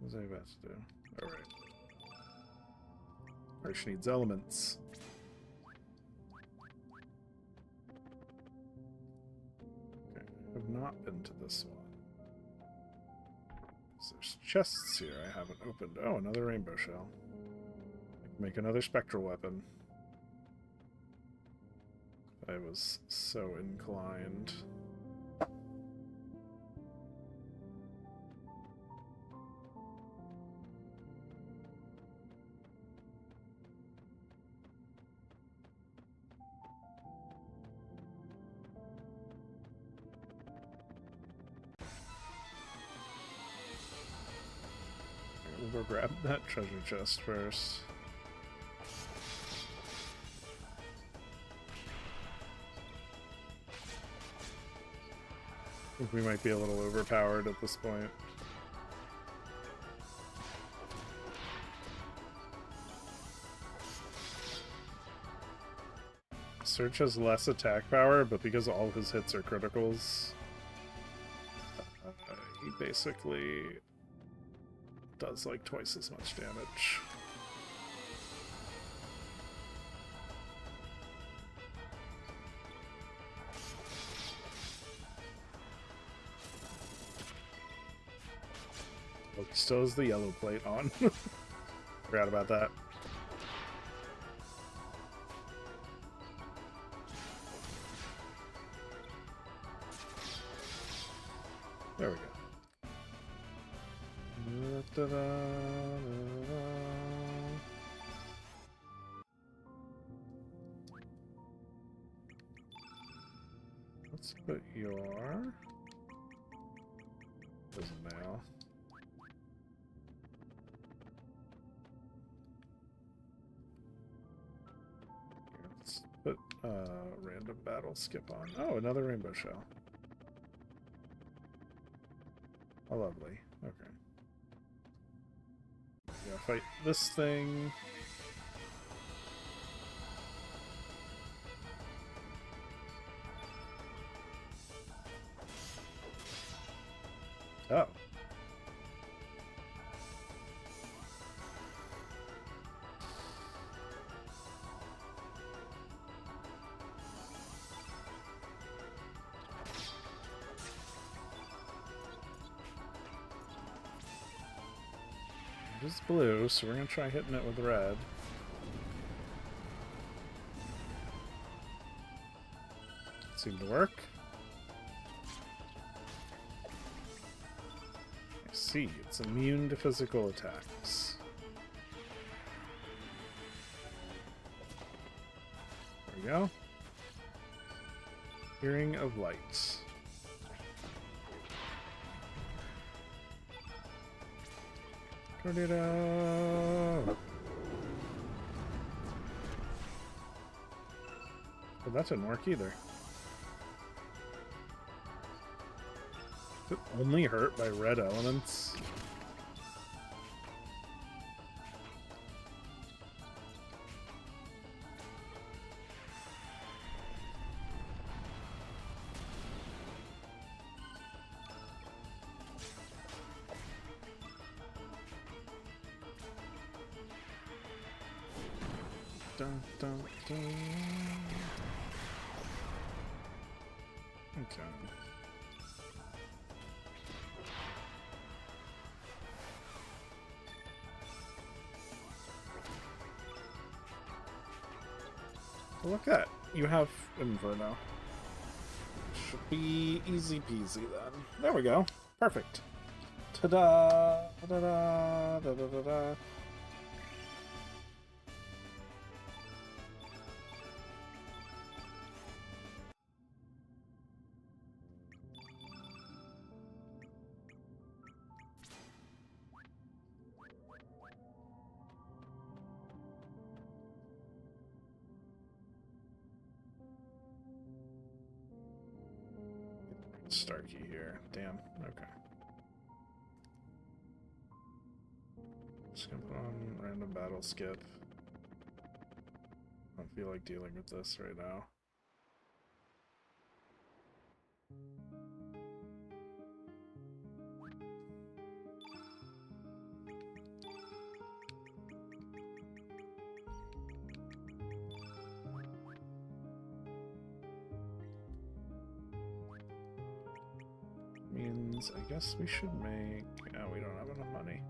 What's I about to do? Alright. Arch needs elements. Okay, I've not been to this one. So there's chests here I haven't opened. Oh, another rainbow shell. I can make another spectral weapon. I was so inclined. We'll go grab that treasure chest first. I think we might be a little overpowered at this point. Surge has less attack power, but because all of his hits are criticals, he basically does like twice as much damage. Look, still has the yellow plate on. Forgot about that. There we go. Let's put your... Doesn't mail. Let's put random battle skip on. Oh, another rainbow shell. Oh, lovely. Okay. Yeah, fight this thing. Oh. It is blue, so we're going to try hitting it with red. Seemed to work. I see, it's immune to physical attacks. There we go. Hearing of Light. Tornado! But that didn't work either. Is it only hurt by red elements? Dun, dun, dun. Okay. Well, look at that. You have Inferno. Should be easy peasy then. There we go. Perfect. Ta-da! Da-da-da! Da-da-da-da! Starkey here. Damn. Okay. Just gonna put on random battle skip. I don't feel like dealing with this right now. Means I guess we should make... Oh, we don't have enough money.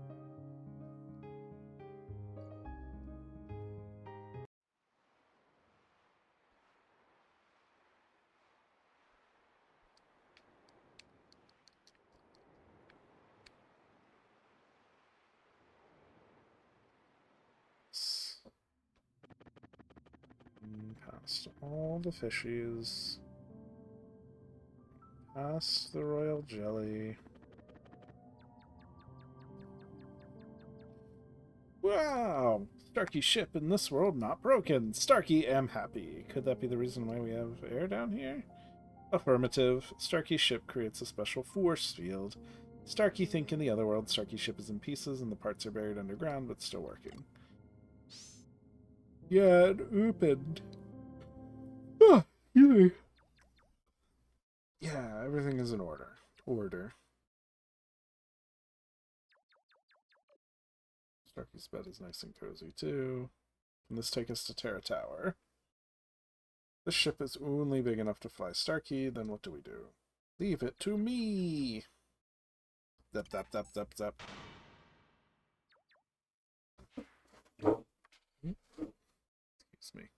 Past all the fishies. Past the royal jelly. Wow! Starkey ship in this world not broken. Starkey am happy. Could that be the reason why we have air down here? Affirmative. Starkey ship creates a special force field. Starkey think in the other world Starkey ship is in pieces and the parts are buried underground but still working. Yeah, it opened. Ah, yeah. Yeah, everything is in order. Starkey's bed is nice and cozy too. Can this take us to Terra Tower? This ship is only big enough to fly Starkey, then what do we do? Leave it to me! Zap, zap, zap, zap, zap. Excuse me.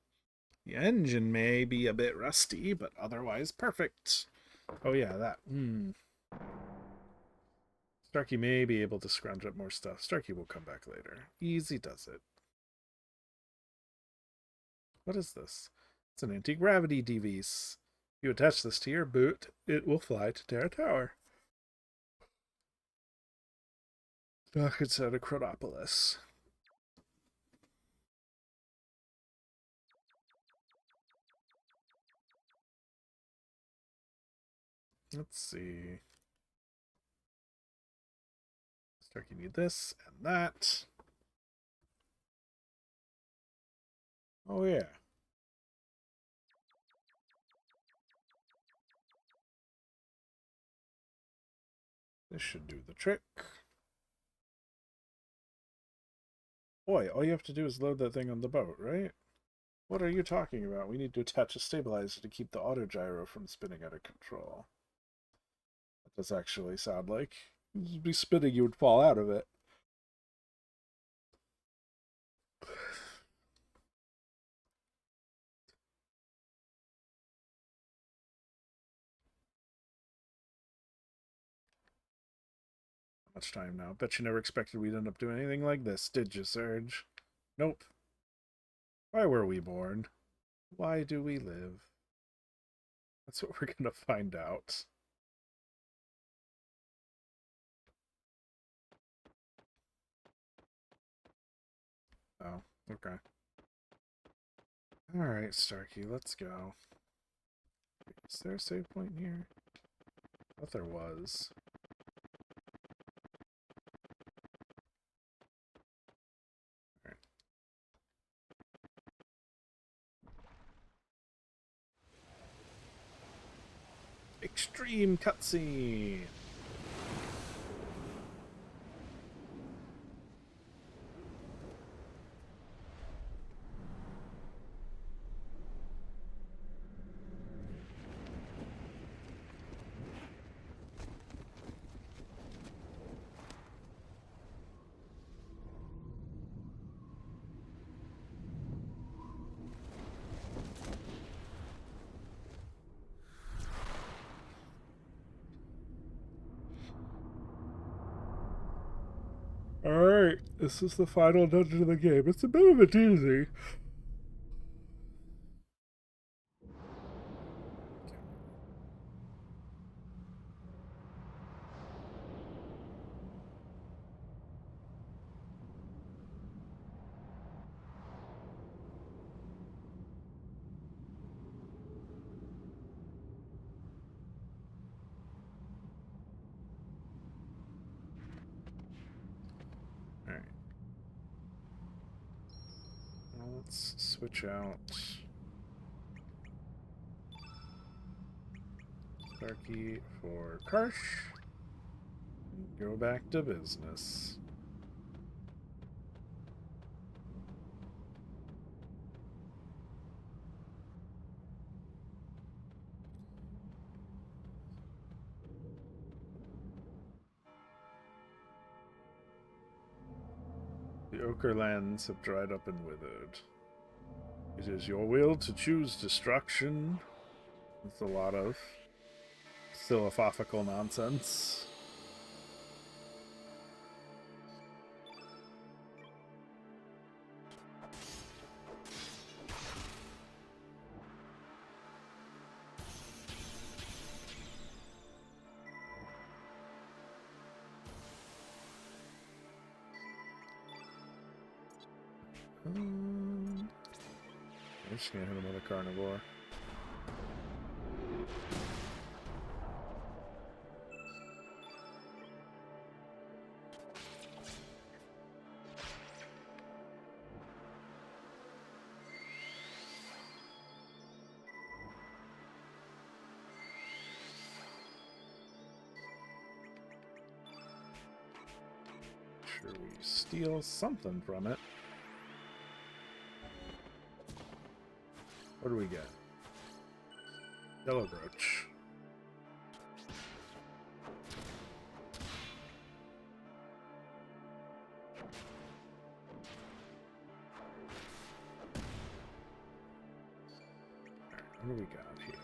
The engine may be a bit rusty, but otherwise perfect. Oh yeah, that. Starkey may be able to scrounge up more stuff. Starkey will come back later. Easy does it. What is this? It's an anti-gravity device. You attach this to your boot, it will fly to Terra Tower. It's out of Chronopolis. Let's see. Starkey need this and that. Oh yeah. This should do the trick. Boy, all you have to do is load that thing on the boat, right? What are you talking about? We need to attach a stabilizer to keep the autogyro from spinning out of control. That does actually sound like you'd be spinning, you would fall out of it. How much time now? Bet you never expected we'd end up doing anything like this, did you, Serge? Nope. Why were we born? Why do we live? That's what we're gonna find out. Oh, okay. Alright, Starkey, let's go. Is there a save point here? I thought there was. Alright. Extreme cutscene! Alright, this is the final dungeon of the game. It's a bit of a doozy. Let's switch out Starkey for Karsh and go back to business. The ochre lands have dried up and withered. It is your will to choose destruction. It's a lot of philosophical nonsense. I'm just gonna hit him with a carnivore. Sure, we steal something from it. What do we get? Yellow brooch. Alright, what do we got here?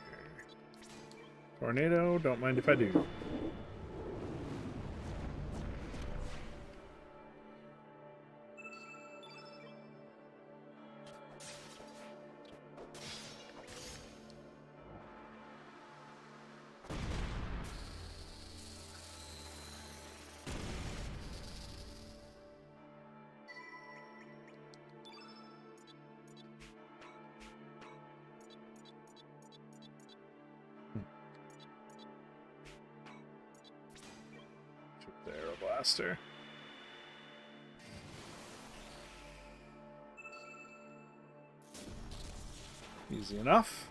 Tornado, don't mind if I do. Blaster. Easy enough.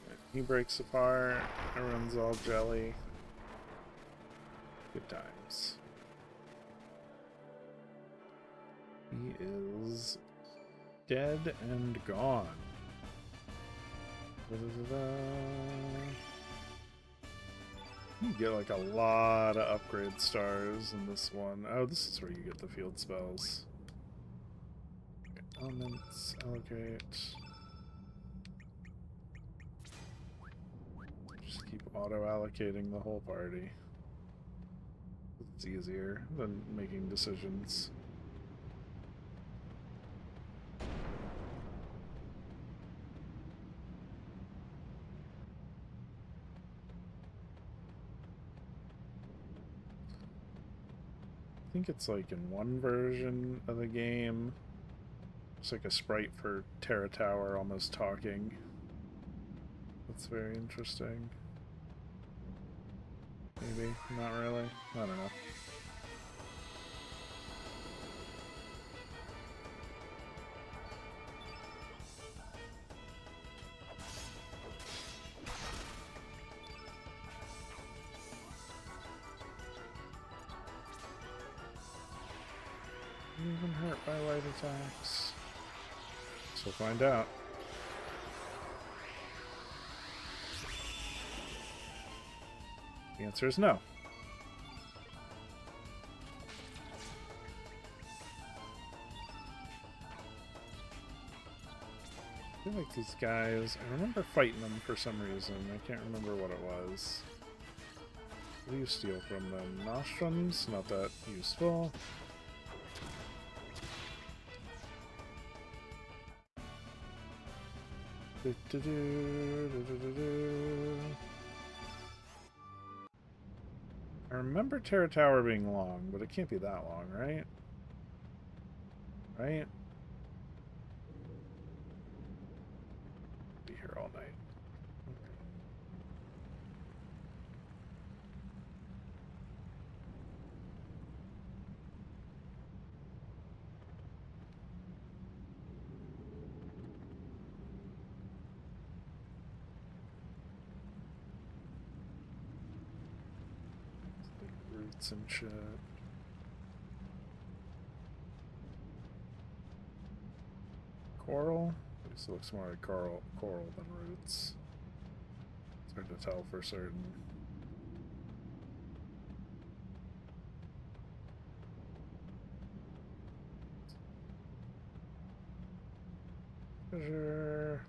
Right, he breaks apart. Everyone's all jelly. Good times. He is dead and gone. Da-da-da-da. You get like a lot of upgrade stars in this one. Oh, this is where you get the field spells. Okay, elements, allocate. Just keep auto-allocating the whole party. It's easier than making decisions. I think it's like in one version of the game, it's like a sprite for Terra Tower almost talking. That's very interesting. Maybe, not really. I don't know. Even hurt by light attacks. So we'll find out. The answer is no. I feel like these guys, I remember fighting them for some reason. I can't remember what it was. What do you steal from them? Nostrums? Not that useful. I remember Terra Tower being long, but it can't be that long, right? Right? Be here all night. roots and shit. Coral? This looks more like coral than roots. It's hard to tell for certain. Treasure.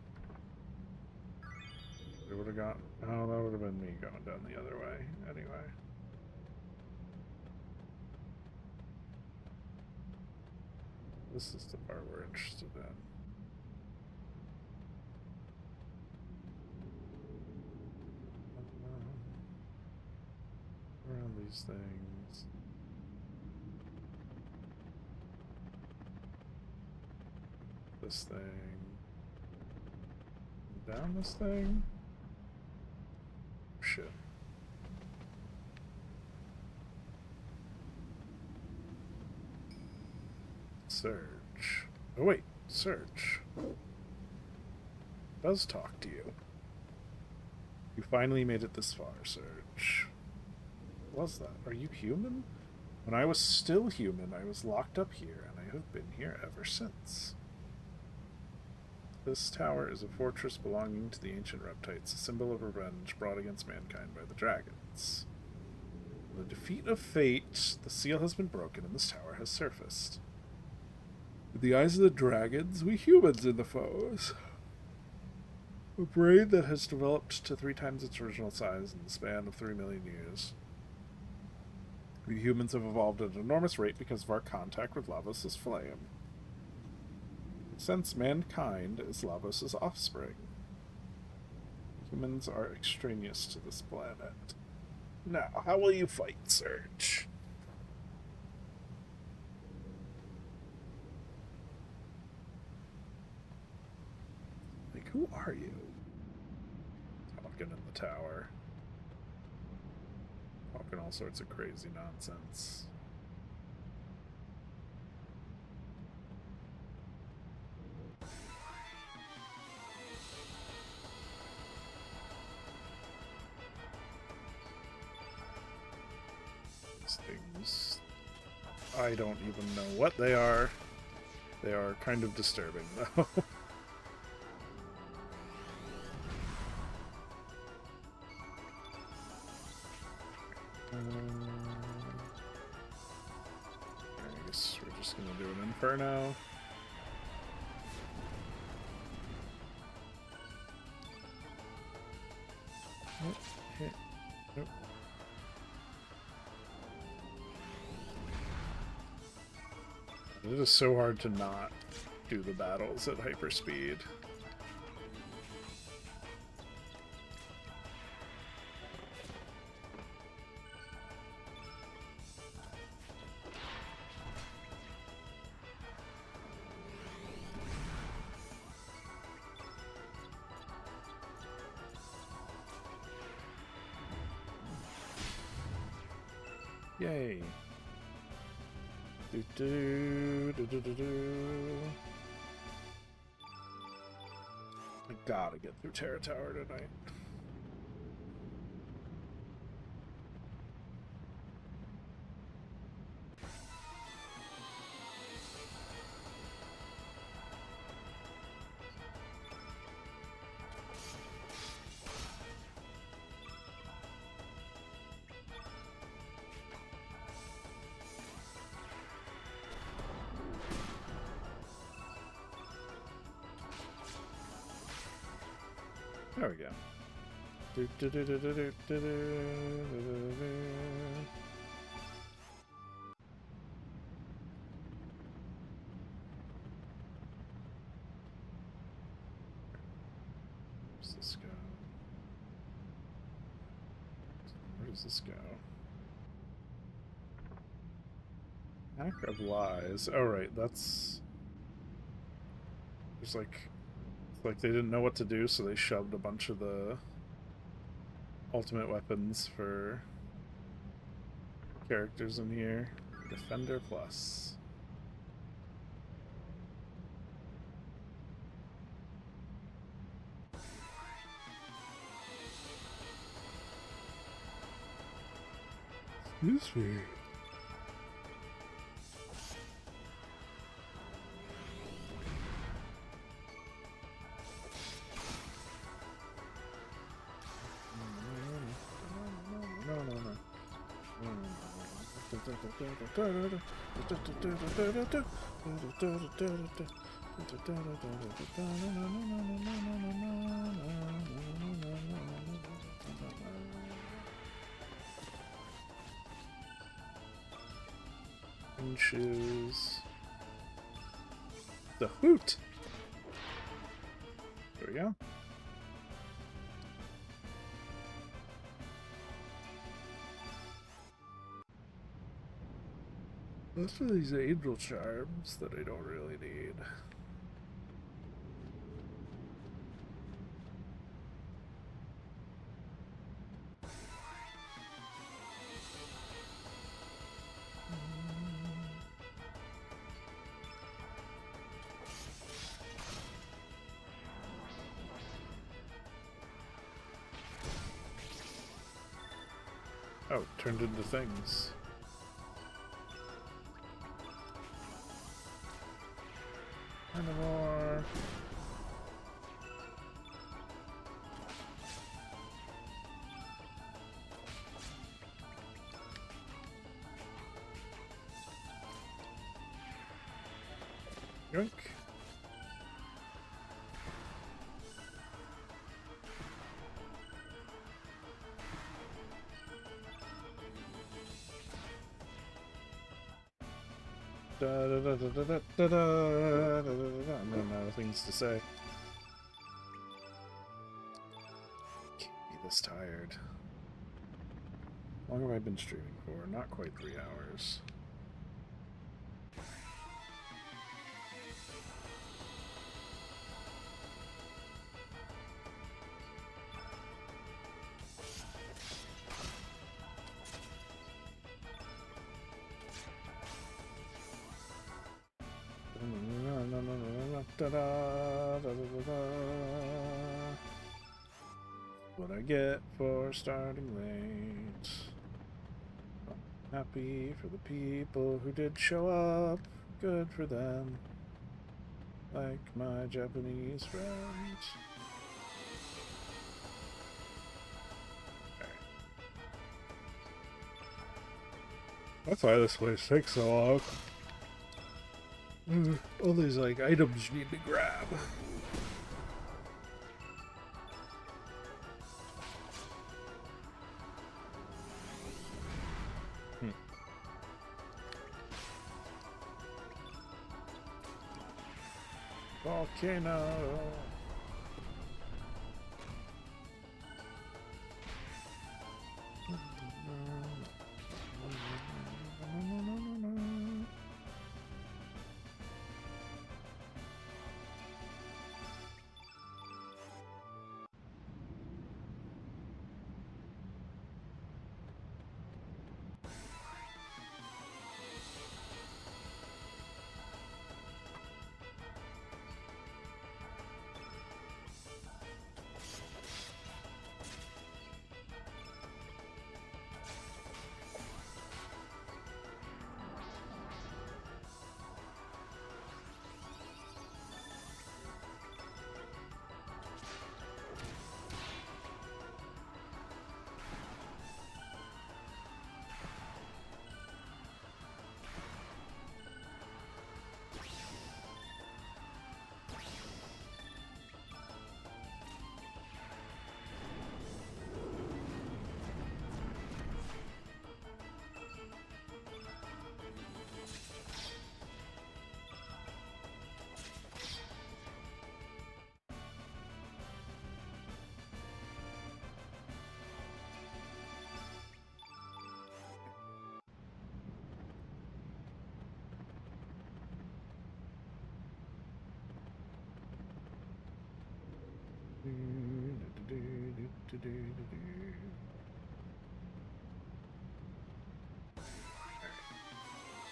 It would have got. Oh, that would have been me going down the other way. Anyway. This is the part we're interested in. Around these things. This thing. Down this thing? Shit. Search. Oh wait, search. Does talk to you. You finally made it this far, Search. What was that? Are you human? When I was still human, I was locked up here, and I have been here ever since. This tower is a fortress belonging to the ancient reptites, a symbol of revenge brought against mankind by the dragons. In the defeat of fate, the seal has been broken and this tower has surfaced. In the eyes of the dragons, we humans are the foes. A brain that has developed to 3 times its original size in the span of 3 million years. We humans have evolved at an enormous rate because of our contact with Lavos' flame. Since mankind is Lavos' offspring, humans are extraneous to this planet. Now, how will you fight, Search? Like, who are you? Talking in the tower. Talking all sorts of crazy nonsense. These things, I don't even know what they are. They are kind of disturbing, though. I guess we're just gonna do an Inferno. Nope. Hit. Nope. It is so hard to not do the battles at hyperspeed. Yay. I gotta get through Terra Tower tonight. There we go. Where's this go? Where does this go? Pack of Lies. Oh, right, that's... There's like they didn't know what to do, so they shoved a bunch of the ultimate weapons for characters in here. Defender Plus. This way. Choose the hoot. There we go. Most of these angel charms that I don't really need. Oh, turned into things. And more. Yoink. Da, da, da, da, da, da, da, da, da, da. I'm running out of things to say. Can't be this tired. How long have I been streaming for? Not quite 3 hours. What I get for starting late. I'm happy for the people who did show up. Good for them. Like my Japanese friends. That's why this place takes so long. All these like items you need to grab. Volcano.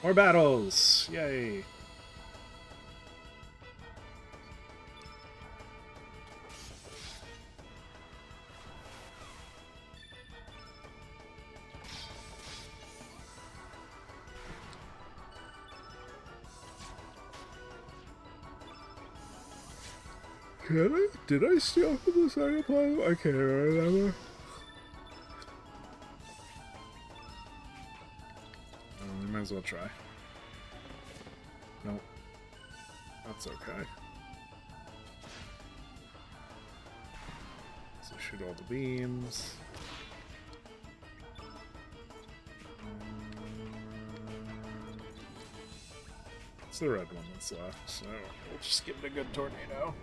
More battles! Yay! Did I steal from the side of plaza? I can't remember. We might as well try. Nope. That's okay. So shoot all the beams. It's the red one that's left, so we'll just give it a good tornado.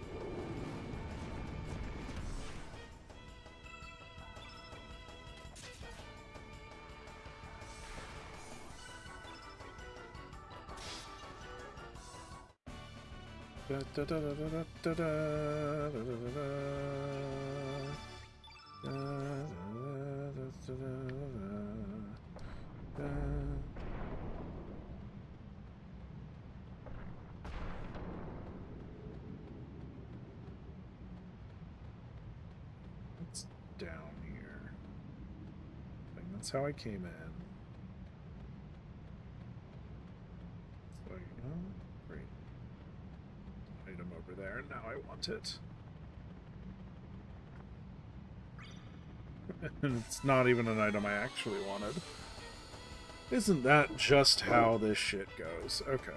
What's down here? I think that's how I came in. So, great. Item over there, now I want it. And it's not even an item I actually wanted. Isn't that just how this shit goes? Okay.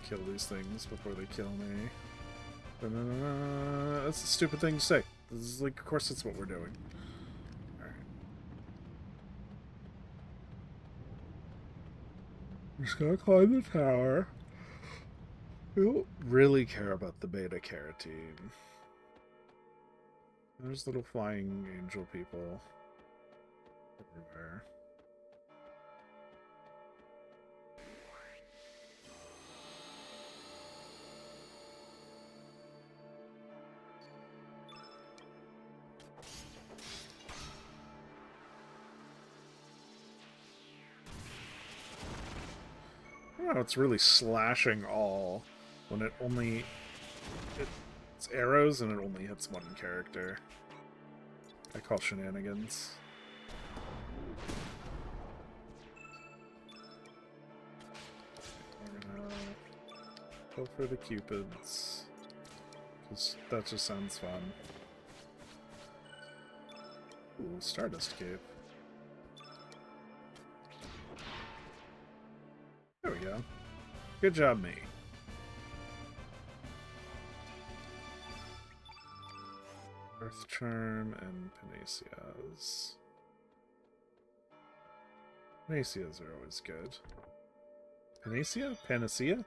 Kill these things before they kill me. That's a stupid thing to say. This is like, of course that's what we're doing. Alright. I'm just gonna climb the tower. We don't really care about the beta carotene. There's little flying angel people everywhere. Oh, it's really slashing all when it only... It's arrows and it only hits one character. I call shenanigans. We're gonna go for the cupids, because that just sounds fun. Ooh, Stardust Cape. There we go. Good job, me. Earth Charm and Panaceas. Panaceas are always good. Panacea? Panacea?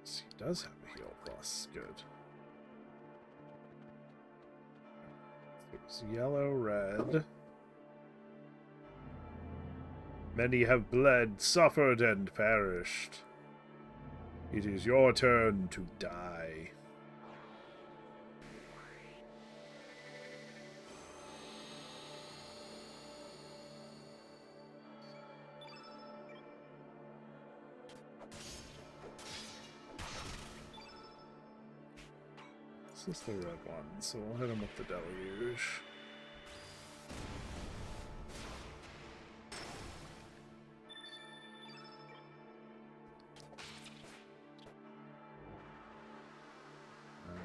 He does have a heal plus. Good. It's yellow, red. Many have bled, suffered, and perished. It is your turn to die. This is the red one, so we'll hit him with the deluge.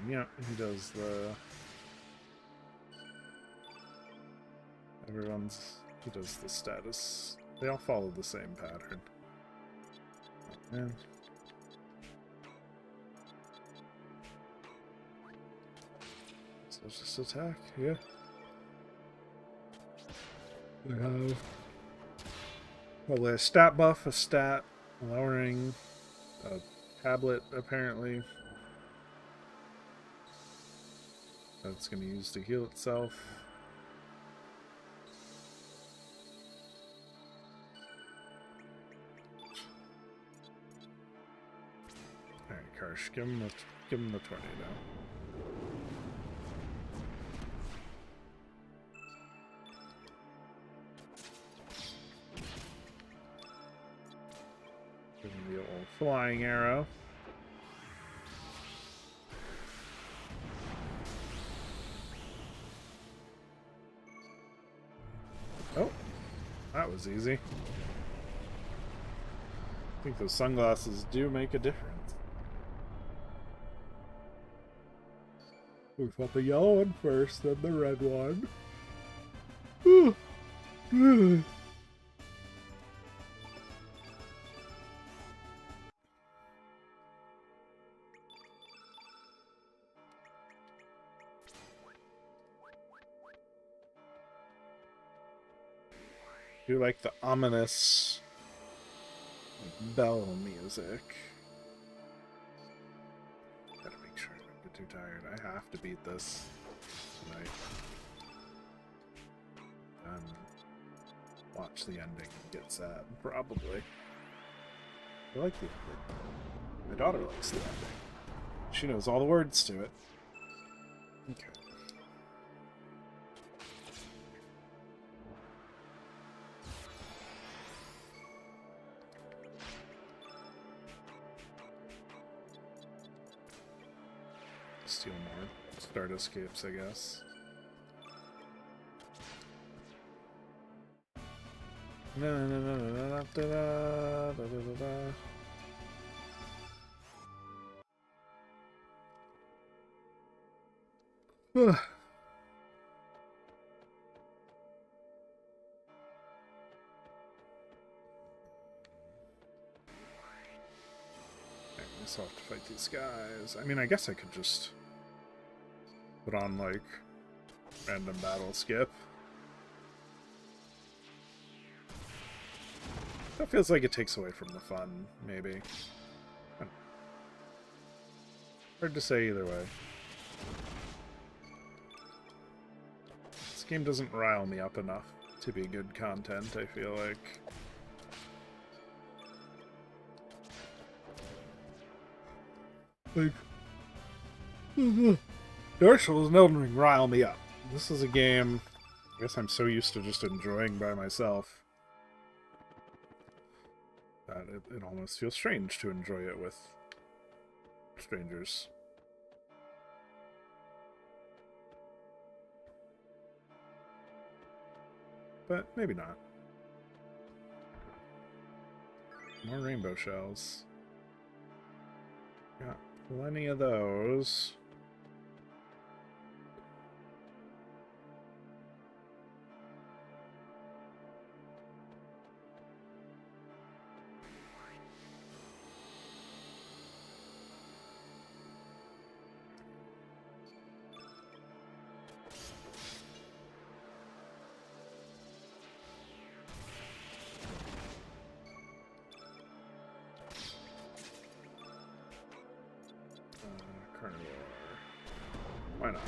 Yeah, he does the... He does the status. They all follow the same pattern. Oh, man. So let's just attack, yeah. We have probably a stat buff, a stat lowering, a tablet apparently. That's going to use to heal itself. Alright, Karsh, give him the tornado. Give him the old flying arrow. Oh, that was easy. I think those sunglasses do make a difference. We fought the yellow one first, then the red one. Do like the ominous bell music. Gotta make sure I don't get too tired. I have to beat this tonight. Watch the ending and get sad, probably. I like the ending. My daughter likes the ending. She knows all the words to it. Okay. Steal more start escapes, I guess. I guess I'll have to fight these guys. I mean, I guess I could just put on, like, random battle skip. That feels like it takes away from the fun, maybe. Hard to say either way. This game doesn't rile me up enough to be good content, I feel like. Dark Souls and Elden Ring rile me up. This is a game I guess I'm so used to just enjoying by myself that it almost feels strange to enjoy it with strangers. But maybe not. More rainbow shells. Got plenty of those. Chrono. Why not?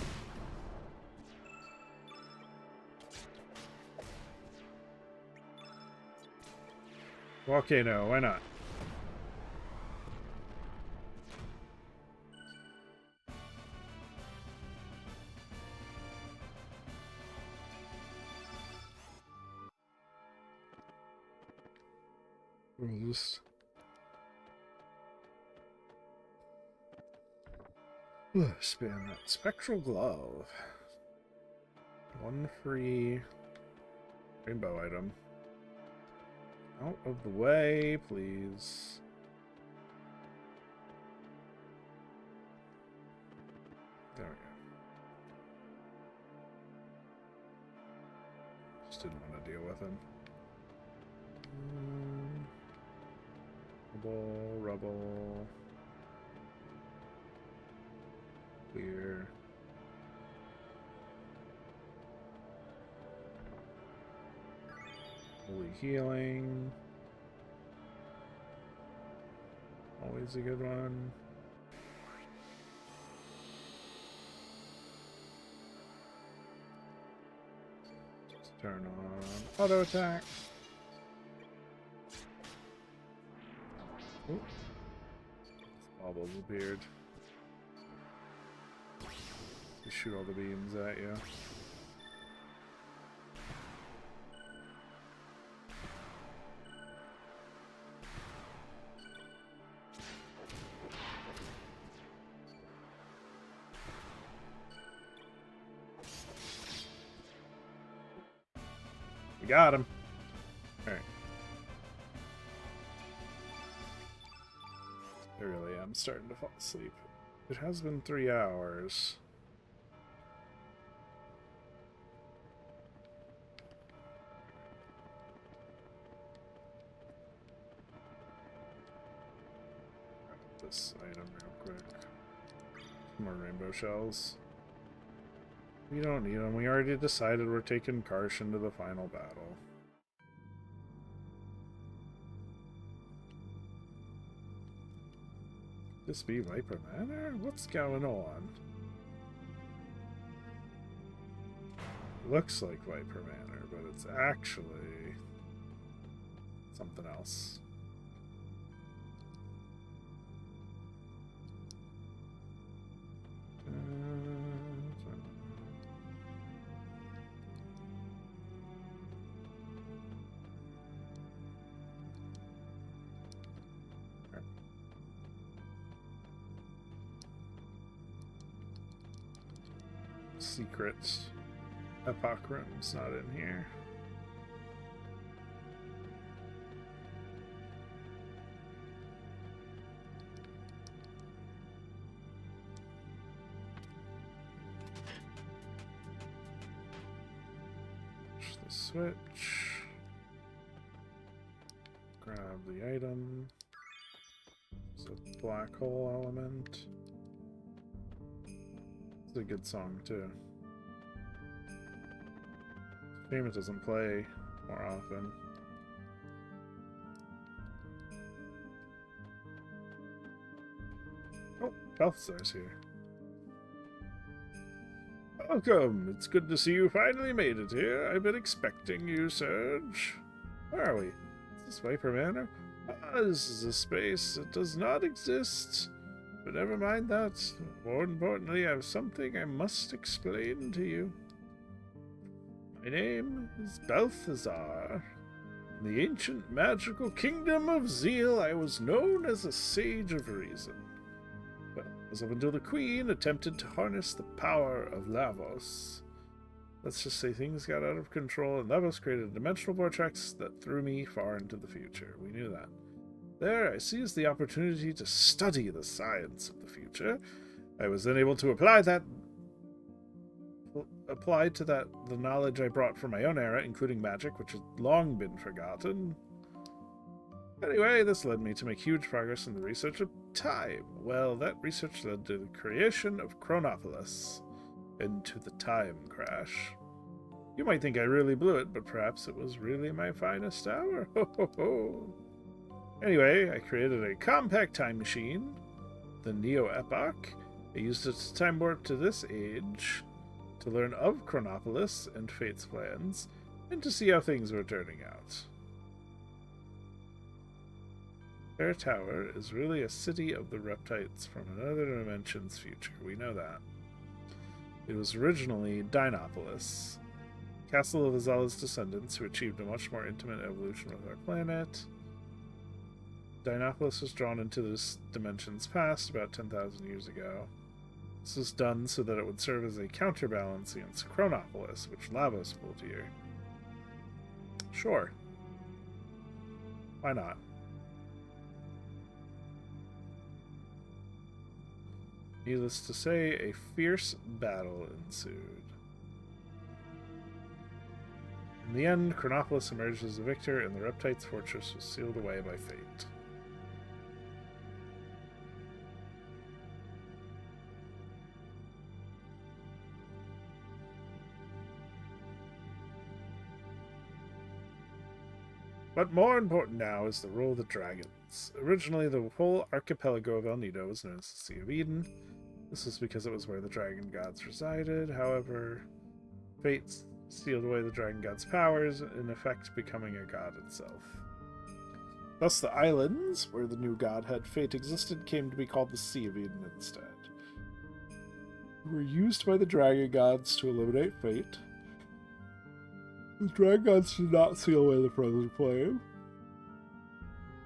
Volcano, why not? We'll just spam that spectral glove. One free rainbow item. Out of the way, please. There we go. Just didn't want to deal with him. Rubble. Clear. Holy healing. Always a good one. Just turn on auto attack. Ooh. Baubles appeared. You shoot all the beams at you. We got him. Alright. I really am starting to fall asleep. It has been 3 hours. This item real quick. Some more rainbow shells. We don't need them. We already decided we're taking Karsh into the final battle. Could this be Viper Manor? What's going on? It looks like Viper Manor, but it's actually something else. Secret epoch room's not in here. Push the switch. Grab the item. It's a black hole element. It's a good song too. Shame it doesn't play more often. Oh, Balthazar's here. Welcome! It's good to see you finally made it here. I've been expecting you, Serge. Where are we? Is this Viper Manor? Ah, this is a space that does not exist. But never mind that. More importantly, I have something I must explain to you. My name is Balthazar. In the ancient magical kingdom of Zeal, I was known as a sage of reason. Well, it was up until the queen attempted to harness the power of Lavos. Let's just say things got out of control, and Lavos created a dimensional vortex that threw me far into the future. We knew that. There, I seized the opportunity to study the science of the future. I was then able to apply to that the knowledge I brought from my own era, including magic, which had long been forgotten. Anyway, this led me to make huge progress in the research of time. Well, that research led to the creation of Chronopolis, and to the time crash. You might think I really blew it, but perhaps it was really my finest hour. Ho ho ho! Anyway, I created a compact time machine, the Neo Epoch. I used it to time warp to this age, to learn of Chronopolis and Fate's plans, and to see how things were turning out. Fair Tower is really a city of the Reptites from another dimension's future. We know that. It was originally Dinopolis, castle of Azala's descendants who achieved a much more intimate evolution with our planet. Dinopolis was drawn into this dimension's past about 10,000 years ago. This was done so that it would serve as a counterbalance against Chronopolis, which Lavos pulled here. Sure. Why not? Needless to say, a fierce battle ensued. In the end, Chronopolis emerged as the victor, and the Reptites' fortress was sealed away by fate. But more important now is the rule of the dragons. Originally, the whole archipelago of El Nido was known as the Sea of Eden. This was because it was where the dragon gods resided. However, fate sealed away the dragon god's powers, in effect becoming a god itself. Thus, the islands, where the new godhead Fate existed, came to be called the Sea of Eden instead. They were used by the dragon gods to eliminate Fate. The dragon gods did not seal away the frozen flame.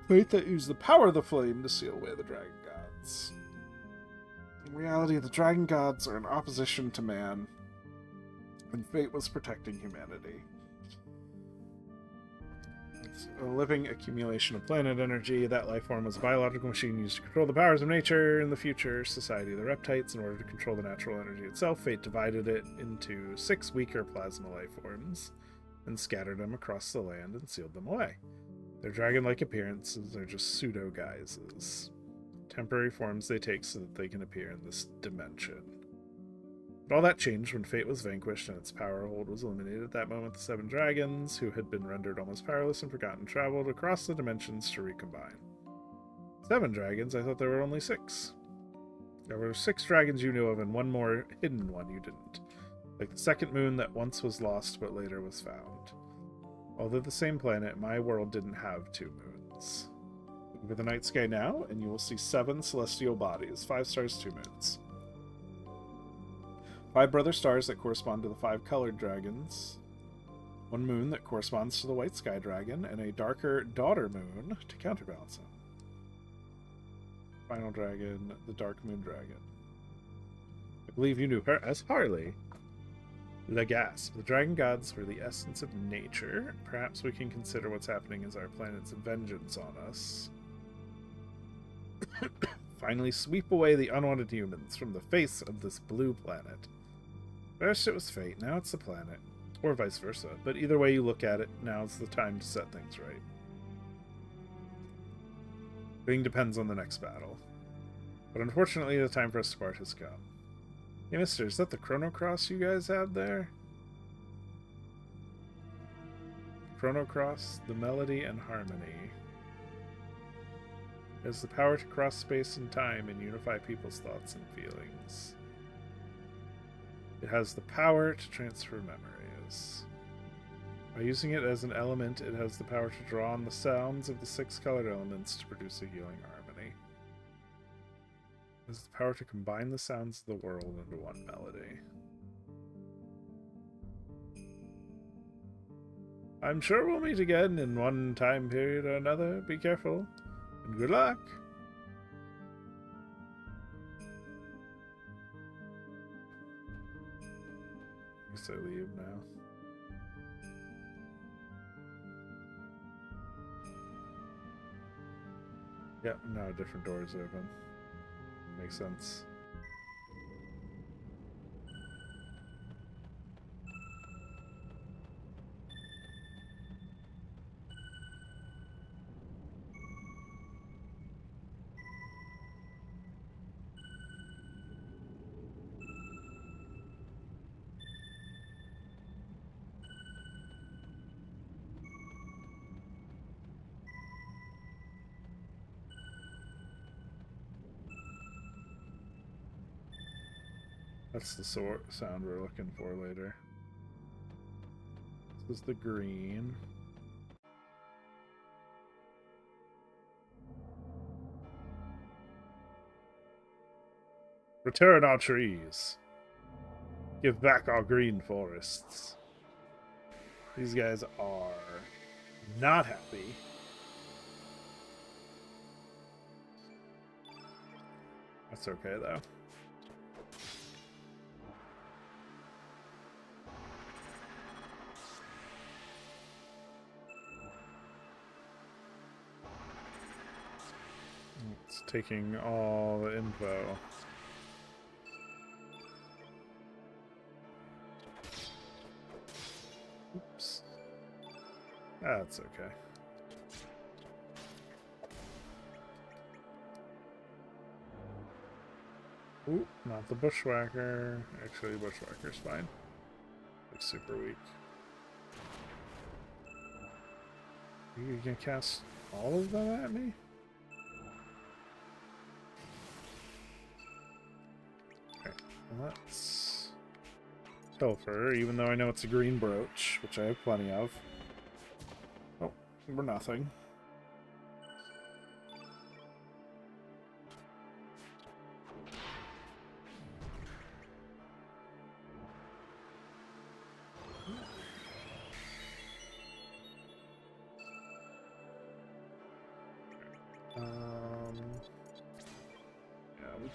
Fate that used the power of the flame to seal away the dragon gods. In reality, the dragon gods are in opposition to man, and Fate was protecting humanity. A living accumulation of planet energy. That life form was a biological machine used to control the powers of nature. In the future society of the Reptites, in order to control the natural energy itself, fate divided it into 6 weaker plasma life forms and scattered them across the land and sealed them away. Their dragon-like appearances are just pseudo-guises. Temporary forms they take so that they can appear in this dimension. But all that changed when fate was vanquished and its power hold was eliminated. At that moment, the 7 dragons, who had been rendered almost powerless and forgotten, traveled across the dimensions to recombine. 7 dragons? I thought there were only 6. There were 6 dragons you knew of and one more hidden one you didn't. Like the second moon that once was lost but later was found. Although the same planet, my world didn't have 2 moons. Look over the night sky now, and you will see 7 celestial bodies, 5 stars, 2 moons. 5 brother stars that correspond to the 5 colored dragons, 1 moon that corresponds to the white sky dragon, and a darker daughter moon to counterbalance them. Final dragon, the dark moon dragon. I believe you knew her as Harley. Legasp. The dragon gods were the essence of nature. Perhaps we can consider what's happening as our planet's vengeance on us. Finally sweep away the unwanted humans from the face of this blue planet. First it was fate, now it's the planet. Or vice versa. But either way you look at it, now's the time to set things right. Everything depends on the next battle. But unfortunately the time for us to part has come. Hey mister, is that the Chrono Cross you guys have there? Chrono Cross, the melody and harmony. It has the power to cross space and time and unify people's thoughts and feelings. It has the power to transfer memories. By using it as an element, it has the power to draw on the sounds of the 6 colored elements to produce a healing harmony. It has the power to combine the sounds of the world into one melody. I'm sure we'll meet again in one time period or another. Be careful, and good luck! I leave now. Yep, now different doors open. Makes sense. That's the sound we're looking for later. This is the green. Return our trees. Give back our green forests. These guys are not happy. That's okay though. It's taking all the info. Oops. That's okay. Ooh, not the bushwhacker. Actually, bushwhacker's fine. Like super weak. Are you gonna cast all of them at me? Let's Pilfer, even though I know it's a green brooch, which I have plenty of. Oh, we're nothing.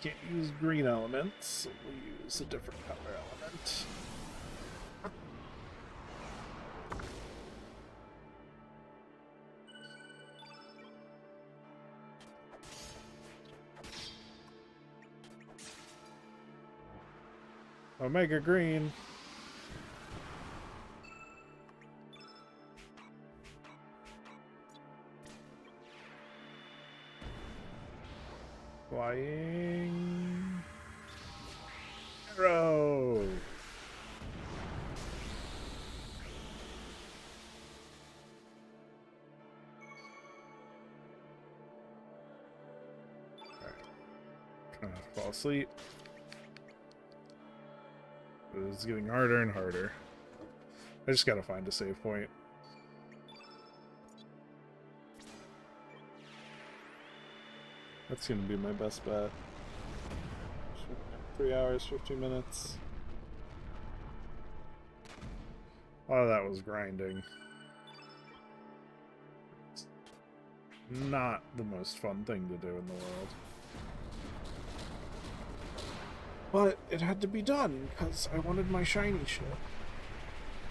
Can't use green elements, so we'll use a different color element. Omega Green. Flying arrow. Fall asleep. It's getting harder and harder. I just gotta find a save point. That's gonna be my best bet. 3 hours, 15 minutes. Oh, that was grinding. It's not the most fun thing to do in the world. But it had to be done, because I wanted my shiny shit.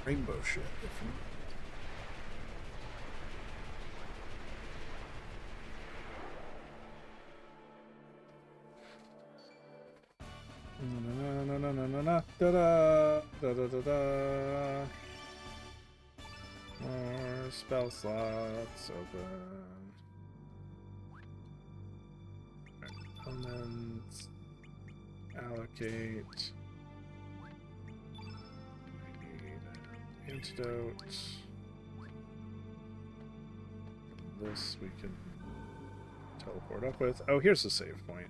Rainbow shit, if you... More spell slots open. Elements. Allocate. I need antidote. This we can teleport up with. Oh, here's the save point.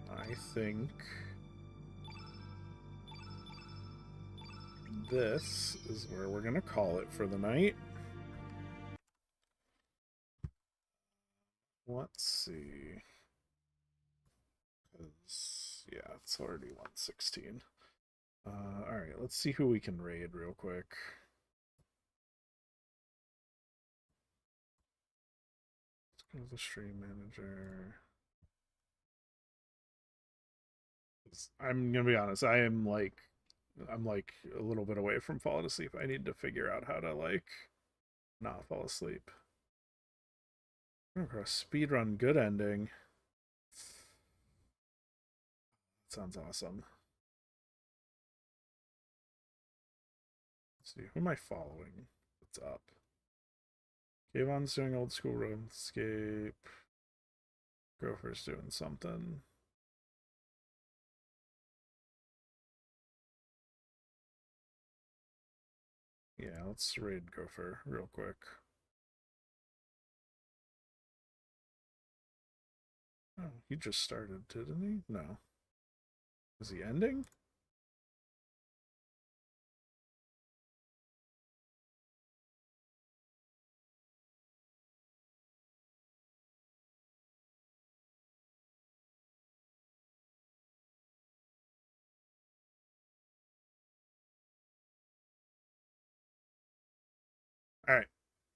I think this is where we're gonna call it for the night. Let's see. Yeah, it's already 116. Alright, let's see who we can raid real quick. Let's go to the stream manager. I'm gonna be honest, I'm like a little bit away from falling asleep. I need to figure out how to like not fall asleep. Speedrun good ending. Sounds awesome. Let's see, who am I following? What's up? Kayvon's doing old school RuneScape. Gopher's doing something. Yeah, let's raid Gopher real quick. Oh, he just started, didn't he? No. Is he ending? Alright.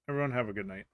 Everyone have a good night.